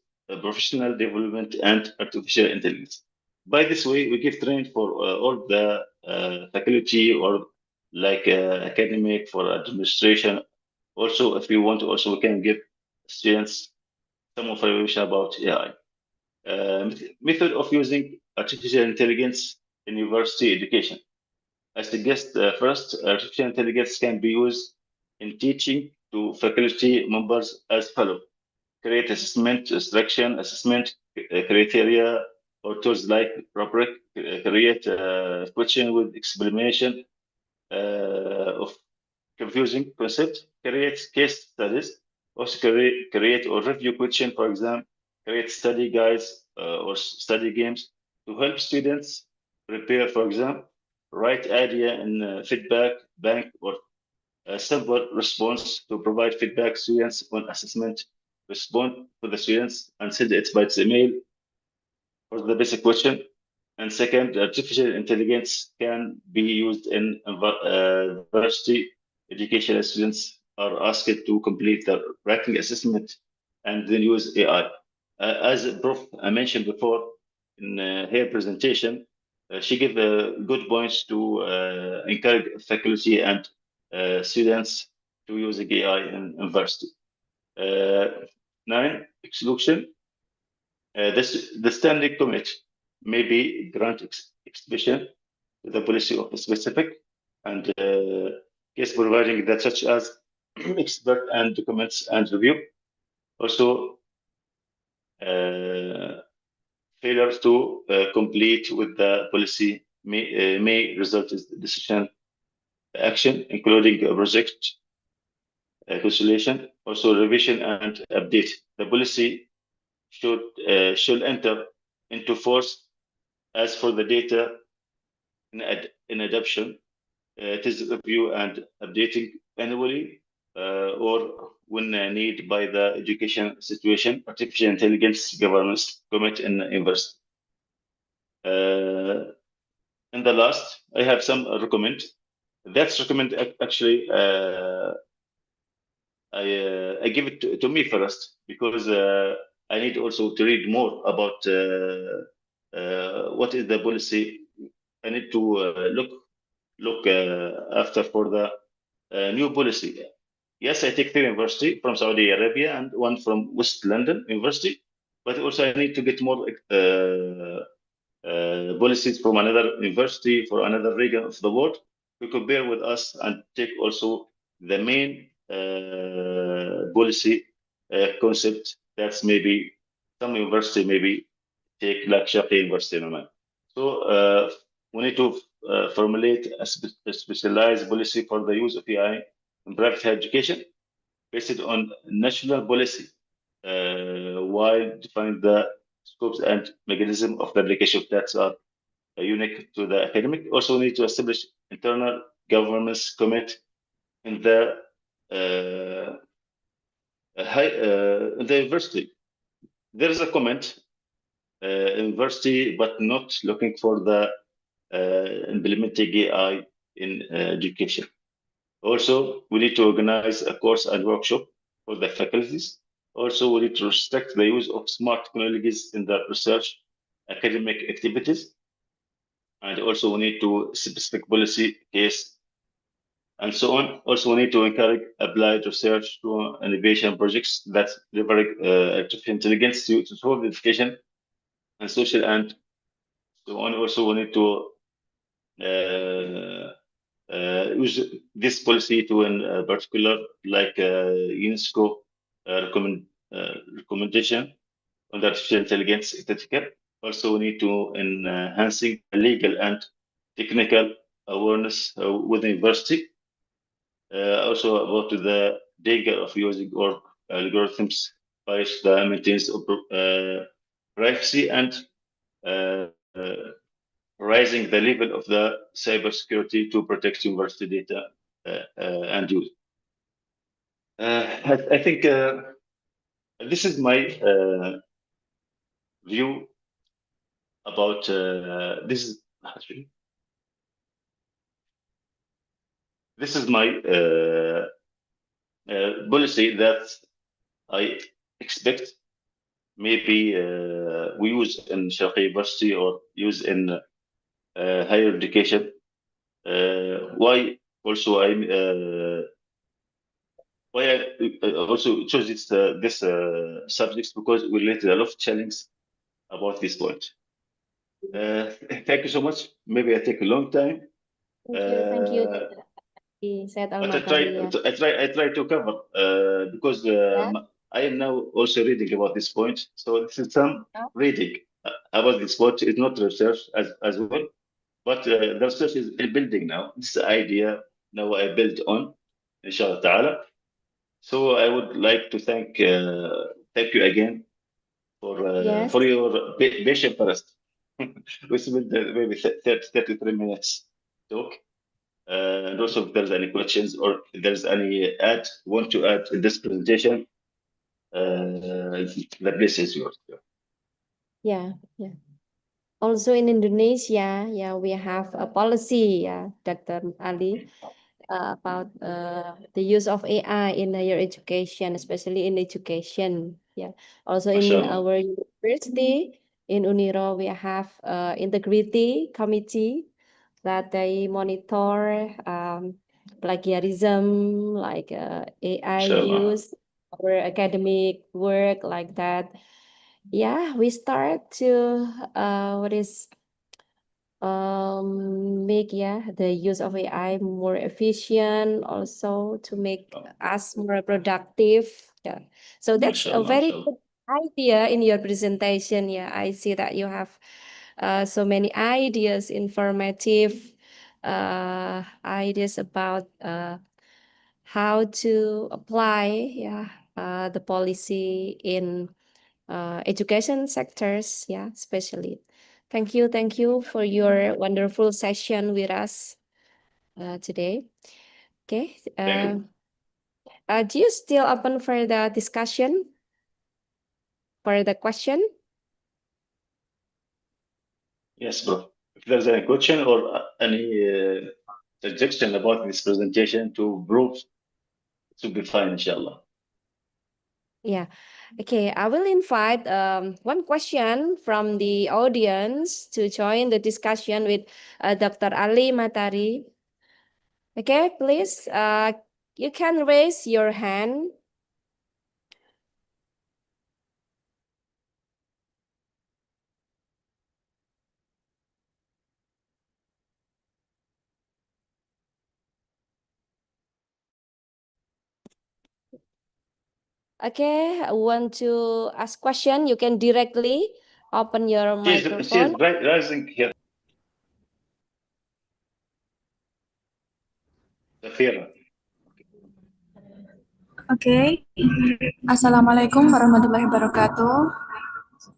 professional development and artificial intelligence. By this way, we give training for all the faculty or like academic, for administration. Also, if you want, also we can give students some information about AI. Method of using artificial intelligence in university education. I suggest first, artificial intelligence can be used in teaching to faculty members as follows. Create assessment instruction, assessment criteria, or tools like rubric, create question with explanation of confusing concept, create case studies, also create or review question, for example, create study guides or study games to help students prepare, for example, write idea in feedback bank or simple response to provide feedback students on assessment, respond to the students and send it by email for the basic question. And second, artificial intelligence can be used in university educational students are asked to complete the writing assessment and then use AI. As Prof. mentioned before in her presentation, she gave good points to encourage faculty and students to use AI in university. 9, exclusion. The standing committee may be grant exhibition to the policy of a specific and case providing that such as expert and documents and review. Also, failure to complete with the policy may result in decision action, including a project cancellation, also revision and update. The policy should enter into force as for the data in adoption. It is review and updating annually or when need by the education situation, artificial intelligence governance commit in university. In the last, I have some recommend. That's recommend actually. I give it to me first because I need also to read more about what is the policy. I need to look after for the new policy. Yes, I take 3 university from Saudi Arabia and 1 from West London University, but also I need to get more policies from another university for another region of the world to compare with us and take also the main policy concept that's maybe some university maybe take like Shafi University in Oman. So we need to formulate a specialized policy for the use of AI in private education based on national policy while defining the scopes and mechanism of the application that are unique to the academic. Also need to establish internal governance commit in the university. There is a comment university, but not looking for the implementing AI in education. Also, we need to organize a course and workshop for the faculties. Also, we need to restrict the use of smart technologies in the research academic activities. And also, we need to specific policy case and so on. Also, we need to encourage applied research to innovation projects that leverage artificial intelligence to solve education and social and so on. Also, we need to use this policy to in particular like UNESCO recommendation on artificial intelligence ethical. Also, we need to enhancing legal and technical awareness with the university. Also about the danger of using or algorithms by the maintenance of privacy and raising the level of the cybersecurity to protect university data and use. I think this is my view about this is my policy that I expect maybe we use in Sharqi University or use in higher education. Why also why I also chose this subjects because we related a lot of challenge about this point. Thank you so much. Maybe I take a long time. Thank you. Said But I try to cover because I am now also reading about this point. So this is some reading about this point. It's not research as well, but the research is building now. This idea now I build on, inshallah ta'ala. So I would like to thank you again for your patient first. We spent maybe 33 minutes talk. And also, if there's any questions or if there's any want to add in this presentation, the place is yours. Yeah, yeah. Also in Indonesia, yeah, we have a policy, yeah, Dr. Ali, about the use of AI in higher education, especially in education. Yeah. Also in MashaAllah. our university, in Uniro, we have integrity committee that they monitor plagiarism, like AI MashaAllah. use, our academic work, like that. Yeah, we start to make the use of AI more efficient, also to make us more productive. Yeah, so that's a MashaAllah. very MashaAllah. good idea in your presentation. Yeah, I see that you have so many ideas, informative ideas about how to apply the policy in education sectors, yeah, especially. Thank you for your wonderful session with us today. Okay, Thank you. do you still open for the discussion, for the question? Yes, bro. If there's any question or any suggestion about this presentation to prove, it should be fine, inshallah. Yeah. Okay, I will invite one question from the audience to join the discussion with Dr. Ali Matari. Okay, please, you can raise your hand. Okay, I want to ask question. You can directly open your microphone. She's rising here. Safira. Okay. Assalamualaikum warahmatullahi wabarakatuh.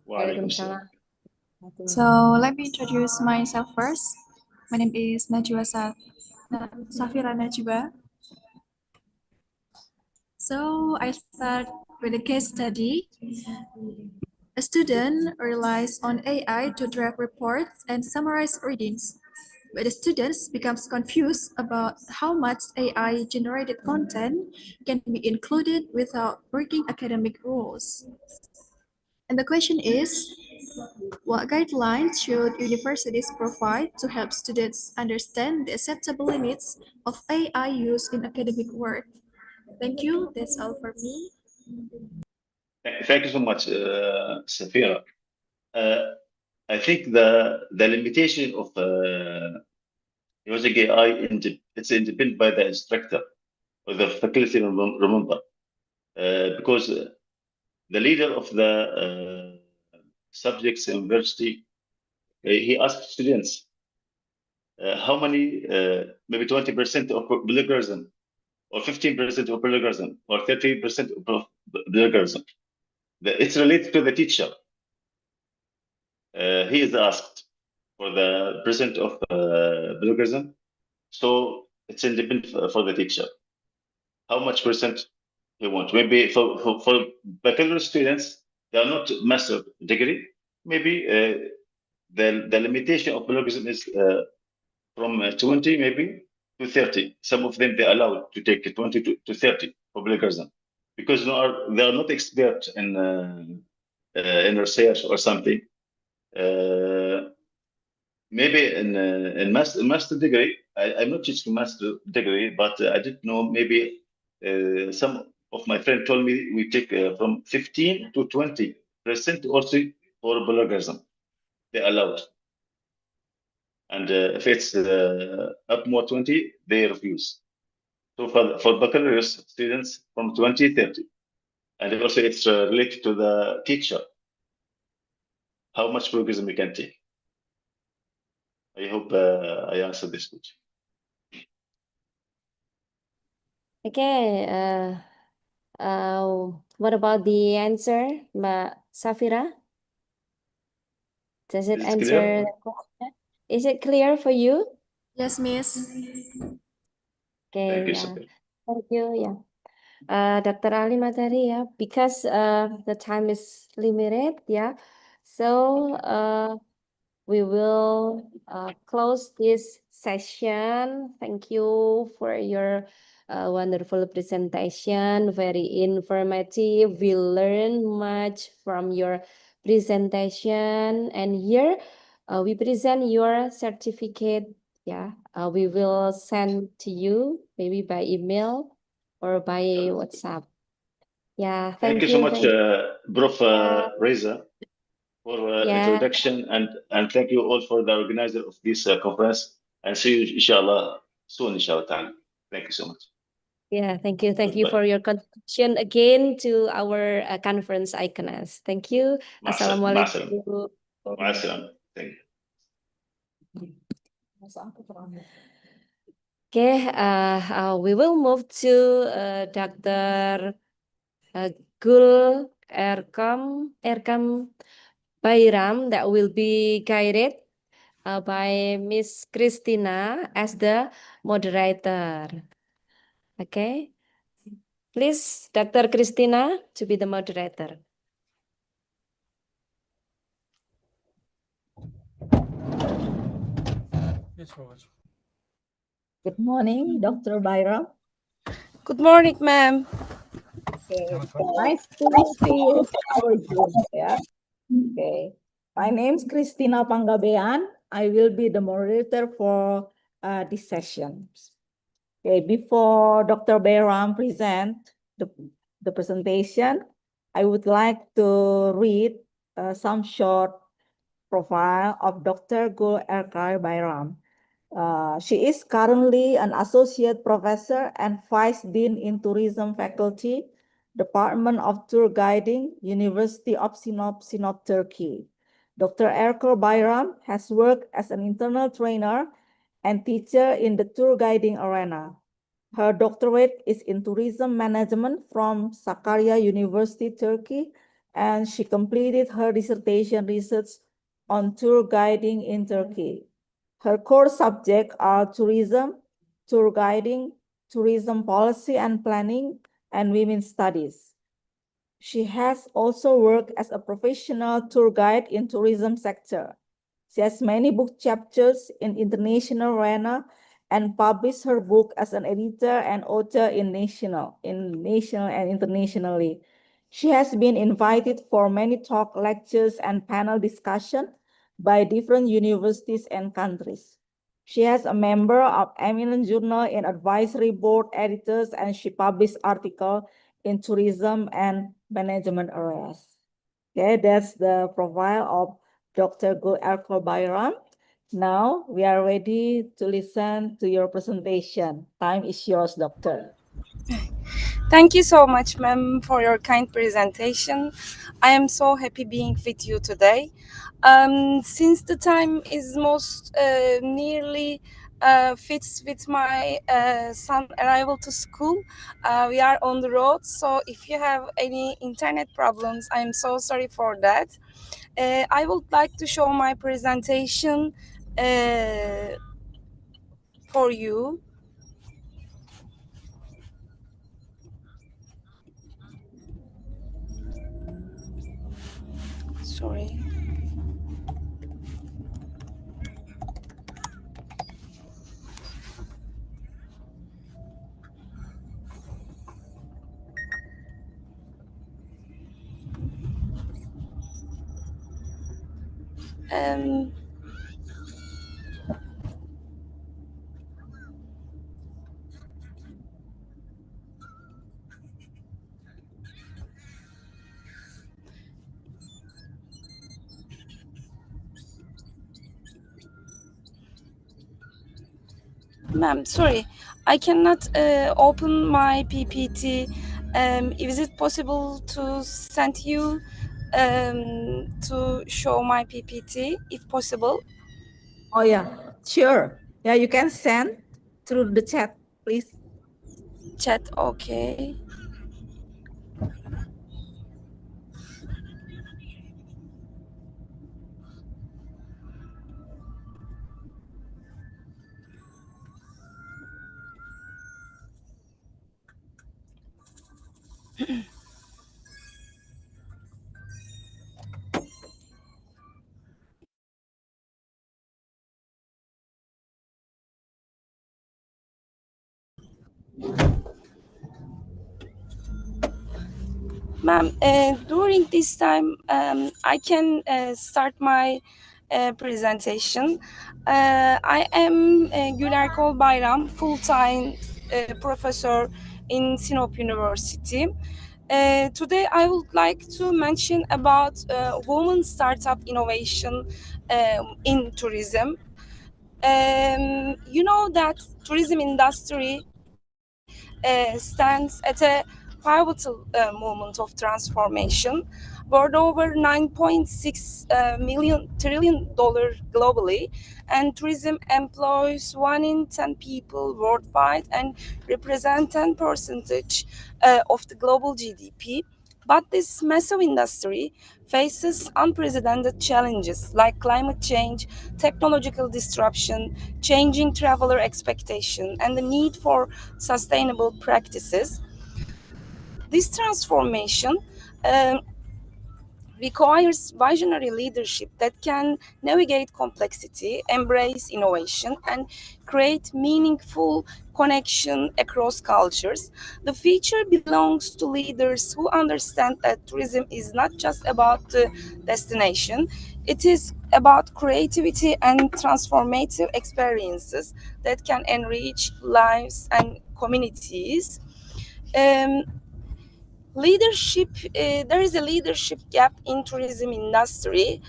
Wa alaikum assalam. So let me introduce myself first. My name is Safira Najwa. So I start with a case study. A student relies on AI to draft reports and summarize readings, but the students becomes confused about how much AI-generated content can be included without breaking academic rules. And the question is, what guidelines should universities provide to help students understand the acceptable limits of AI use in academic work? Thank you. That's all for me. Thank you so much, Safira. I think the limitation of using AI it's independent by the instructor or the faculty. Remember, because the leader of the subjects in university, he asked students how many, maybe 20% of plagiarism, or 15% of plagiarism, or 30% of plagiarism. It's related to the teacher. He is asked for the percent of plagiarism, so it's independent for the teacher. How much percent he wants? Maybe for baccalaureate students, they are not master degree. Maybe the limitation of plagiarism is from 20 maybe to 30. Some of them they allowed to take 20 to 30 for plagiarism because they are not expert in research or something. Maybe in master degree, I'm not teaching master degree, but I didn't know. Maybe some of my friends told me we take from 15 to 20% also for plagiarism. They allowed, and if it's up more 20, they refuse. So for baccalaureate students from 20, 30, and also it's related to the teacher, how much plagiarism we can take. I hope I answered this question. Okay, what about the answer, Mbak Safira? Does it Is it answer clear? the question? Is it clear for you? Yes, Miss. Thank you, yeah. Sabir. Thank you, yeah. Dr. Ali Matari, yeah, because the time is limited, yeah. So we will close this session. Thank you for your wonderful presentation, very informative. We learn much from your presentation, and here we present your certificate. Yeah, we will send to you maybe by email or by WhatsApp. Yeah, Thank you thank so you, much, thank you. Prof. Yeah, Reza, for yeah, introduction, and thank you all for the organizer of this conference. And see you, inshallah, soon, inshallah. Ta'ala. Thank you so much. yeah. Thank you, thank you Goodbye. for your contribution again to our conference ICONEST. Thank you. مع السلامة. مع السلامة. Assalamualaikum. مع السلامة. Thank you. Okay, we will move to Dr. Gul Erkam Bayram that will be guided by Miss Christina as the moderator. Okay, please, Dr. Christina, to be the moderator. Good morning, Dr. Byram. Good morning, ma'am. Okay, nice to see you our Zoom. Yeah. Okay. My name is Christina Panggabean. I will be the moderator for this session. Okay, before Dr. Bayram present the presentation, I would like to read some short profile of Dr. Gul Erkar Bayram. She is currently an associate professor and vice dean in tourism faculty, Department of Tour Guiding, University of Sinop, Turkey. Dr. Erkar Bayram has worked as an internal trainer and teacher in the tour guiding arena. Her doctorate is in tourism management from Sakarya University, Turkey, and she completed her dissertation research on tour guiding in Turkey. Her core subjects are tourism, tour guiding, tourism policy and planning, and women's studies. She has also worked as a professional tour guide in tourism sector. She has many book chapters in international arena and published her book as an editor and author in national and internationally. She has been invited for many talk, lectures, and panel discussion by different universities and countries. She has a member of eminent journal in advisory board editors, and she published articles in tourism and management areas. Okay, that's the profile of Dr. Gul Erkal Bayram. Now we are ready to listen to your presentation. Time is yours, doctor. Thank you so much, ma'am, for your kind presentation. I am so happy being with you today. Since the time is most nearly fits with my son arrival to school, we are on the road. So if you have any internet problems, I am so sorry for that. I would like to show my presentation for you. Sorry. Um, Ma'am, sorry, I cannot open my PPT. Is it possible to send you to show my PPT if possible? Oh yeah, sure. Yeah, you can send through the chat, please. Chat, okay. Ma'am, during this time, I can start my presentation. I am Güler Kol Bayram, full-time professor in Sinop University. Today, I would like to mention about women startup innovation in tourism. You know that tourism industry stands at a pivotal moment of transformation, worth over 9.6 million trillion dollar globally, and tourism employs 1 in 10 people worldwide and represent 10% of the global GDP. But this massive industry faces unprecedented challenges like climate change, technological disruption, changing traveler expectation, and the need for sustainable practices. This transformation um, requires visionary leadership that can navigate complexity, embrace innovation, and create meaningful connection across cultures. The future belongs to leaders who understand that tourism is not just about the destination, it is about creativity and transformative experiences that can enrich lives and communities. Um, Leadership, there is a leadership gap in tourism industry.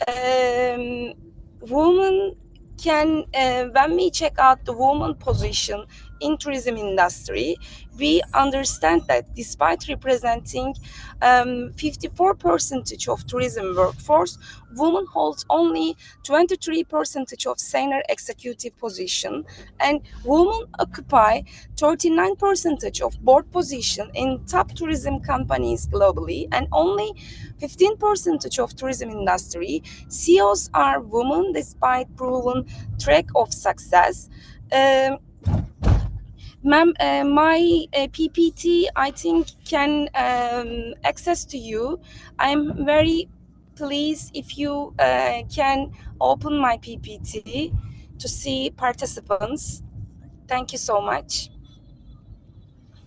um, Women can when we check out the woman position in tourism industry, we understand that despite representing 54% of tourism workforce, women hold only 23% of senior executive position, and women occupy 39% of board position in top tourism companies globally, and only 15% of tourism industry CEOs are women despite proven track of success. Um, Ma'am, my PPT, I think, can access to you. I'm very pleased if you can open my PPT to see participants. Thank you so much.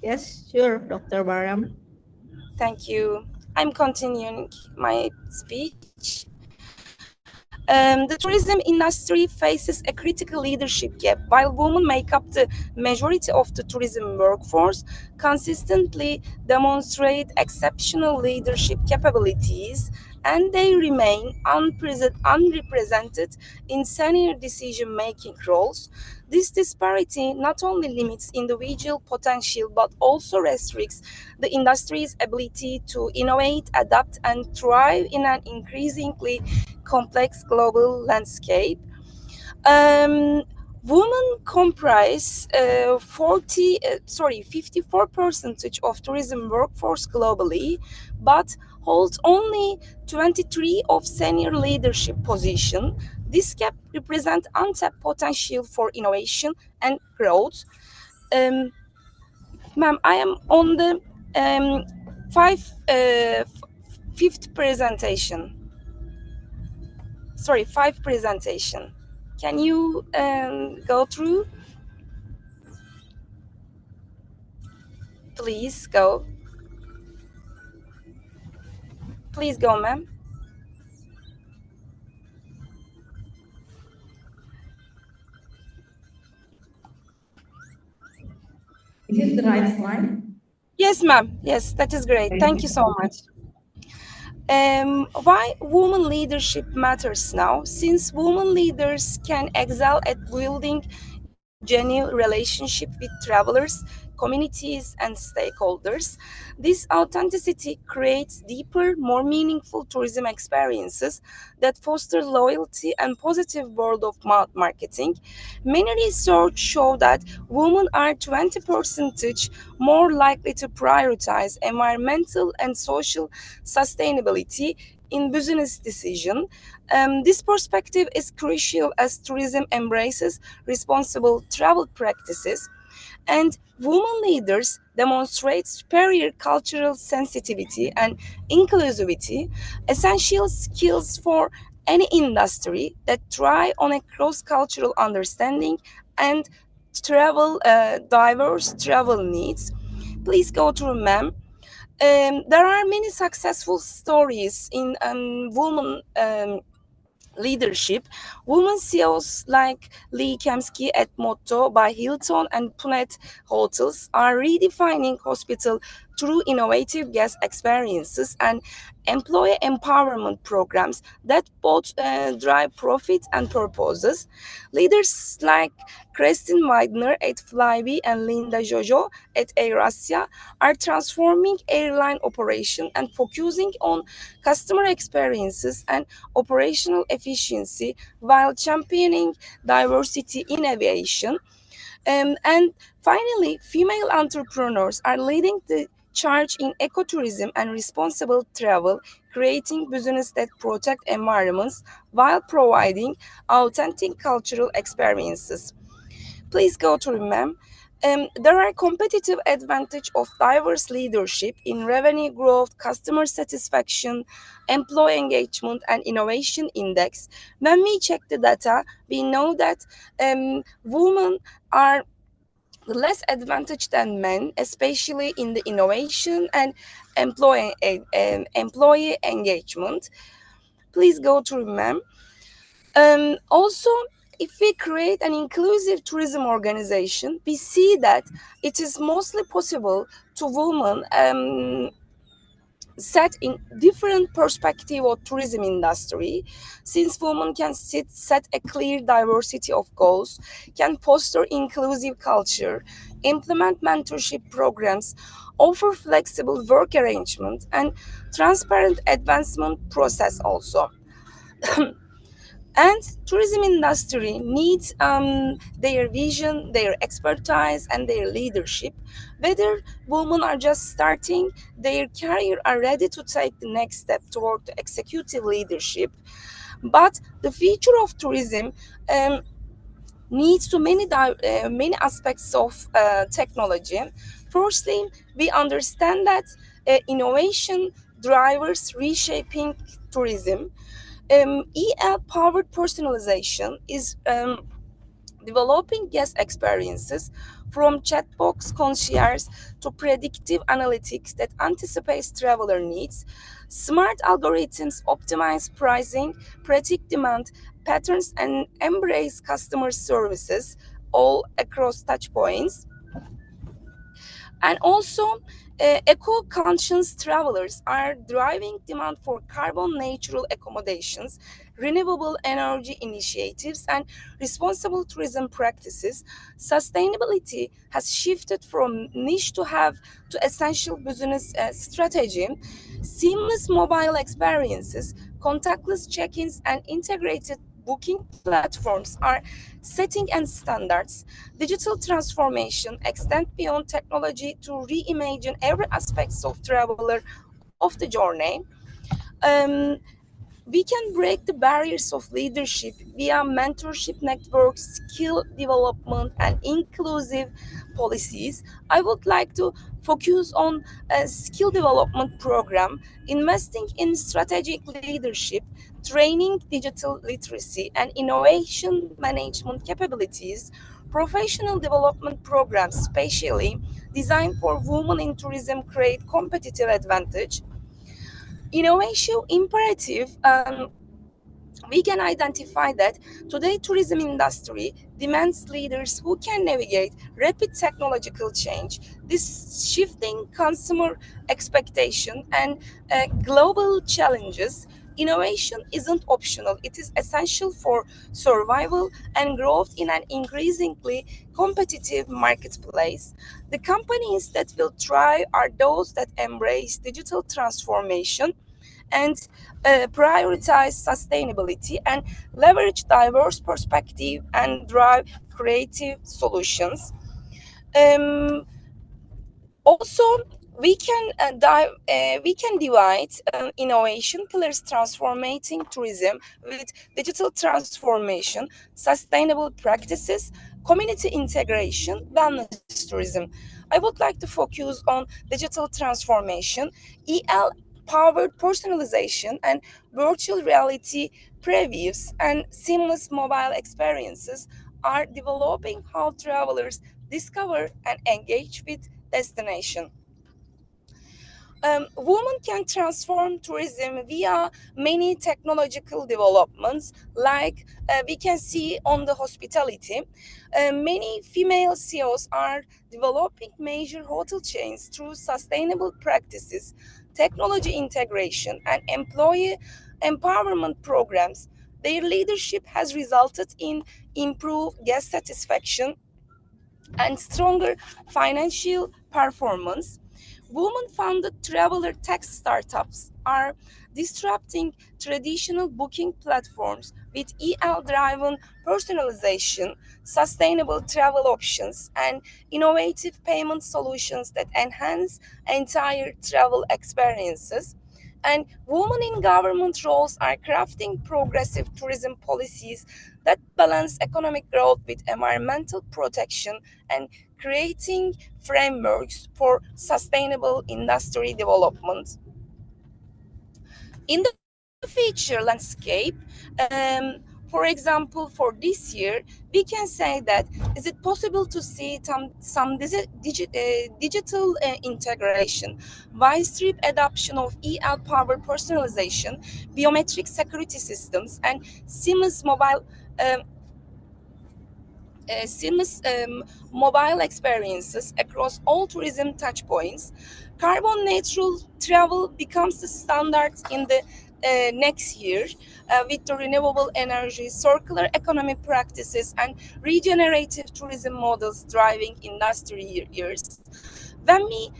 Yes, sure, Dr. Baram. Thank you. I'm continuing my speech. The tourism industry faces a critical leadership gap. While women make up the majority of the tourism workforce, consistently demonstrate exceptional leadership capabilities, and they remain unrepresented in senior decision-making roles. This disparity not only limits individual potential but also restricts the industry's ability to innovate, adapt, and thrive in an increasingly complex global landscape. Um, Women comprise 54% of tourism workforce globally, but hold only 23 of senior leadership position. This gap represents untapped potential for innovation and growth. Um, Ma'am, I am on the five, fifth presentation. Sorry, five presentation. Can you go through? Please go. Please go, ma'am. Is it the right slide? Yes, ma'am. Yes, that is great. Thank you so much. Why women leadership matters now? Since women leaders can excel at building genuine relationship with travelers, communities, and stakeholders, this authenticity creates deeper, more meaningful tourism experiences that foster loyalty and positive word of mouth marketing. Many research show that women are 20% more likely to prioritize environmental and social sustainability in business decision. This perspective is crucial as tourism embraces responsible travel practices. And women leaders demonstrate superior cultural sensitivity and inclusivity, essential skills for any industry that thrive on a cross-cultural understanding and diverse travel needs. Please go to ma'am. There are many successful stories in women leadership. Women CEOs like Lee Kemsky at Motto by Hilton and Punet Hotels are redefining hospital through innovative guest experiences and employee empowerment programs that both drive profit and purposes. Leaders like Kristin Widener at Flybe and Linda Jojo at AirAsia are transforming airline operation and focusing on customer experiences and operational efficiency while championing diversity in aviation. And finally, female entrepreneurs are leading the charge in ecotourism and responsible travel, creating businesses that protect environments while providing authentic cultural experiences. Please go to ma'am. There are competitive advantage of diverse leadership in revenue growth, customer satisfaction, employee engagement, and innovation index. When we check the data, we know that women are less advantaged than men, especially in the innovation and employee engagement. Please go to ma'am. Also, if we create an inclusive tourism organization, we see that it is mostly possible to women set in different perspective of tourism industry, since women can set a clear diversity of goals, can foster inclusive culture, implement mentorship programs, offer flexible work arrangements, and transparent advancement process also. And tourism industry needs their vision, their expertise, and their leadership. Whether women are just starting their career, are ready to take the next step toward the executive leadership. But the future of tourism needs to many aspects of technology. Firstly, we understand that innovation drivers reshaping tourism. EL-powered personalization is developing guest experiences from chatbox concierge to predictive analytics that anticipates traveler needs. Smart algorithms optimize pricing, predict demand patterns, and embrace customer services all across touchpoints. And also, eco-conscious travelers are driving demand for carbon-neutral accommodations, renewable energy initiatives, and responsible tourism practices. Sustainability has shifted from niche to essential business strategy. Seamless mobile experiences, contactless check-ins, and integrated booking platforms are setting and standards. Digital transformation extend beyond technology to reimagine every aspect of traveler of the journey. Um, we can break the barriers of leadership via mentorship networks, skill development, and inclusive policies. I would like to focus on a skill development program, investing in strategic leadership, training digital literacy, and innovation management capabilities. Professional development programs, specially designed for women in tourism, create competitive advantage. Innovation imperative, we can identify that today tourism industry demands leaders who can navigate rapid technological change, this shifting consumer expectation, and global challenges. Innovation isn't optional, it is essential for survival and growth in an increasingly competitive marketplace. The companies that will thrive are those that embrace digital transformation and prioritize sustainability and leverage diverse perspective and drive creative solutions. Um, Also, we can divide innovation pillars, transforming tourism with digital transformation, sustainable practices, community integration, wellness tourism. I would like to focus on digital transformation, EL powered personalization, and virtual reality previews and seamless mobile experiences are developing how travelers discover and engage with destination. Women can transform tourism via many technological developments, like we can see on the hospitality. Many female CEOs are developing major hotel chains through sustainable practices, technology integration, and employee empowerment programs. Their leadership has resulted in improved guest satisfaction and stronger financial performance. Women-funded traveler tech startups are disrupting traditional booking platforms with EL-driven personalization, sustainable travel options, and innovative payment solutions that enhance entire travel experiences. And women in government roles are crafting progressive tourism policies that balance economic growth with environmental protection and creating frameworks for sustainable industry development. In the future landscape, for example, for this year, we can say that is it possible to see some digital integration, widespread adoption of EL-powered personalization, biometric security systems, and um, seamless mobile experiences across all tourism touchpoints. Carbon neutral travel becomes the standard in the next year with the renewable energy, circular economy practices, and regenerative tourism models driving industry years. When we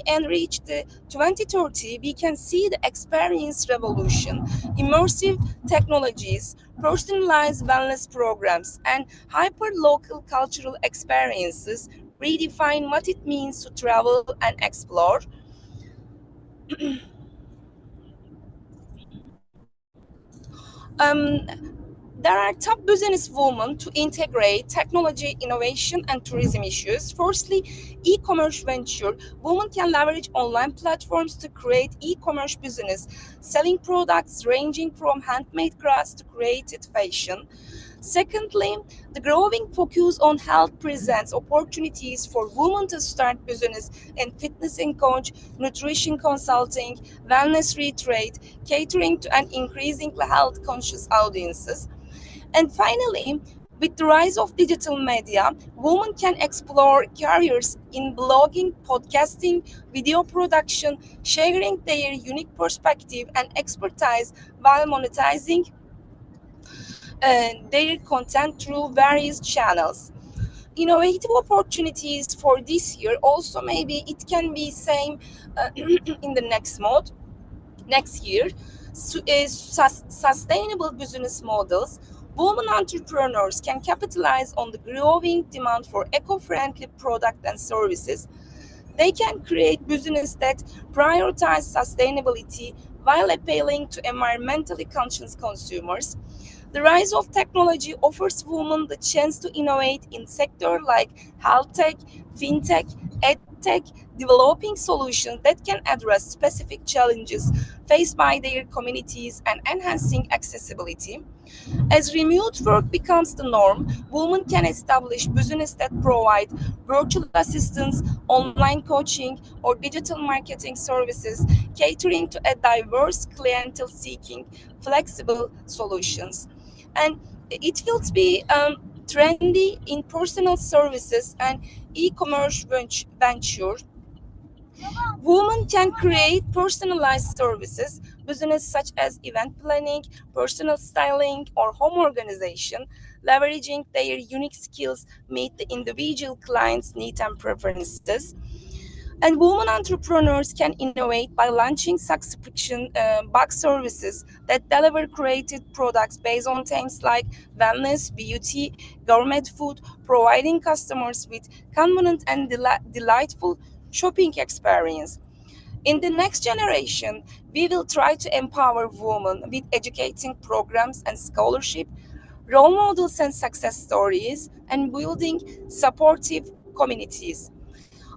enrich the 2030, we can see the experience revolution, immersive technologies, personalized wellness programs, and hyper-local cultural experiences redefine what it means to travel and explore. Um, there are top business women to integrate technology, innovation, and tourism issues. Firstly, e-commerce venture. Women can leverage online platforms to create e-commerce business, selling products ranging from handmade crafts to created fashion. Secondly, the growing focus on health presents opportunities for women to start business in fitness and coach, nutrition consulting, wellness retreat, catering to an increasingly health-conscious audiences. And finally, with the rise of digital media, women can explore careers in blogging, podcasting, video production, sharing their unique perspective and expertise while monetizing their content through various channels. Innovative opportunities for this year also maybe it can be same in the next year. Sustainable business models. Women entrepreneurs can capitalize on the growing demand for eco-friendly products and services. They can create business that prioritize sustainability while appealing to environmentally conscious consumers. The rise of technology offers women the chance to innovate in sectors like health tech, fintech, edtech, developing solutions that can address specific challenges faced by their communities and enhancing accessibility. As remote work becomes the norm, women can establish businesses that provide virtual assistance, online coaching, or digital marketing services, catering to a diverse clientele seeking flexible solutions. And it will be trendy in personal services and e-commerce venture. Women can create personalized services, business such as event planning, personal styling, or home organization, leveraging their unique skills meet the individual client's needs and preferences. And women entrepreneurs can innovate by launching subscription box services that deliver created products based on themes like wellness, beauty, gourmet food, providing customers with convenient and delightful shopping experience. In the next generation, we will try to empower women with educating programs and scholarship, role models and success stories, and building supportive communities.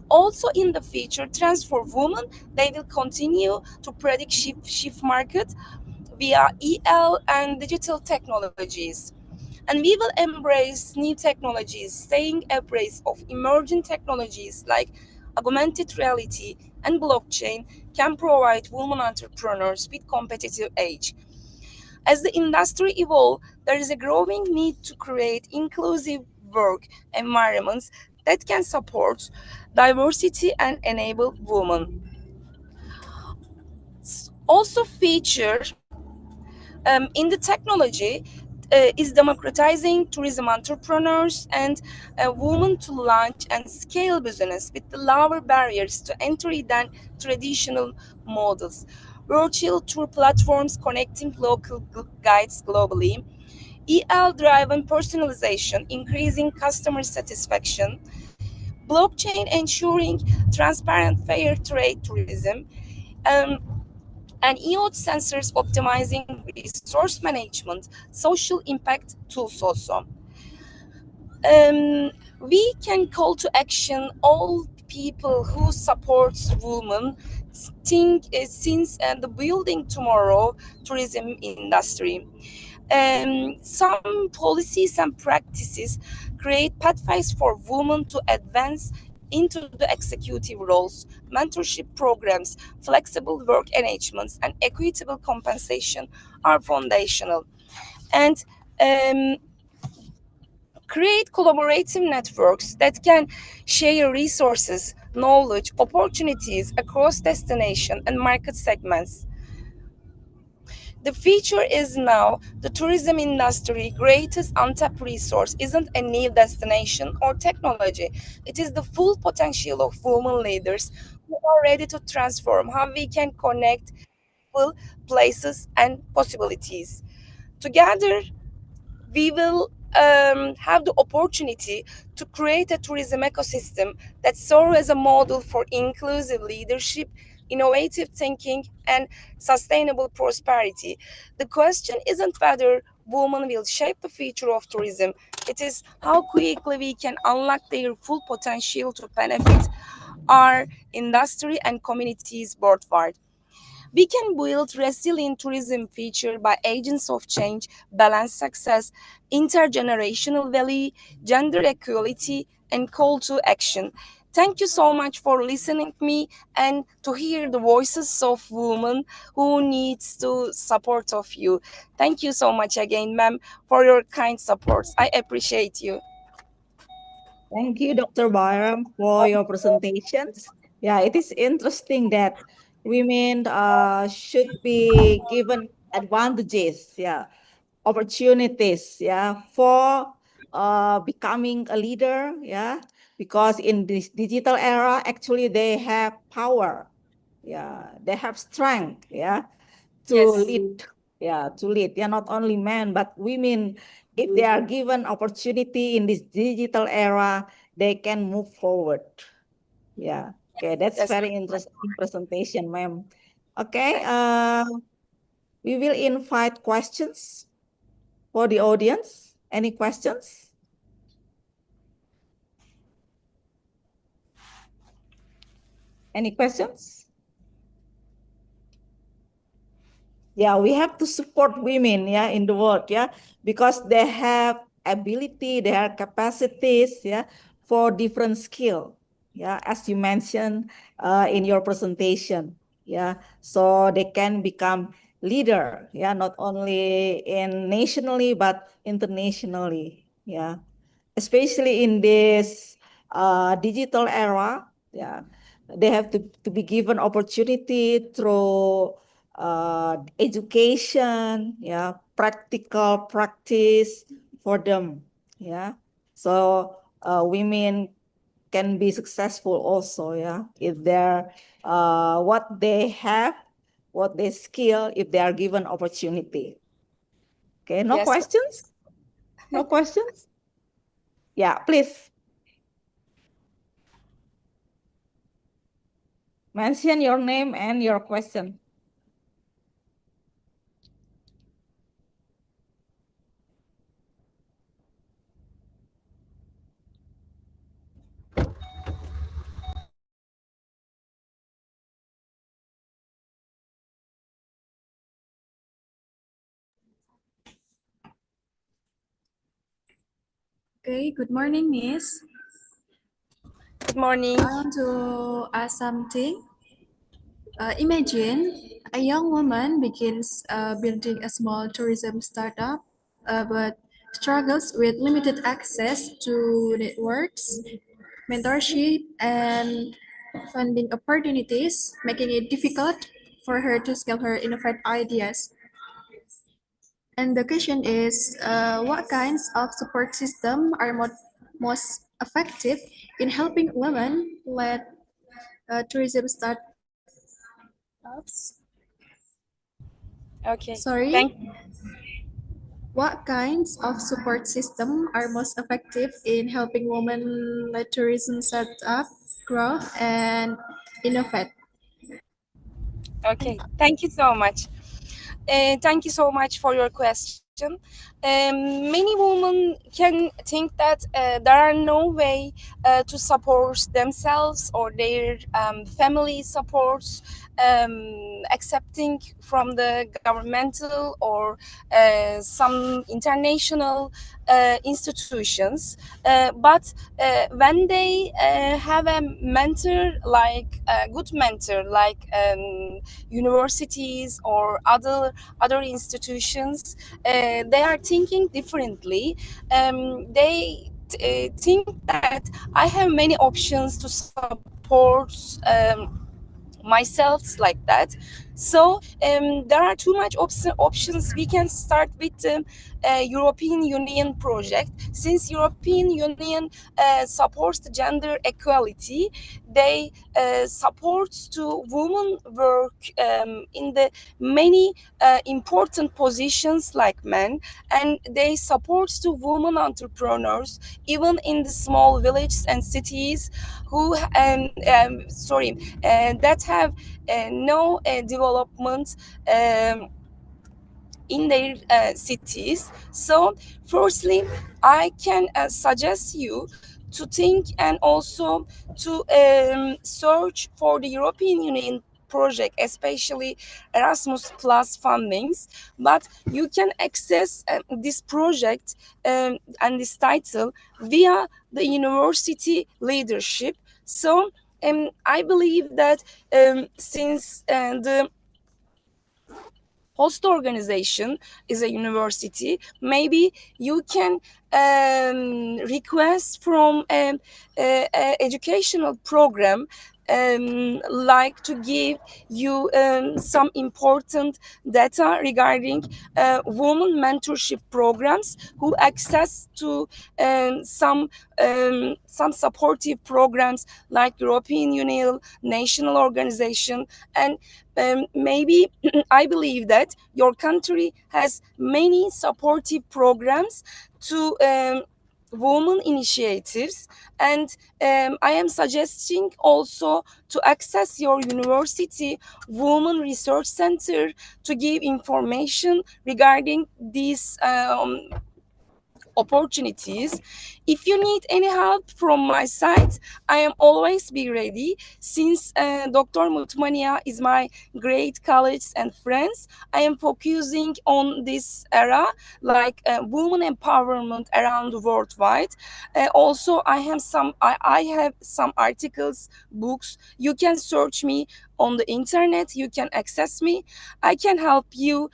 Also in the future, trends for women, they will continue to predict shift market via EL and digital technologies. And we will embrace new technologies, staying abreast of emerging technologies like augmented reality and blockchain can provide women entrepreneurs with competitive edge. As the industry evolves, there is a growing need to create inclusive work environments that can support diversity and enable women. Also feature in the technology is democratizing tourism entrepreneurs and women to launch and scale business with the lower barriers to entry than traditional models. Virtual tour platforms connecting local guides globally, EL-driven personalization, increasing customer satisfaction, blockchain ensuring transparent fair trade tourism, um, and IoT sensors optimizing resource management, social impact tools also. We can call to action all people who support women think since the building tomorrow tourism industry. Some policies and practices create pathways for women to advance into the executive roles, mentorship programs, flexible work arrangements, and equitable compensation are foundational. And um, create collaborative networks that can share resources, knowledge, opportunities across destination and market segments. The feature is now the tourism industry greatest untapped resource isn't a new destination or technology. It is the full potential of women leaders who are ready to transform how we can connect people, places, and possibilities. Together, we will have the opportunity to create a tourism ecosystem that serves as a model for inclusive leadership, innovative thinking, and sustainable prosperity. The question isn't whether women will shape the future of tourism, it is how quickly we can unlock their full potential to benefit our industry and communities worldwide. We can build resilient tourism feature by agents of change, balanced success, intergenerational value, gender equality, and call to action. Thank you so much for listening to me and to hear the voices of women who needs to support of you. Thank you so much again, ma'am, for your kind supports. I appreciate you. Thank you, Dr. Byram, for your presentations. Yeah, it is interesting that women should be given advantages, yeah, opportunities, yeah, for becoming a leader, yeah, because in this digital era, actually they have power, yeah, they have strength, yeah, to Yes. lead, yeah, to lead, yeah, not only men but women. If they are given opportunity in this digital era, they can move forward. Yeah. Okay, that's Yes. very interesting presentation, ma'am. Okay, Thank we will invite questions for the audience. Any questions? Any questions? Yeah, we have to support women, yeah, in the world, yeah, because they have ability, they have capacities, yeah, for different skill, yeah, as you mentioned in your presentation, yeah, so they can become leader, yeah, not only in nationally but internationally, yeah, especially in this digital era, yeah, they have to be given opportunity through education, yeah, practical practice for them, yeah. So women can be successful also, yeah, if they're what they have, what they skill, if they are given opportunity. Okay, no Yes. questions? No questions? Yeah, please mention your name and your question. Okay, good morning, Miss. Good morning. I want to ask something. Imagine a young woman begins building a small tourism startup, but struggles with limited access to networks, mentorship, and funding opportunities, making it difficult for her to scale her innovative ideas. And the question is, what kinds of support system are most effective in helping women lead tourism startups? Okay. Sorry, what kinds of support system are most effective in helping women lead tourism startup grow and innovate? Okay. Thank you so much. Thank you so much for your question. Many women can think that there are no way to support themselves or their family supports, accepting from the governmental or some international institutions. But when they have a mentor, like a good mentor, like universities or other institutions, they are thinking differently. They think that I have many options to support myself like that. So there are too much options. We can start with the European Union project. Since European Union supports the gender equality, they support to women work in the many important positions like men, and they support to women entrepreneurs even in the small villages and cities who that have no development in their cities. So firstly, I can suggest you to think and also to search for the European Union project, especially Erasmus Plus fundings. But you can access this project and this title via the university leadership. So I believe that since the host organization is a university, maybe you can request from a educational program, like to give you some important data regarding women mentorship programs, who access to some supportive programs like European Union, national organization, and maybe I believe that your country has many supportive programs to women initiatives, and I am suggesting also to access your university women research center to give information regarding these opportunities. If you need any help from my side, I am always be ready. Since Dr. Mutmania is my great colleagues and friends, I am focusing on this era, like women empowerment around the worldwide. Also, I have some articles, books. You can search me on the internet. You can access me. I can help you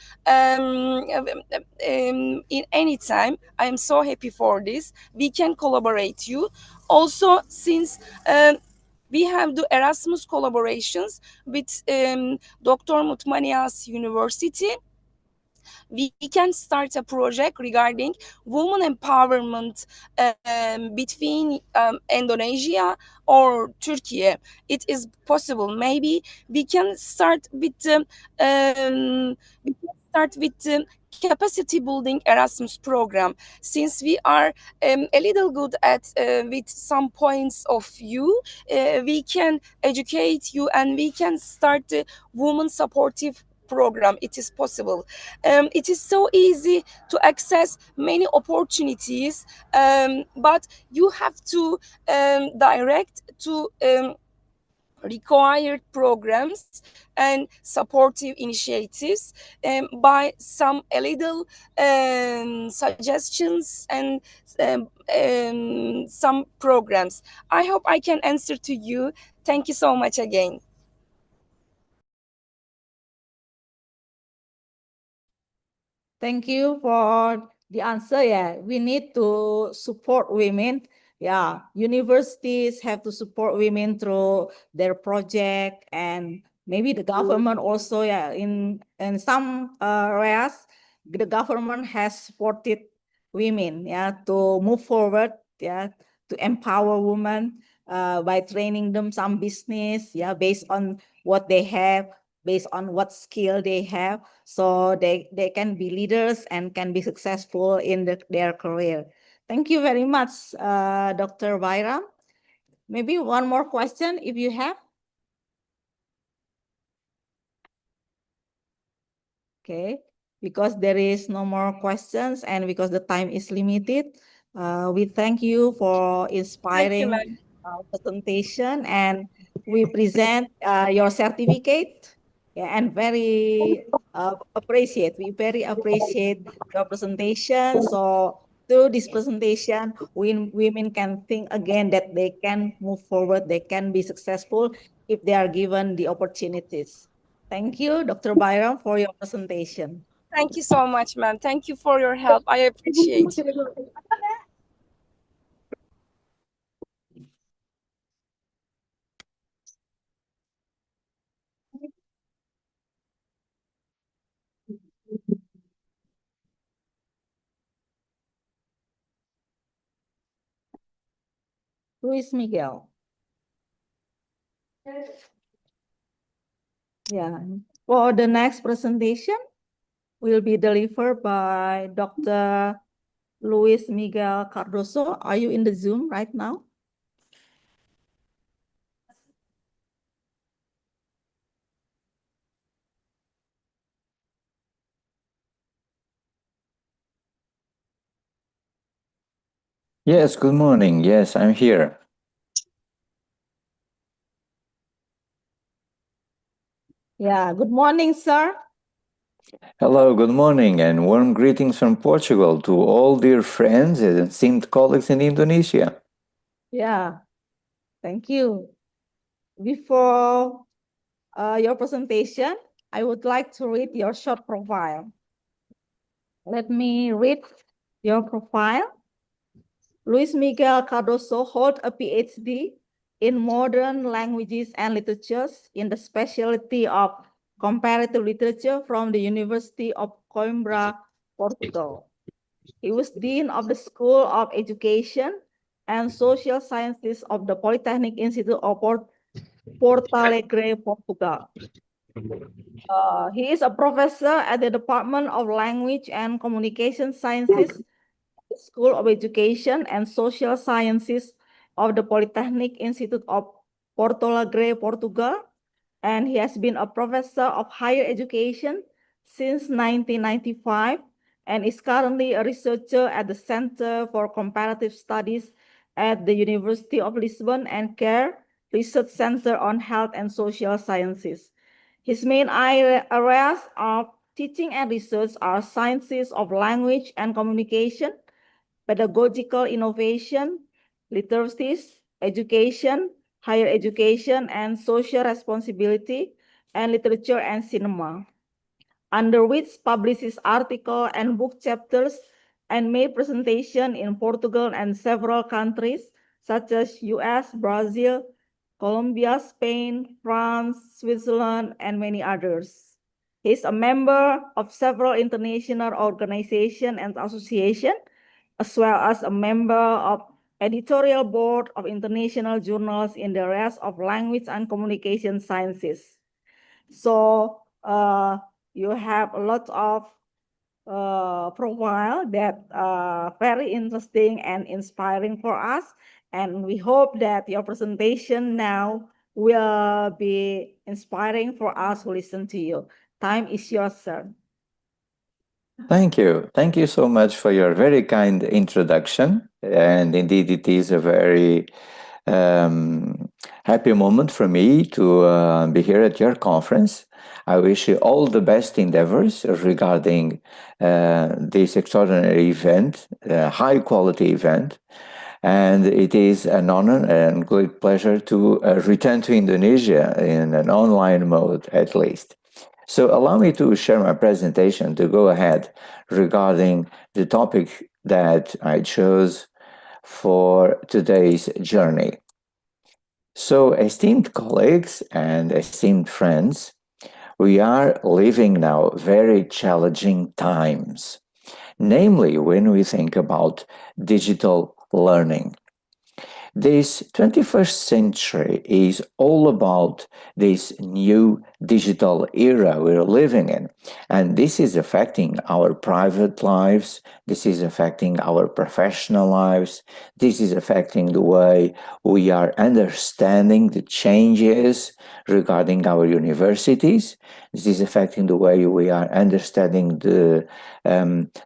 in any time. I am so happy for this. We can collaborate you. Also, since we have the Erasmus collaborations with Dr. Mutmania's University, we can start a project regarding women empowerment between Indonesia or Turkey. It is possible. Maybe we can start with the capacity building Erasmus program, since we are a little good at with some points of view. We can educate you and we can start the woman supportive program. It is possible. It is so easy to access many opportunities, but you have to direct to required programs and supportive initiatives by some a little suggestions and some programs. I hope I can answer to you. Thank you so much again. Thank you for the answer. Yeah, we need to support women. Yeah, universities have to support women through their project, and maybe the government also. Yeah, in some areas, the government has supported women. Yeah, to move forward. Yeah, to empower women by training them some business. Yeah, based on what they have, based on what skill they have, so they can be leaders and can be successful in their career. Thank you very much, Dr. Bayram. Maybe one more question if you have. Okay, because there is no more questions and because the time is limited, we thank you for Thank you, inspiring ma'am. presentation, and we present your certificate. Yeah, and very we very appreciate your presentation. So through this presentation, women can think again that they can move forward, they can be successful if they are given the opportunities. Thank you, Dr. Byram, for your presentation. Thank you so much, ma'am. Thank you for your help. I appreciate you. Luis Miguel. Yeah. For the next presentation will be delivered by Dr. Luis Miguel Cardoso. Are you in the Zoom right now? Yes, good morning. Yes, I'm here. Yeah, good morning, sir. Hello, good morning, and warm greetings from Portugal to all dear friends and esteemed colleagues in Indonesia. Yeah, thank you. Before your presentation, I would like to read your short profile. Let me read your profile. Luis Miguel Cardoso holds a PhD in modern languages and literatures in the specialty of comparative literature from the University of Coimbra, Portugal. He was Dean of the School of Education and Social Sciences of the Polytechnic Institute of Porto Alegre, Portugal. He is a professor at the Department of Language and Communication Sciences, School of Education and Social Sciences of the Polytechnic Institute of Porto Alegre, Portugal, and he has been a professor of higher education since 1995 and is currently a researcher at the Center for Comparative Studies at the University of Lisbon and CARE Research Center on Health and Social Sciences. His main areas of teaching and research are sciences of language and communication, pedagogical innovation, literacies, education, higher education and social responsibility, and literature and cinema, under which publishes article and book chapters and made presentation in Portugal and several countries such as US, Brazil, Colombia, Spain, France, Switzerland, and many others. He is a member of several international organizations and associations, as well as a member of editorial board of international journals in the areas of language and communication sciences. So you have a lot of profile that very interesting and inspiring for us. And we hope that your presentation now will be inspiring for us who listen to you. Time is yours, sir. Thank you. Thank you so much for your very kind introduction. And indeed, it is a very Happy moment for me to be here at your conference. I wish you all the best endeavors regarding this extraordinary event, high quality event. And it is an honor and great pleasure to return to Indonesia in an online mode, at least. So allow me to share my presentation to go ahead regarding the topic that I chose for today's journey. So, esteemed colleagues and esteemed friends, we are living now very challenging times, namely when we think about digital learning. This 21st century is all about this new digital era we're living in. And this is affecting our private lives. This is affecting our professional lives. This is affecting the way we are understanding the changes regarding our universities. This is affecting the way we are understanding the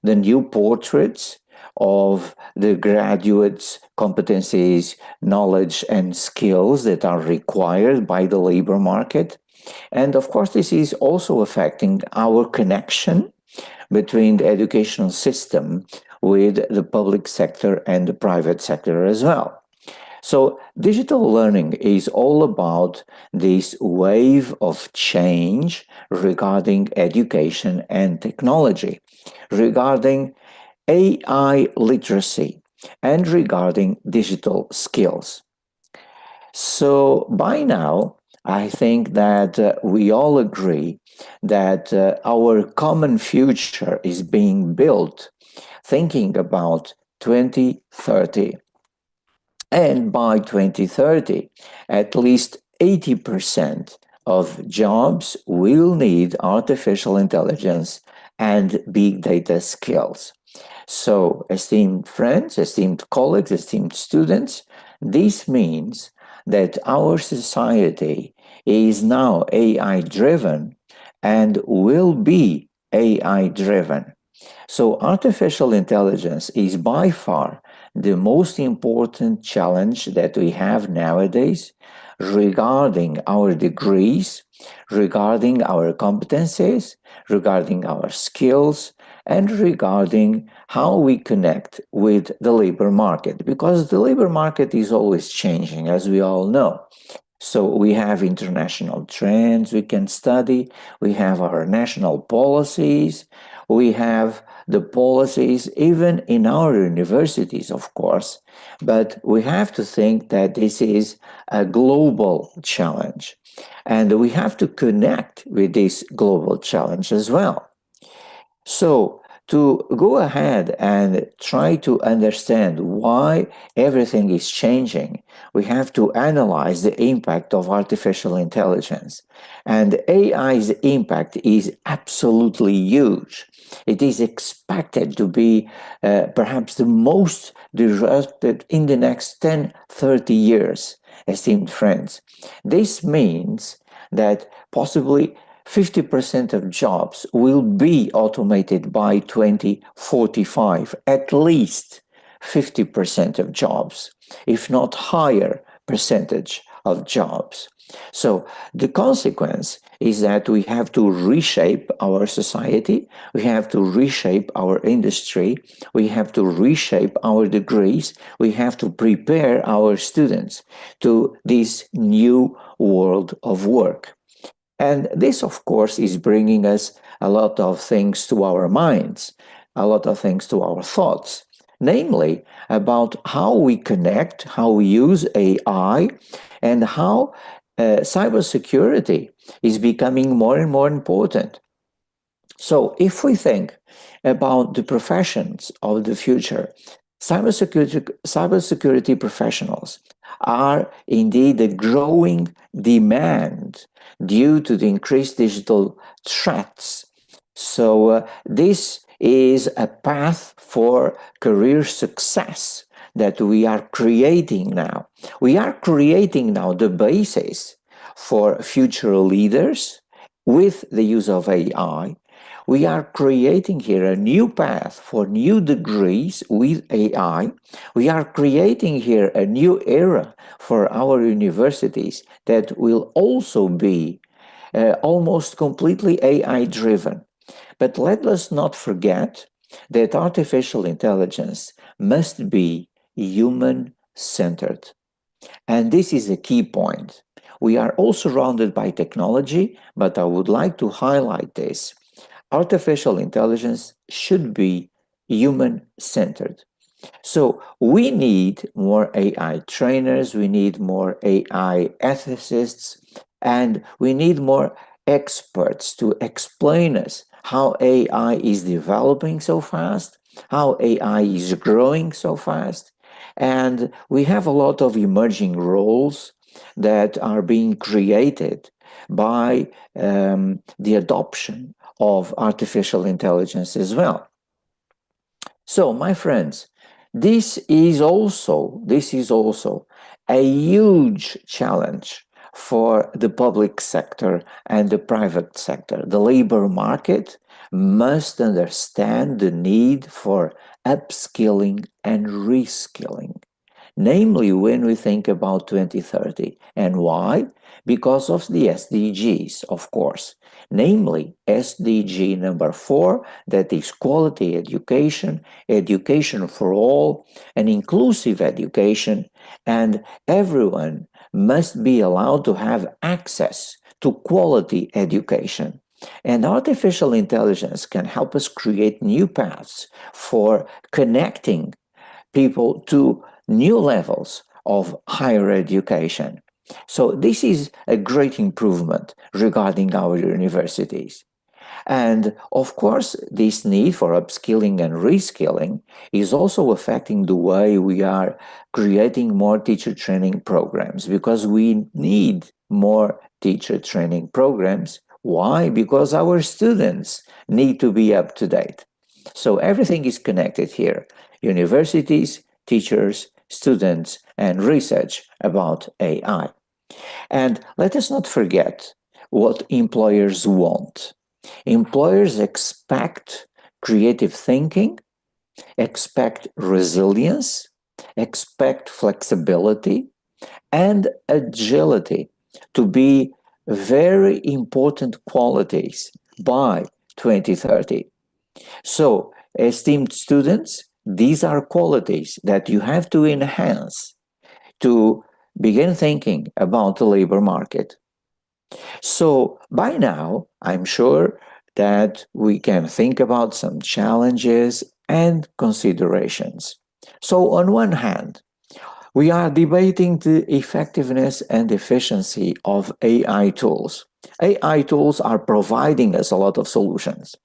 new portraits of the graduates' competencies, knowledge, and skills that are required by the labor market. And of course, this is also affecting our connection between the educational system with the public sector and the private sector as well. So, digital learning is all about this wave of change regarding education and technology, regarding AI literacy, and regarding digital skills. So by now, I think that we all agree that our common future is being built thinking about 2030. And by 2030, at least 80% of jobs will need artificial intelligence and big data skills. So, esteemed friends, esteemed colleagues, esteemed students, this means that our society is now AI driven and will be AI driven. So, artificial intelligence is by far the most important challenge that we have nowadays regarding our degrees, regarding our competencies, regarding our skills, and regarding how we connect with the labor market, because the labor market is always changing, as we all know. So we have international trends we can study, we have our national policies, we have the policies even in our universities, of course, but we have to think that this is a global challenge, and we have to connect with this global challenge as well. So, to go ahead and try to understand why everything is changing, we have to analyze the impact of artificial intelligence. And AI's impact is absolutely huge. It is expected to be perhaps the most disrupted in the next 10, 30 years, esteemed friends. This means that possibly 50% of jobs will be automated by 2045, at least 50% of jobs, if not higher percentage of jobs. So the consequence is that we have to reshape our society, we have to reshape our industry, we have to reshape our degrees, we have to prepare our students to this new world of work. And this, of course, is bringing us a lot of things to our minds, a lot of things to our thoughts, namely about how we connect, how we use AI, and how cybersecurity is becoming more and more important. So if we think about the professions of the future, cybersecurity professionals are indeed a growing demand due to the increased digital threats. So this is a path for career success that we are creating now. We are creating now the basis for future leaders with the use of AI. we are creating here a new path for new degrees with AI. We are creating here a new era for our universities that will also be almost completely AI driven. But let us not forget that artificial intelligence must be human centered. And this is a key point. We are all surrounded by technology, but I would like to highlight this. Artificial intelligence should be human centered. So we need more AI trainers, we need more AI ethicists, and we need more experts to explain us how AI is developing so fast, how AI is growing so fast. And we have a lot of emerging roles that are being created by the adoption of artificial intelligence as well. So, my friends, this is also a huge challenge for the public sector and the private sector. The labor market must understand the need for upskilling and reskilling, namely when we think about 2030. And why? Because of the SDGs, of course. Namely, SDG number 4, that is quality education, education for all, an inclusive education, and everyone must be allowed to have access to quality education. And artificial intelligence can help us create new paths for connecting people to new levels of higher education. So this is a great improvement regarding our universities. And of course, this need for upskilling and reskilling is also affecting the way we are creating more teacher training programs, because we need more teacher training programs. Why? Because our students need to be up to date. So everything is connected here. Universities, teachers, students, and research about AI. And let us not forget what employers want. Employers expect creative thinking, expect resilience, expect flexibility, and agility to be very important qualities by 2030. So, esteemed students, these are qualities that you have to enhance to begin thinking about the labor market. So by now, I'm sure that we can think about some challenges and considerations. So on one hand, we are debating the effectiveness and efficiency of AI tools. AI tools are providing us a lot of solutions.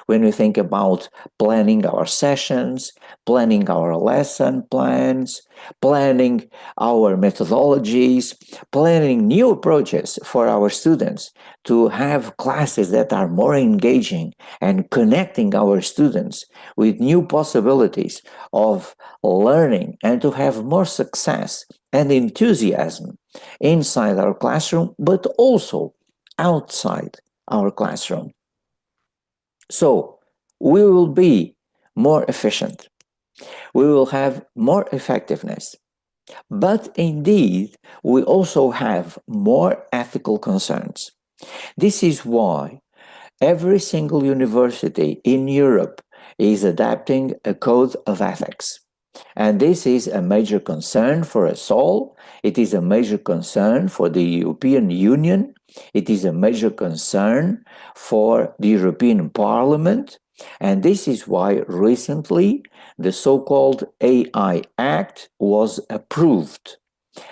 When we think about planning our sessions, planning our lesson plans, planning our methodologies, planning new approaches for our students to have classes that are more engaging and connecting our students with new possibilities of learning and to have more success and enthusiasm inside our classroom, but also outside our classroom. So we will be more efficient. We will have more effectiveness. But indeed, we also have more ethical concerns. This is why every single university in Europe is adapting a code of ethics. And this is a major concern for us all. It is a major concern for the European Union. It is a major concern for the European Parliament. And this is why recently the so-called AI Act was approved.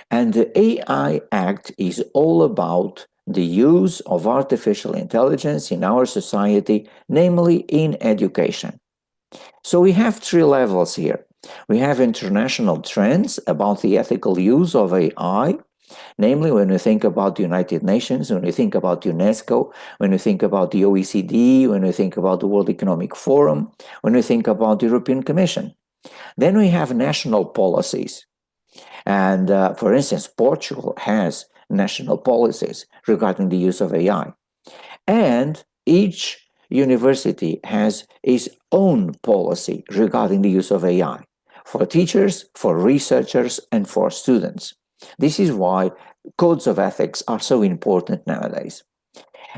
And the AI Act is all about the use of artificial intelligence in our society, namely in education. So we have 3 levels here. We have international trends about the ethical use of AI, namely when we think about the United Nations, when we think about UNESCO, when we think about the OECD, when we think about the World Economic Forum, when we think about the European Commission. Then we have national policies. And for instance, Portugal has national policies regarding the use of AI. And each university has its own policy regarding the use of AI for teachers, for researchers, and for students. This is why codes of ethics are so important nowadays.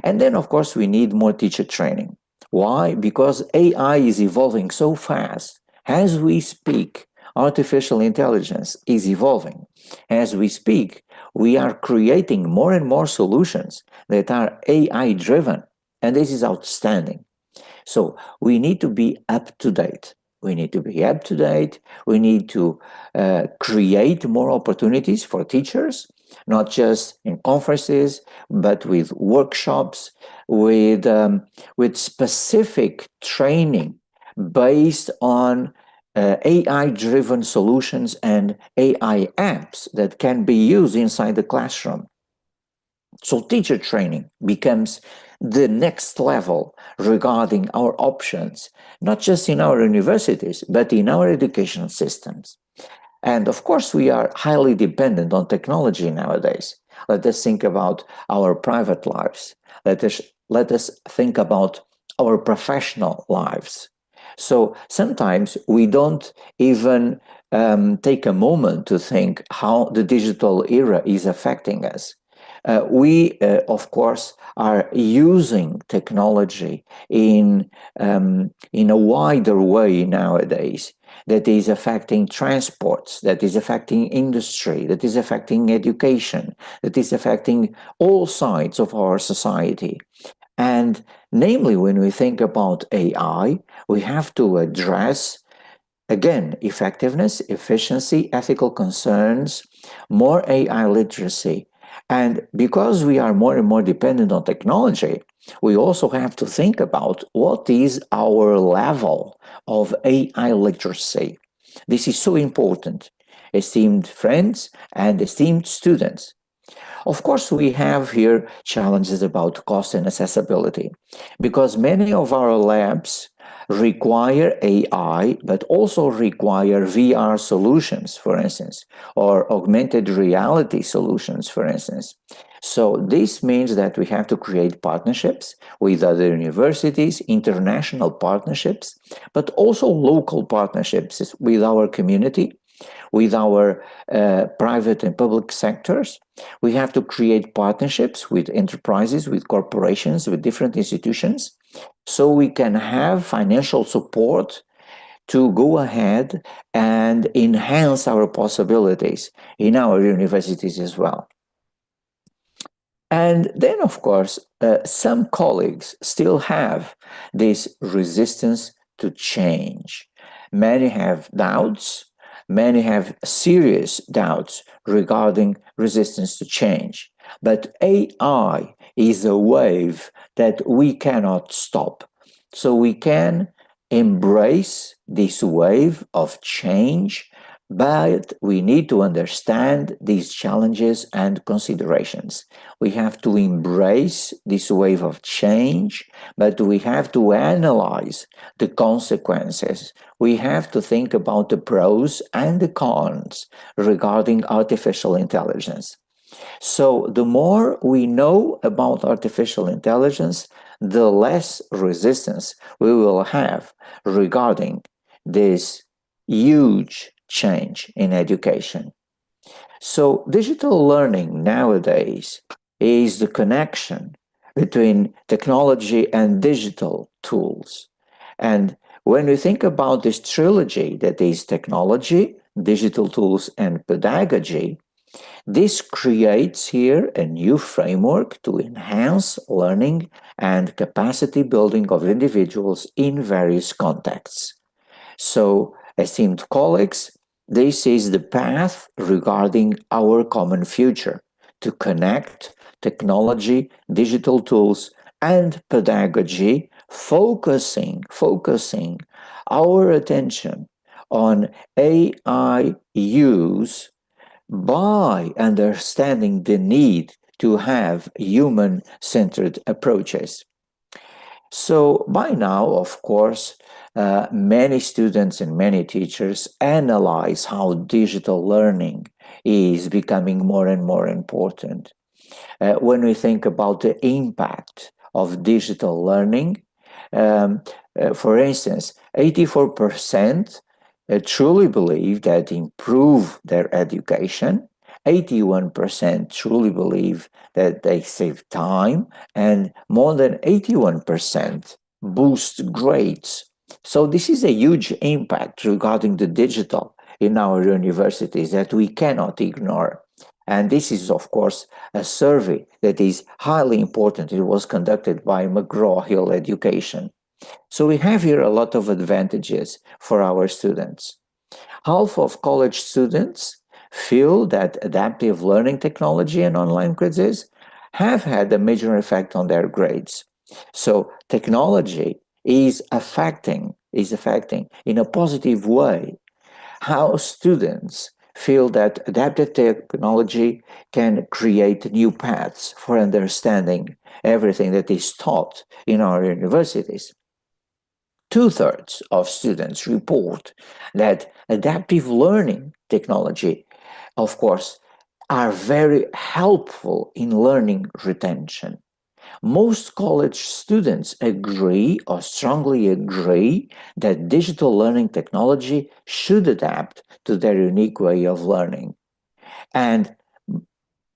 And then, of course, we need more teacher training. Why? Because AI is evolving so fast. As we speak, artificial intelligence is evolving. As we speak, we are creating more and more solutions that are AI driven. And this is outstanding. So we need to be up to date. We need to be up to date. We need to create more opportunities for teachers, not just in conferences, but with workshops, with specific training based on AI-driven solutions and AI apps that can be used inside the classroom. So teacher training becomes the next level regarding our options, not just in our universities, but in our education systems. And of course, we are highly dependent on technology nowadays. Let us think about our private lives. Let us think about our professional lives. So sometimes we don't even take a moment to think how the digital era is affecting us. We, of course, are using technology in a wider way nowadays that is affecting transports, that is affecting industry, that is affecting education, that is affecting all sides of our society. And namely, when we think about AI, we have to address, again, effectiveness, efficiency, ethical concerns, more AI literacy. And because we are more and more dependent on technology, we also have to think about what is our level of AI literacy. This is so important, esteemed friends and esteemed students. Of course, we have here challenges about cost and accessibility, because many of our labs require AI, but also require VR solutions, for instance, or augmented reality solutions, for instance. So this means that we have to create partnerships with other universities, international partnerships, but also local partnerships with our community, with our private and public sectors. We have to create partnerships with enterprises, with corporations, with different institutions, so we can have financial support to go ahead and enhance our possibilities in our universities as well. And then, of course, some colleagues still have this resistance to change. Many have doubts. Many have serious doubts regarding resistance to change. But AI is a wave that we cannot stop. So we can embrace this wave of change, but we need to understand these challenges and considerations. We have to embrace this wave of change, but we have to analyze the consequences. We have to think about the pros and the cons regarding artificial intelligence. So the more we know about artificial intelligence, the less resistance we will have regarding this huge change in education. So digital learning nowadays is the connection between technology and digital tools. And when we think about this trilogy that is technology, digital tools, and pedagogy, this creates here a new framework to enhance learning and capacity building of individuals in various contexts. So, esteemed colleagues, this is the path regarding our common future, to connect technology, digital tools, and pedagogy, focusing our attention on AI use by understanding the need to have human-centered approaches. So by now, of course, many students and many teachers analyze how digital learning is becoming more and more important. When we think about the impact of digital learning, For instance, 84% truly believe that improve their education, 81% truly believe that they save time, and more than 81% boost grades. So this is a huge impact regarding the digital in our universities that we cannot ignore. And this is, of course, a survey that is highly important. It was conducted by McGraw-Hill Education. So we have here a lot of advantages for our students. Half of college students feel that adaptive learning technology and online quizzes have had a major effect on their grades. So technology is affecting in a positive way how students feel that adaptive technology can create new paths for understanding everything that is taught in our universities. 2/3 of students report that adaptive learning technology, of course, are very helpful in learning retention. Most college students agree or strongly agree that digital learning technology should adapt to their unique way of learning and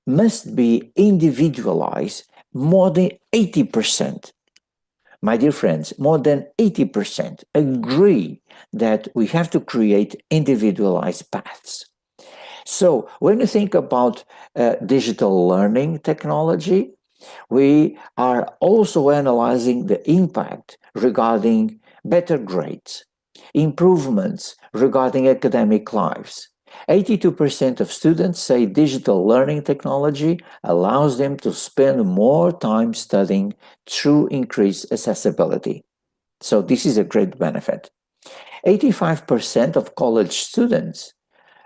must be individualized. More than 80%, my dear friends, more than 80% agree that we have to create individualized paths. So when you think about digital learning technology, we are also analyzing the impact regarding better grades, improvements regarding academic lives. 82% of students say digital learning technology allows them to spend more time studying through increased accessibility. So this is a great benefit. 85% of college students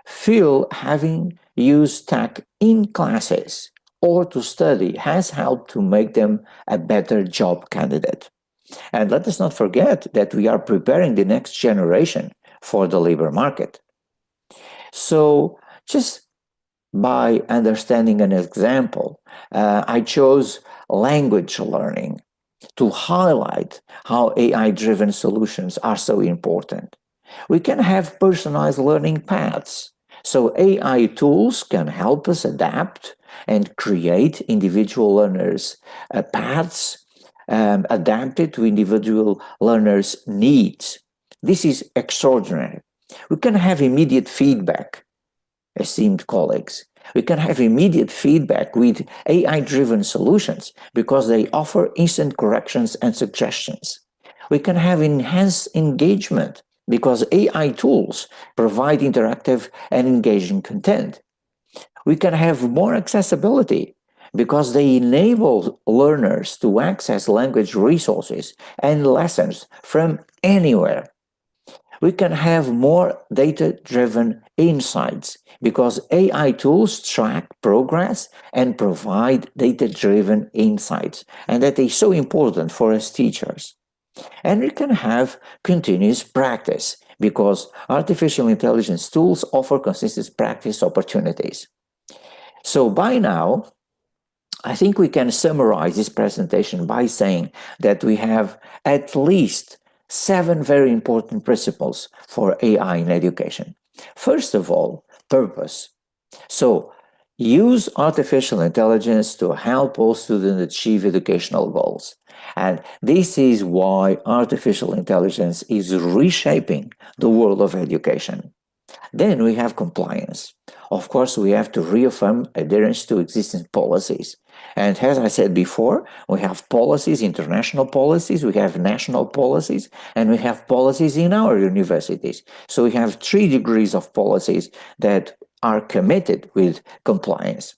feel having used tech in classes or to study has helped to make them a better job candidate. And let us not forget that we are preparing the next generation for the labor market. So just by understanding an example, I chose language learning to highlight how AI-driven solutions are so important. We can have personalized learning paths. So AI tools can help us adapt and create individual learners' paths adapted to individual learners' needs. This is extraordinary. We can have immediate feedback, esteemed colleagues. We can have immediate feedback with AI-driven solutions because they offer instant corrections and suggestions. We can have enhanced engagement because AI tools provide interactive and engaging content. We can have more accessibility because they enable learners to access language resources and lessons from anywhere. We can have more data-driven insights because AI tools track progress and provide data-driven insights, and that is so important for us teachers. And we can have continuous practice because artificial intelligence tools offer consistent practice opportunities. So by now, I think we can summarize this presentation by saying that we have at least 7 very important principles for AI in education. First of all, purpose. So use artificial intelligence to help all students achieve educational goals. And this is why artificial intelligence is reshaping the world of education. Then we have compliance. Of course, we have to reaffirm adherence to existing policies. And as I said before, we have policies, international policies, we have national policies, and we have policies in our universities. So we have 3 degrees of policies that are committed with compliance.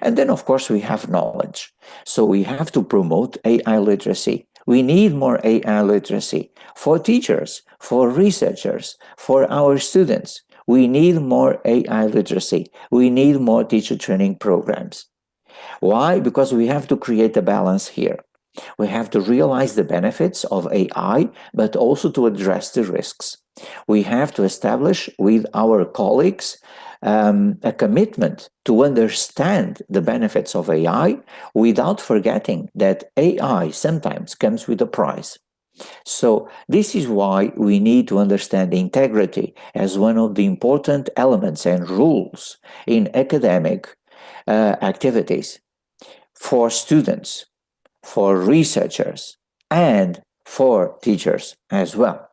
And then, of course, we have knowledge. So we have to promote AI literacy. We need more AI literacy for teachers, for researchers, for our students. We need more AI literacy. We need more teacher training programs. Why? Because we have to create a balance here. We have to realize the benefits of AI, but also to address the risks. We have to establish with our colleagues a commitment to understand the benefits of AI without forgetting that AI sometimes comes with a price. So this is why we need to understand integrity as one of the important elements and rules in academic activities for students, for researchers, and for teachers as well.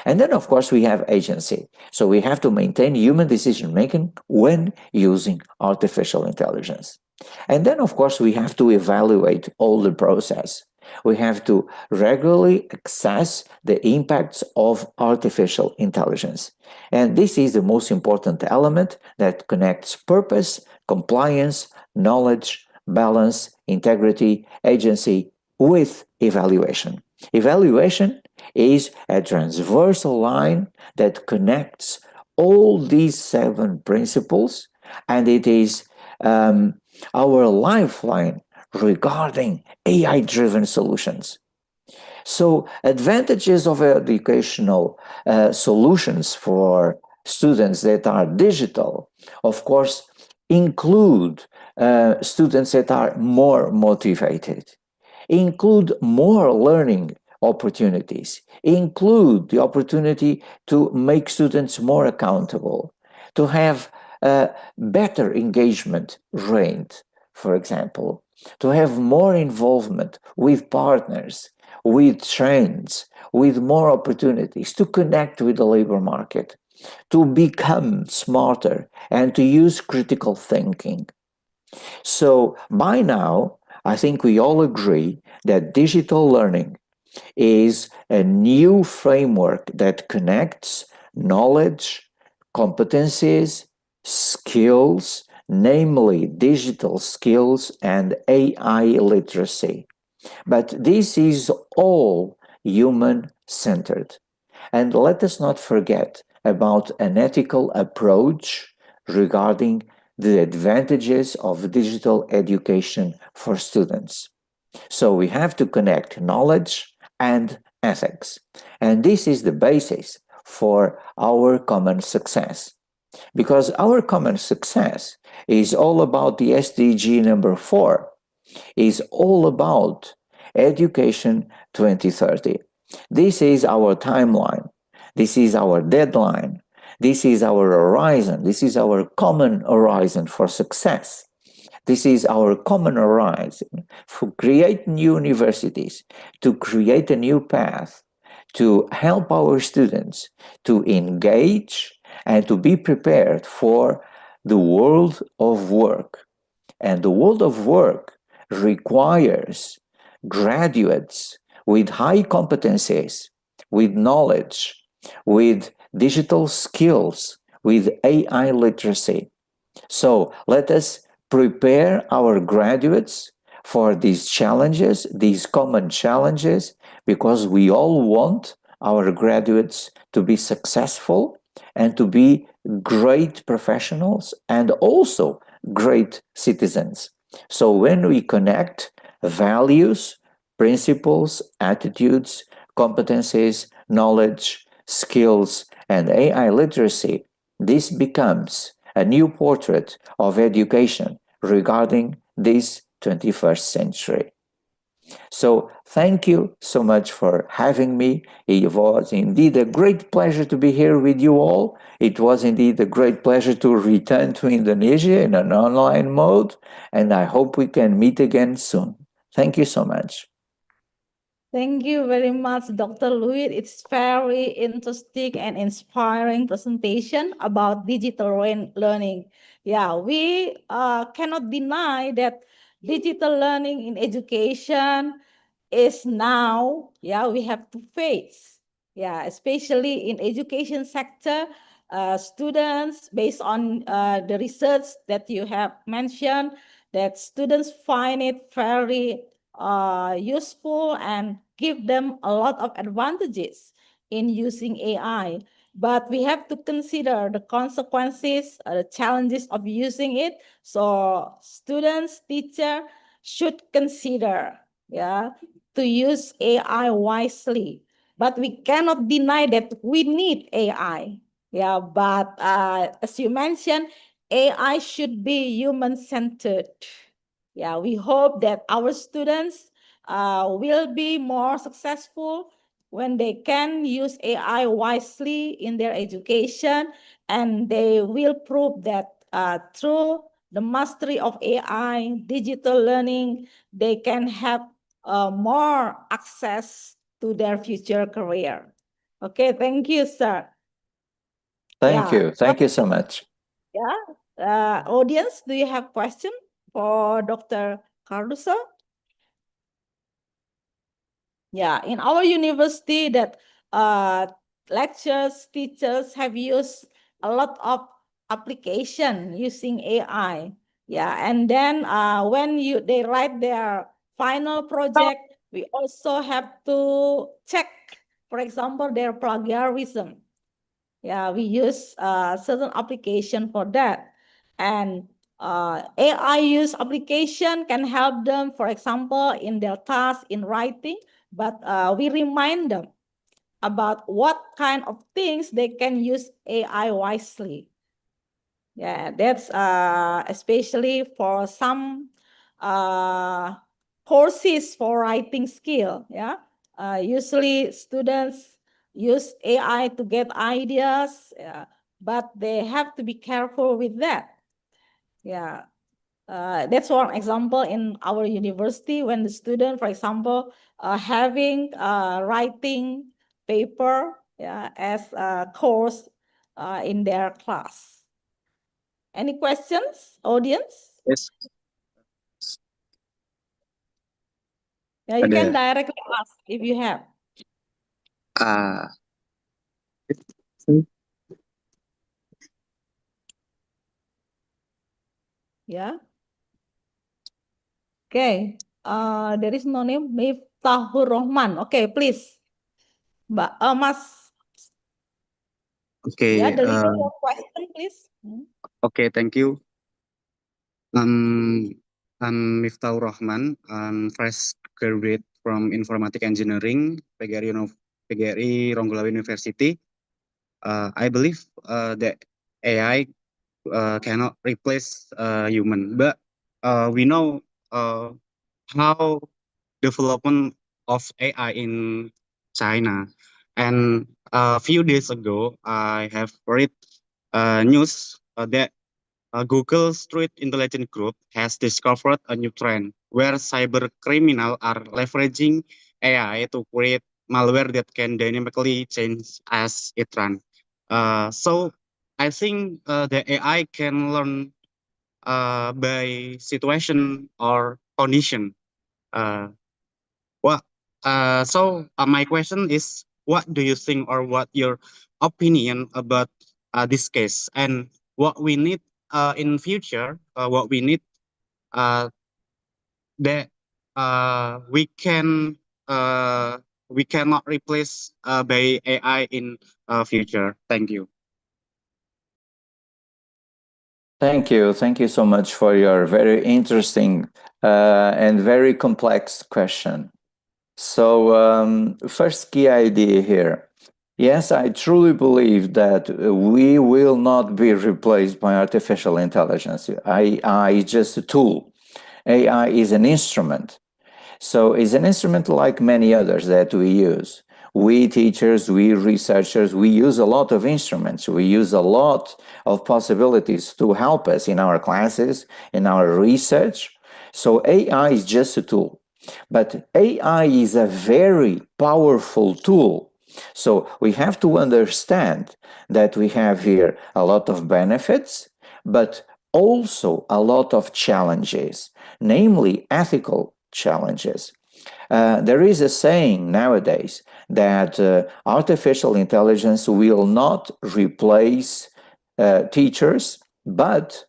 And then, of course, we have agency. So we have to maintain human decision making when using artificial intelligence. And then, of course, we have to evaluate all the process. We have to regularly assess the impacts of artificial intelligence. And this is the most important element that connects purpose, compliance, knowledge, balance, integrity, agency with evaluation. Evaluation is a transversal line that connects all these 7 principles, and it is our lifeline regarding AI-driven solutions. So advantages of educational solutions for students that are digital, of course, include students that are more motivated, include more learning opportunities, include the opportunity to make students more accountable, to have a better engagement rate, for example, to have more involvement with partners, with trends, with more opportunities, to connect with the labor market, to become smarter, and to use critical thinking. So by now, I think we all agree that digital learning is a new framework that connects knowledge, competencies, skills, namely digital skills and AI literacy. But this is all human-centered. And let us not forget about an ethical approach regarding the advantages of digital education for students. So we have to connect knowledge and ethics. And this is the basis for our common success. Because our common success is all about the SDG number 4, is all about education 2030. This is our timeline. This is our deadline. This is our horizon. This is our common horizon for success. This is our common horizon to create new universities, to create a new path, to help our students to engage and to be prepared for the world of work. And the world of work requires graduates with high competencies, with knowledge, with digital skills, with AI literacy. So let us prepare our graduates for these challenges, these common challenges, because we all want our graduates to be successful and to be great professionals and also great citizens. So when we connect values, principles, attitudes, competencies, knowledge, skills, and AI literacy, this becomes a new portrait of education regarding this 21st century. So thank you so much for having me. It was indeed a great pleasure to be here with you all. It was indeed a great pleasure to return to Indonesia in an online mode, and I hope we can meet again soon. Thank you so much. Thank you very much, Dr. Louis. It's very interesting and inspiring presentation about digital learning. Yeah, we cannot deny that digital learning in education is now, we have to face. Yeah, especially in education sector, students, based on the research that you have mentioned, that students find it very useful and give them a lot of advantages in using AI. But we have to consider the consequences, the challenges of using it. So students, teacher should consider, to use AI wisely. But we cannot deny that we need AI. Yeah, but as you mentioned, AI should be human-centered. Yeah, we hope that our students will be more successful when they can use AI wisely in their education, and they will prove that through the mastery of AI, digital learning, they can have more access to their future career. Okay, thank you, sir. Thank you. Thank you so much. Yeah, audience, do you have question for Dr. Cardoso? Yeah, in our university that lectures, teachers have used a lot of application using AI. Yeah, and then when they write their final project, we also have to check, for example, their plagiarism. Yeah, we use certain application for that. And AI use application can help them, for example, in their task in writing, but we remind them about what kind of things they can use AI wisely. Yeah, that's especially for some courses for writing skill. Yeah, usually students use AI to get ideas, but they have to be careful with that. Yeah, that's one example in our university when the student, for example, having writing paper, yeah, as a course in their class. Any questions, audience? Yes. Yeah, you can Ada. directly ask if you have. Yeah. Okay. There is no name. Miftahur Rahman. Okay, please. Mbak, Mas. Okay. Yeah, deliver your question, please. Okay. Thank you. I'm Miftahur Rahman. I'm fresh graduate from Informatic Engineering, PGRI Ronggolawe University. I believe that AI cannot replace human, but we know how development of AI in China. And a few days ago, I have read news that Google's Threat Intelligence Group has discovered a new trend where cyber criminals are leveraging AI to create malware that can dynamically change as it runs. So I think the AI can learn by situation or condition. Well, my question is, what do you think, or what your opinion about this case, and what we need in future, what we need that we cannot replace by AI in future. Thank you. Thank you. Thank you so much for your very interesting and very complex question. So, first key idea here. Yes, I truly believe that we will not be replaced by artificial intelligence. AI is just a tool. AI is an instrument. So it's an instrument like many others that we use. We teachers, we researchers, we use a lot of instruments. We use a lot of possibilities to help us in our classes, in our research. So AI is just a tool. But AI is a very powerful tool. So we have to understand that we have here a lot of benefits, but also a lot of challenges, namely ethical challenges. There is a saying nowadays that artificial intelligence will not replace teachers, but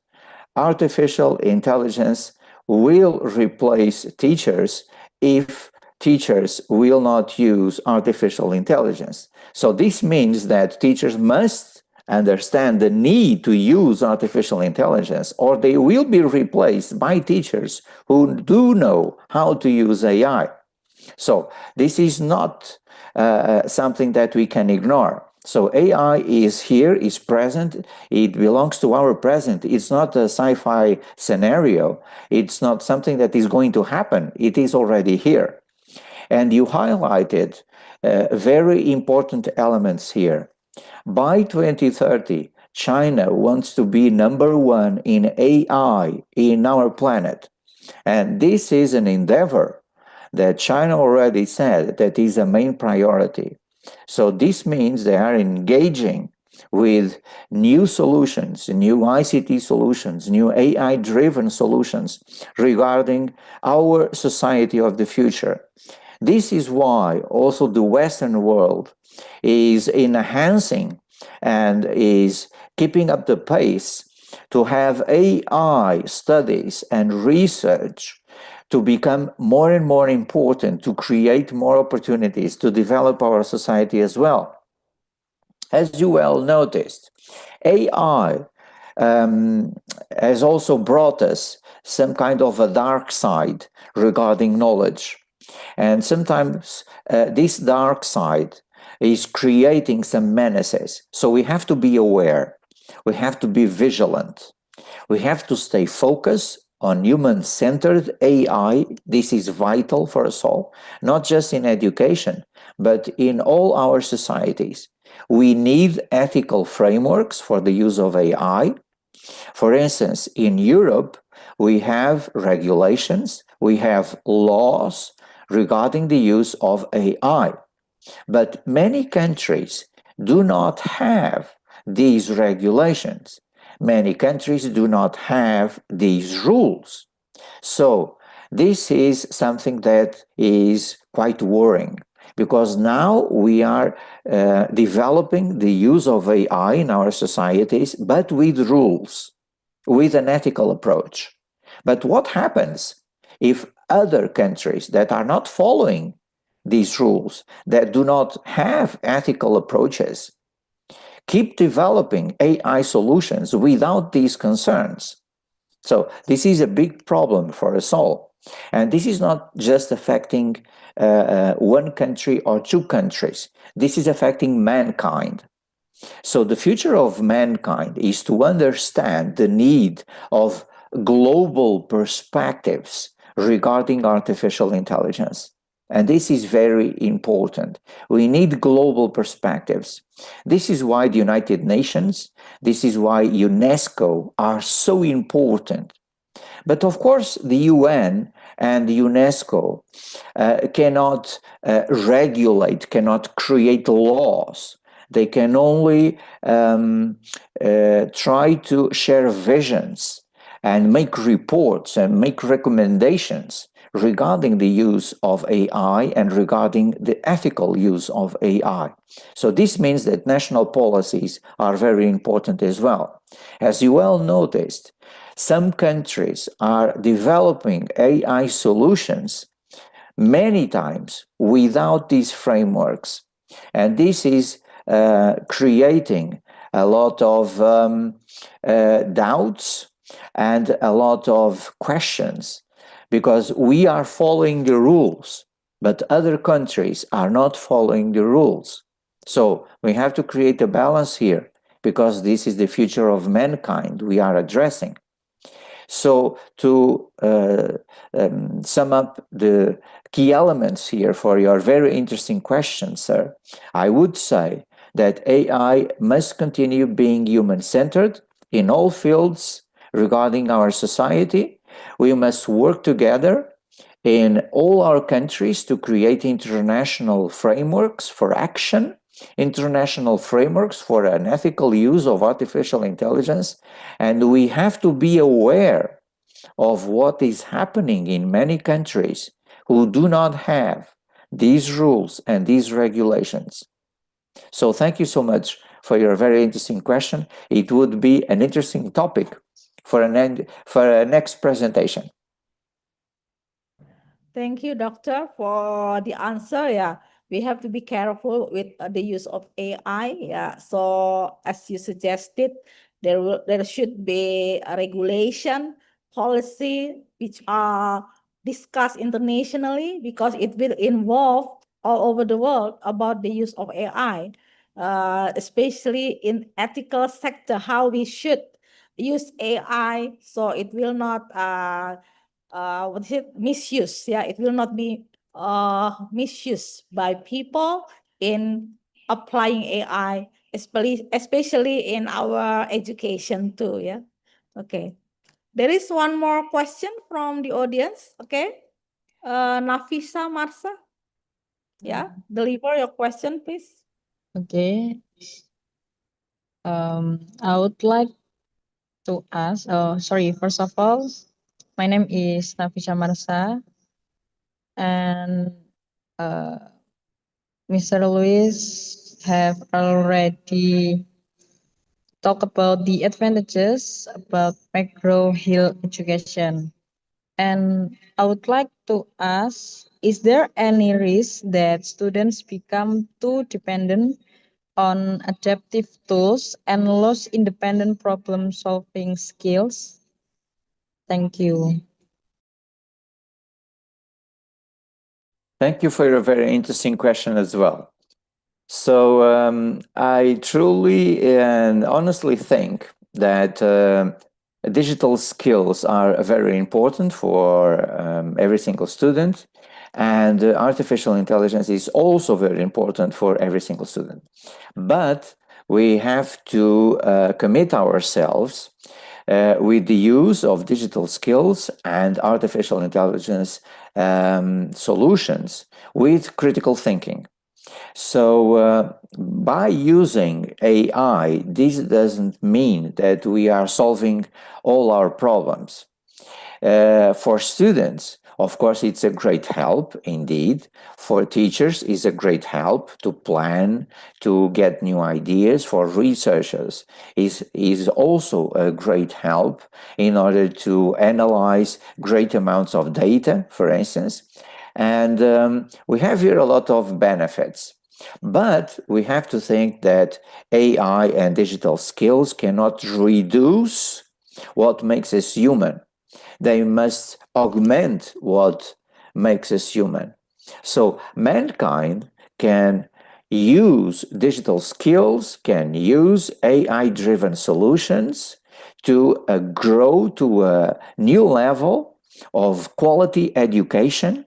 artificial intelligence will replace teachers if teachers will not use artificial intelligence. So this means that teachers must understand the need to use artificial intelligence, or they will be replaced by teachers who do know how to use AI. So this is not something that we can ignore. So AI is here, is present, it belongs to our present. It's not a sci-fi scenario. It's not something that is going to happen. It is already here. And you highlighted very important elements here. By 2030, China wants to be number one in AI in our planet. And this is an endeavor that China already said that is a main priority. So this means they are engaging with new solutions, new ICT solutions, new AI-driven solutions regarding our society of the future. This is why also the Western world is enhancing and is keeping up the pace to have AI studies and research to become more and more important, to create more opportunities, to develop our society as well. As you well noticed, AI has also brought us some kind of a dark side regarding knowledge. And sometimes this dark side is creating some menaces. So we have to be aware. We have to be vigilant. We have to stay focused on human-centered AI. This is vital for us all, not just in education, but in all our societies. We need ethical frameworks for the use of AI. For instance, in Europe, we have regulations, we have laws regarding the use of AI. But many countries do not have these regulations. Many countries do not have these rules. So this is something that is quite worrying, because now we are developing the use of AI in our societies, but with rules, with an ethical approach. But what happens if other countries that are not following these rules, that do not have ethical approaches, keep developing AI solutions without these concerns? So this is a big problem for us all. And this is not just affecting one country or two countries. This is affecting mankind. So the future of mankind is to understand the need of global perspectives regarding artificial intelligence. And this is very important. We need global perspectives. This is why the United Nations, this is why UNESCO are so important. But of course, the UN and the UNESCO cannot regulate, cannot create laws. They can only try to share visions and make reports and make recommendations regarding the use of AI and regarding the ethical use of AI. So this means that national policies are very important as well. As you well noticed, some countries are developing AI solutions many times without these frameworks. And this is creating a lot of doubts and a lot of questions, because we are following the rules, but other countries are not following the rules. So we have to create a balance here, because this is the future of mankind we are addressing. So to sum up the key elements here for your very interesting question, sir, I would say that AI must continue being human-centered in all fields regarding our society. We must work together in all our countries to create international frameworks for action, international frameworks for an ethical use of artificial intelligence, and we have to be aware of what is happening in many countries who do not have these rules and these regulations. So thank you so much for your very interesting question. It would be an interesting topic for a next presentation. Thank you, doctor, for the answer. Yeah, we have to be careful with the use of AI. Yeah, so as you suggested, there should be a regulation, policy, which are discussed internationally, because it will involve all over the world about the use of AI, especially in ethical sector, how we should use AI so it will not what is it, misuse. Yeah, it will not be misuse by people in applying AI, especially in our education too. Yeah. Okay. There is one more question from the audience. Okay. Nafisa Marsa. Yeah. Deliver your question, please. Okay. I would like to ask, sorry, first of all, my name is Nafisa Marsa, and Mr. Luis have already talked about the advantages about micro-hill education. And I would like to ask, is there any risk that students become too dependent on adaptive tools and lose independent problem-solving skills? Thank you. Thank you for your very interesting question as well. So I truly and honestly think that digital skills are very important for every single student, and artificial intelligence is also very important for every single student. But we have to commit ourselves with the use of digital skills and artificial intelligence solutions with critical thinking. So by using AI, this doesn't mean that we are solving all our problems. For students, of course, it's a great help indeed. For teachers, it's a great help to plan, to get new ideas. For researchers, is also a great help in order to analyze great amounts of data, for instance. And we have here a lot of benefits. But we have to think that AI and digital skills cannot reduce what makes us human. They must augment what makes us human. So mankind can use digital skills, can use AI-driven solutions to grow to a new level of quality education.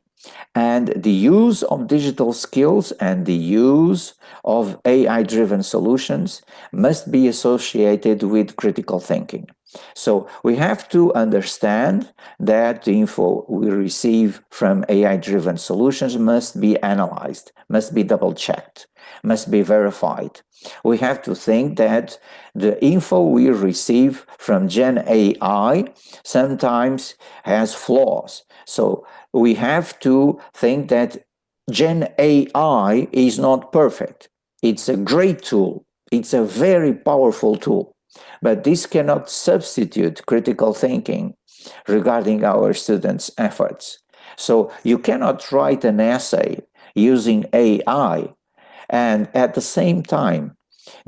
And the use of digital skills and the use of AI-driven solutions must be associated with critical thinking. So we have to understand that the info we receive from AI-driven solutions must be analyzed, must be double-checked, must be verified. We have to think that the info we receive from Gen AI sometimes has flaws. So we have to think that Gen AI is not perfect. It's a great tool. It's a very powerful tool. But this cannot substitute critical thinking regarding our students' efforts. So you cannot write an essay using AI and at the same time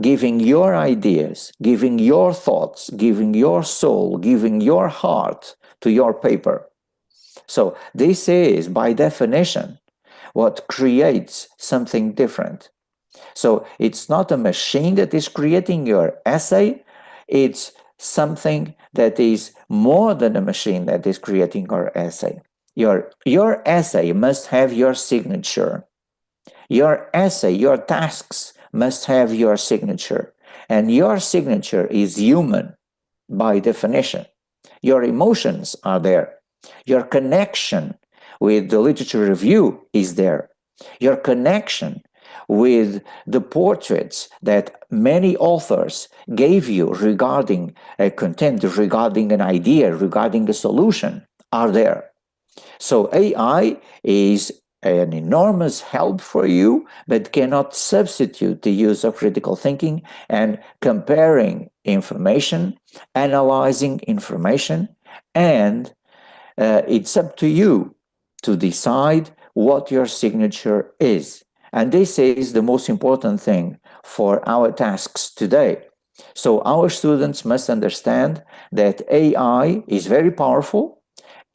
giving your ideas, giving your thoughts, giving your soul, giving your heart to your paper. So this is, by definition, what creates something different. So it's not a machine that is creating your essay, it's something that is more than a machine that is creating your essay. Your essay must have your signature. Your essay, your tasks must have your signature. And your signature is human by definition. Your emotions are there. Your connection with the literature review is there. Your connection with the portraits that many authors gave you regarding a content, regarding an idea, regarding a solution are there. So AI is an enormous help for you, but cannot substitute the use of critical thinking and comparing information, analyzing information, and it's up to you to decide what your signature is. And this is the most important thing for our tasks today. So our students must understand that AI is very powerful.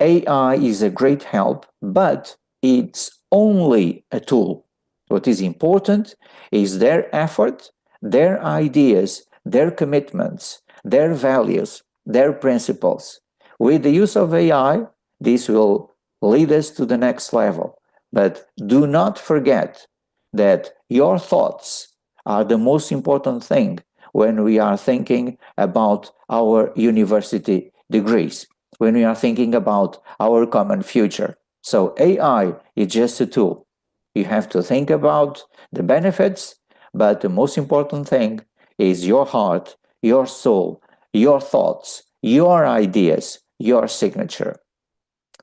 AI is a great help, but it's only a tool. What is important is their effort, their ideas, their commitments, their values, their principles. With the use of AI, this will lead us to the next level. But do not forget that your thoughts are the most important thing when we are thinking about our university degrees, when we are thinking about our common future. So AI is just a tool. You have to think about the benefits, but the most important thing is your heart, your soul, your thoughts, your ideas, your signature.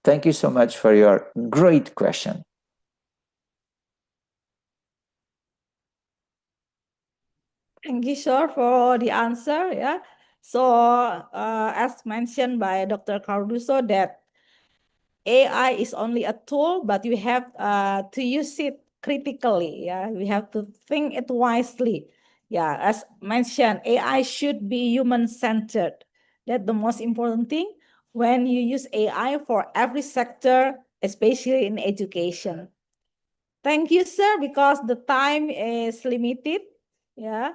Thank you so much for your great question. Thank you, sir, for the answer. Yeah. So, as mentioned by Dr. Cardoso, that AI is only a tool, but you have to use it critically. Yeah, we have to think it wisely. Yeah, as mentioned, AI should be human-centered. That's the most important thing when you use AI for every sector, especially in education. Thank you, sir, because the time is limited. Yeah,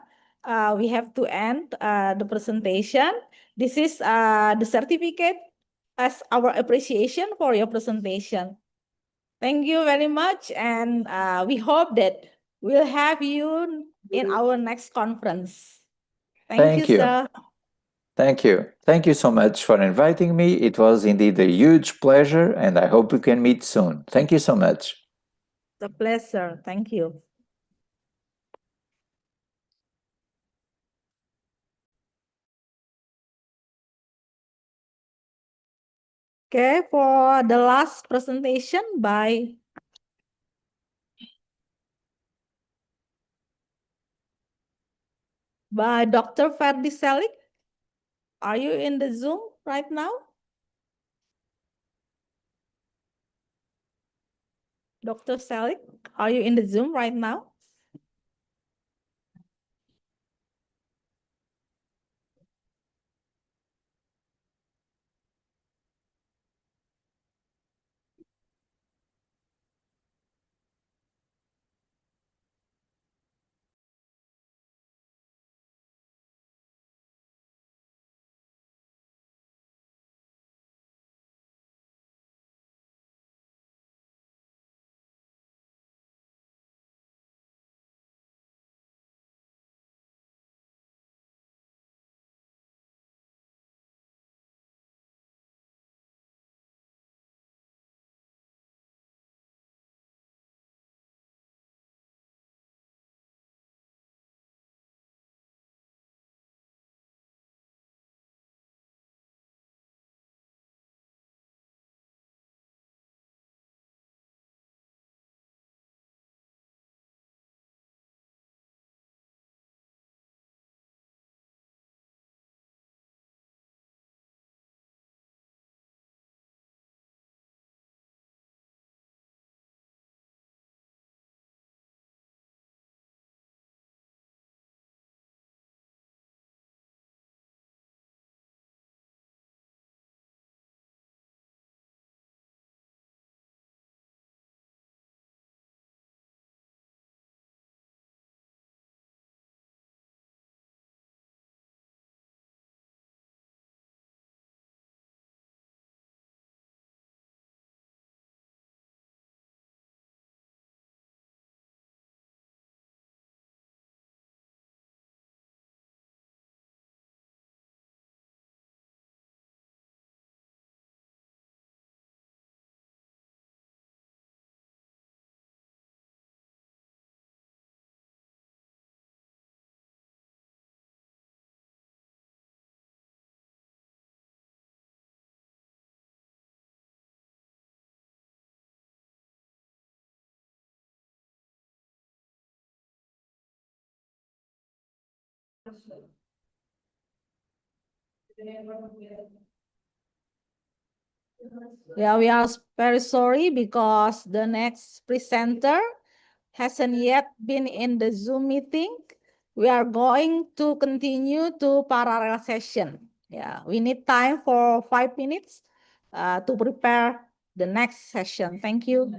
we have to end the presentation. This is the certificate as our appreciation for your presentation. Thank you very much, and we hope that we'll have you in our next conference. Thank you, sir. Thank you. Thank you so much for inviting me. It was indeed a huge pleasure, and I hope we can meet soon. Thank you so much. It's a pleasure. Thank you. Okay, for the last presentation by Dr. Ferdi Selik. Are you in the Zoom right now? Dr. Selik, are you in the Zoom right now? Yeah, we are very sorry because the next presenter hasn't yet been in the Zoom meeting. We are going to continue to parallel session. Yeah, we need time for 5 minutes to prepare the next session. Thank you.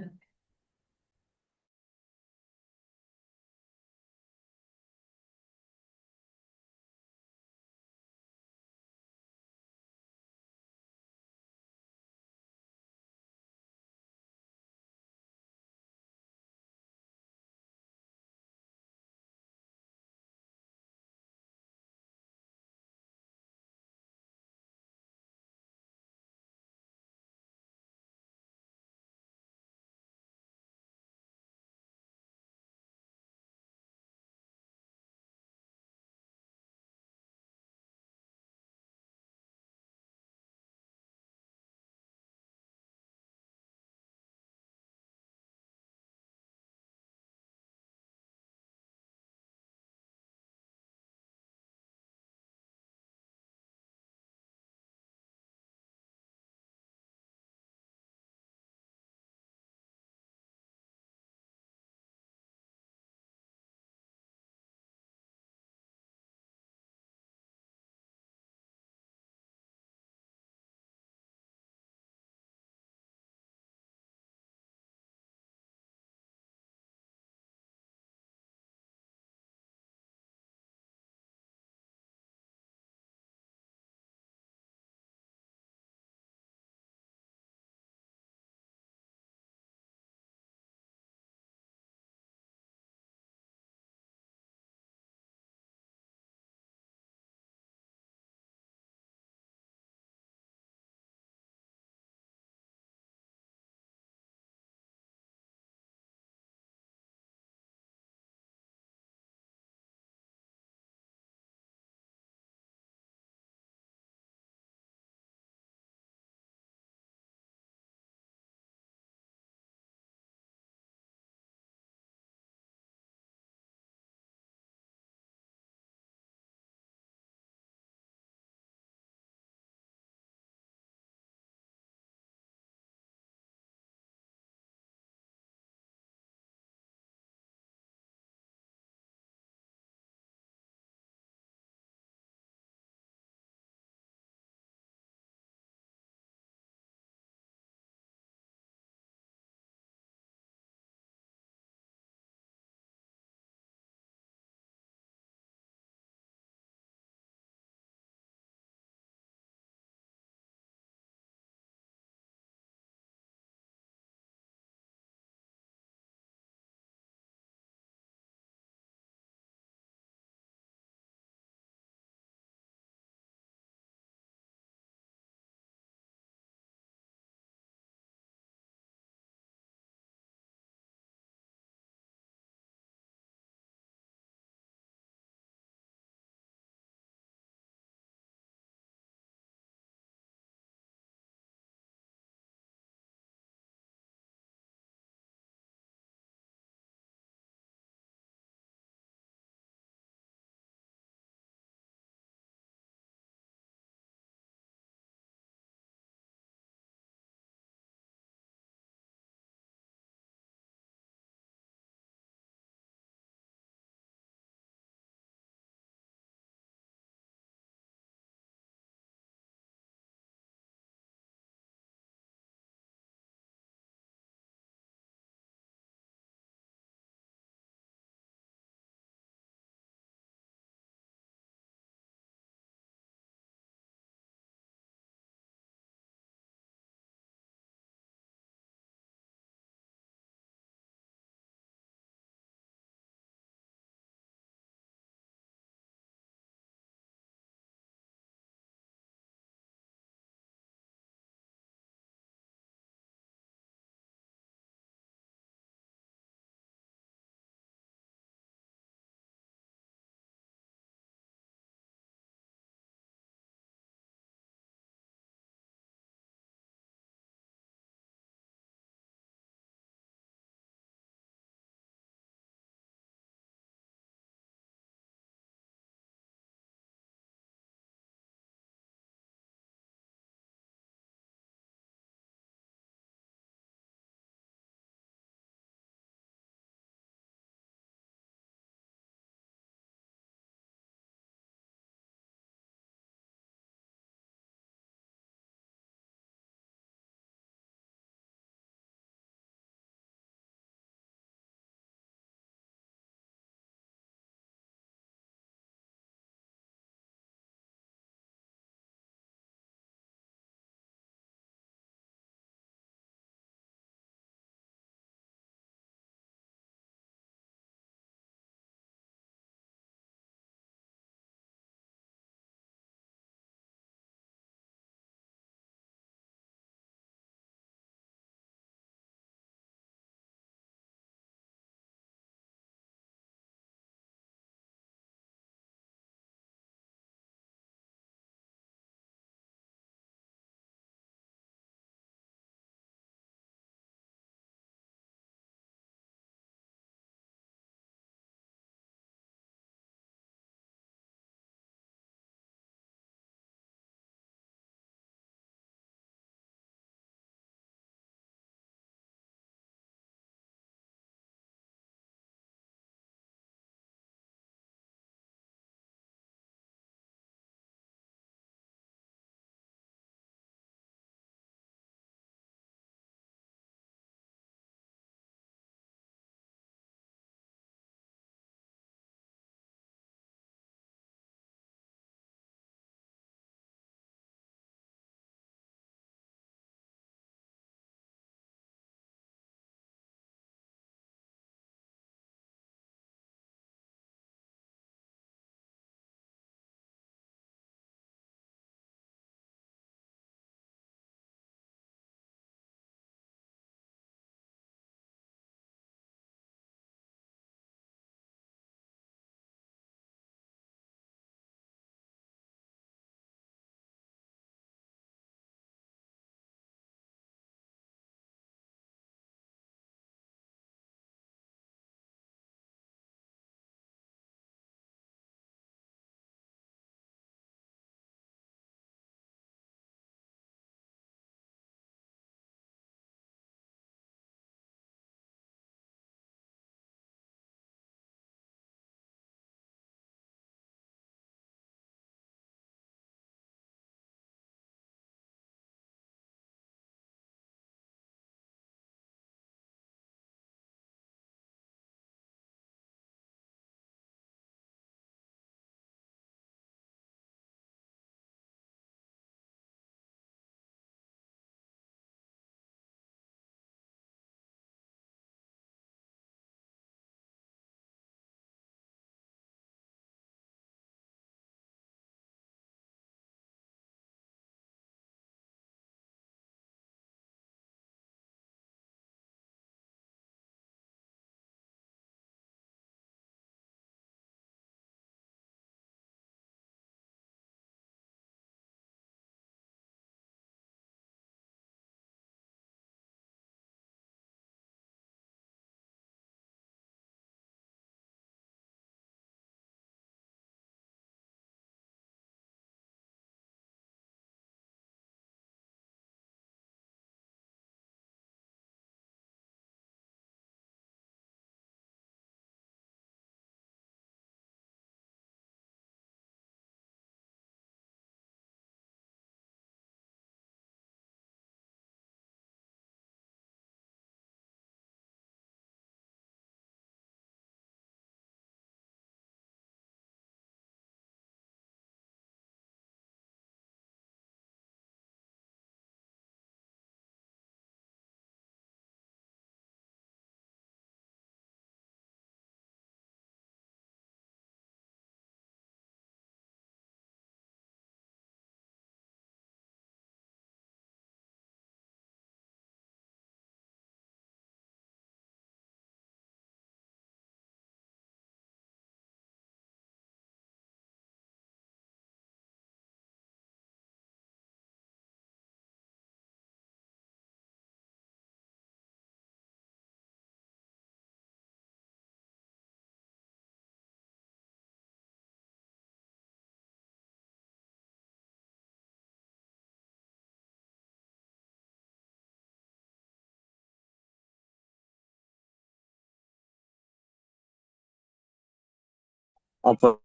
opportunity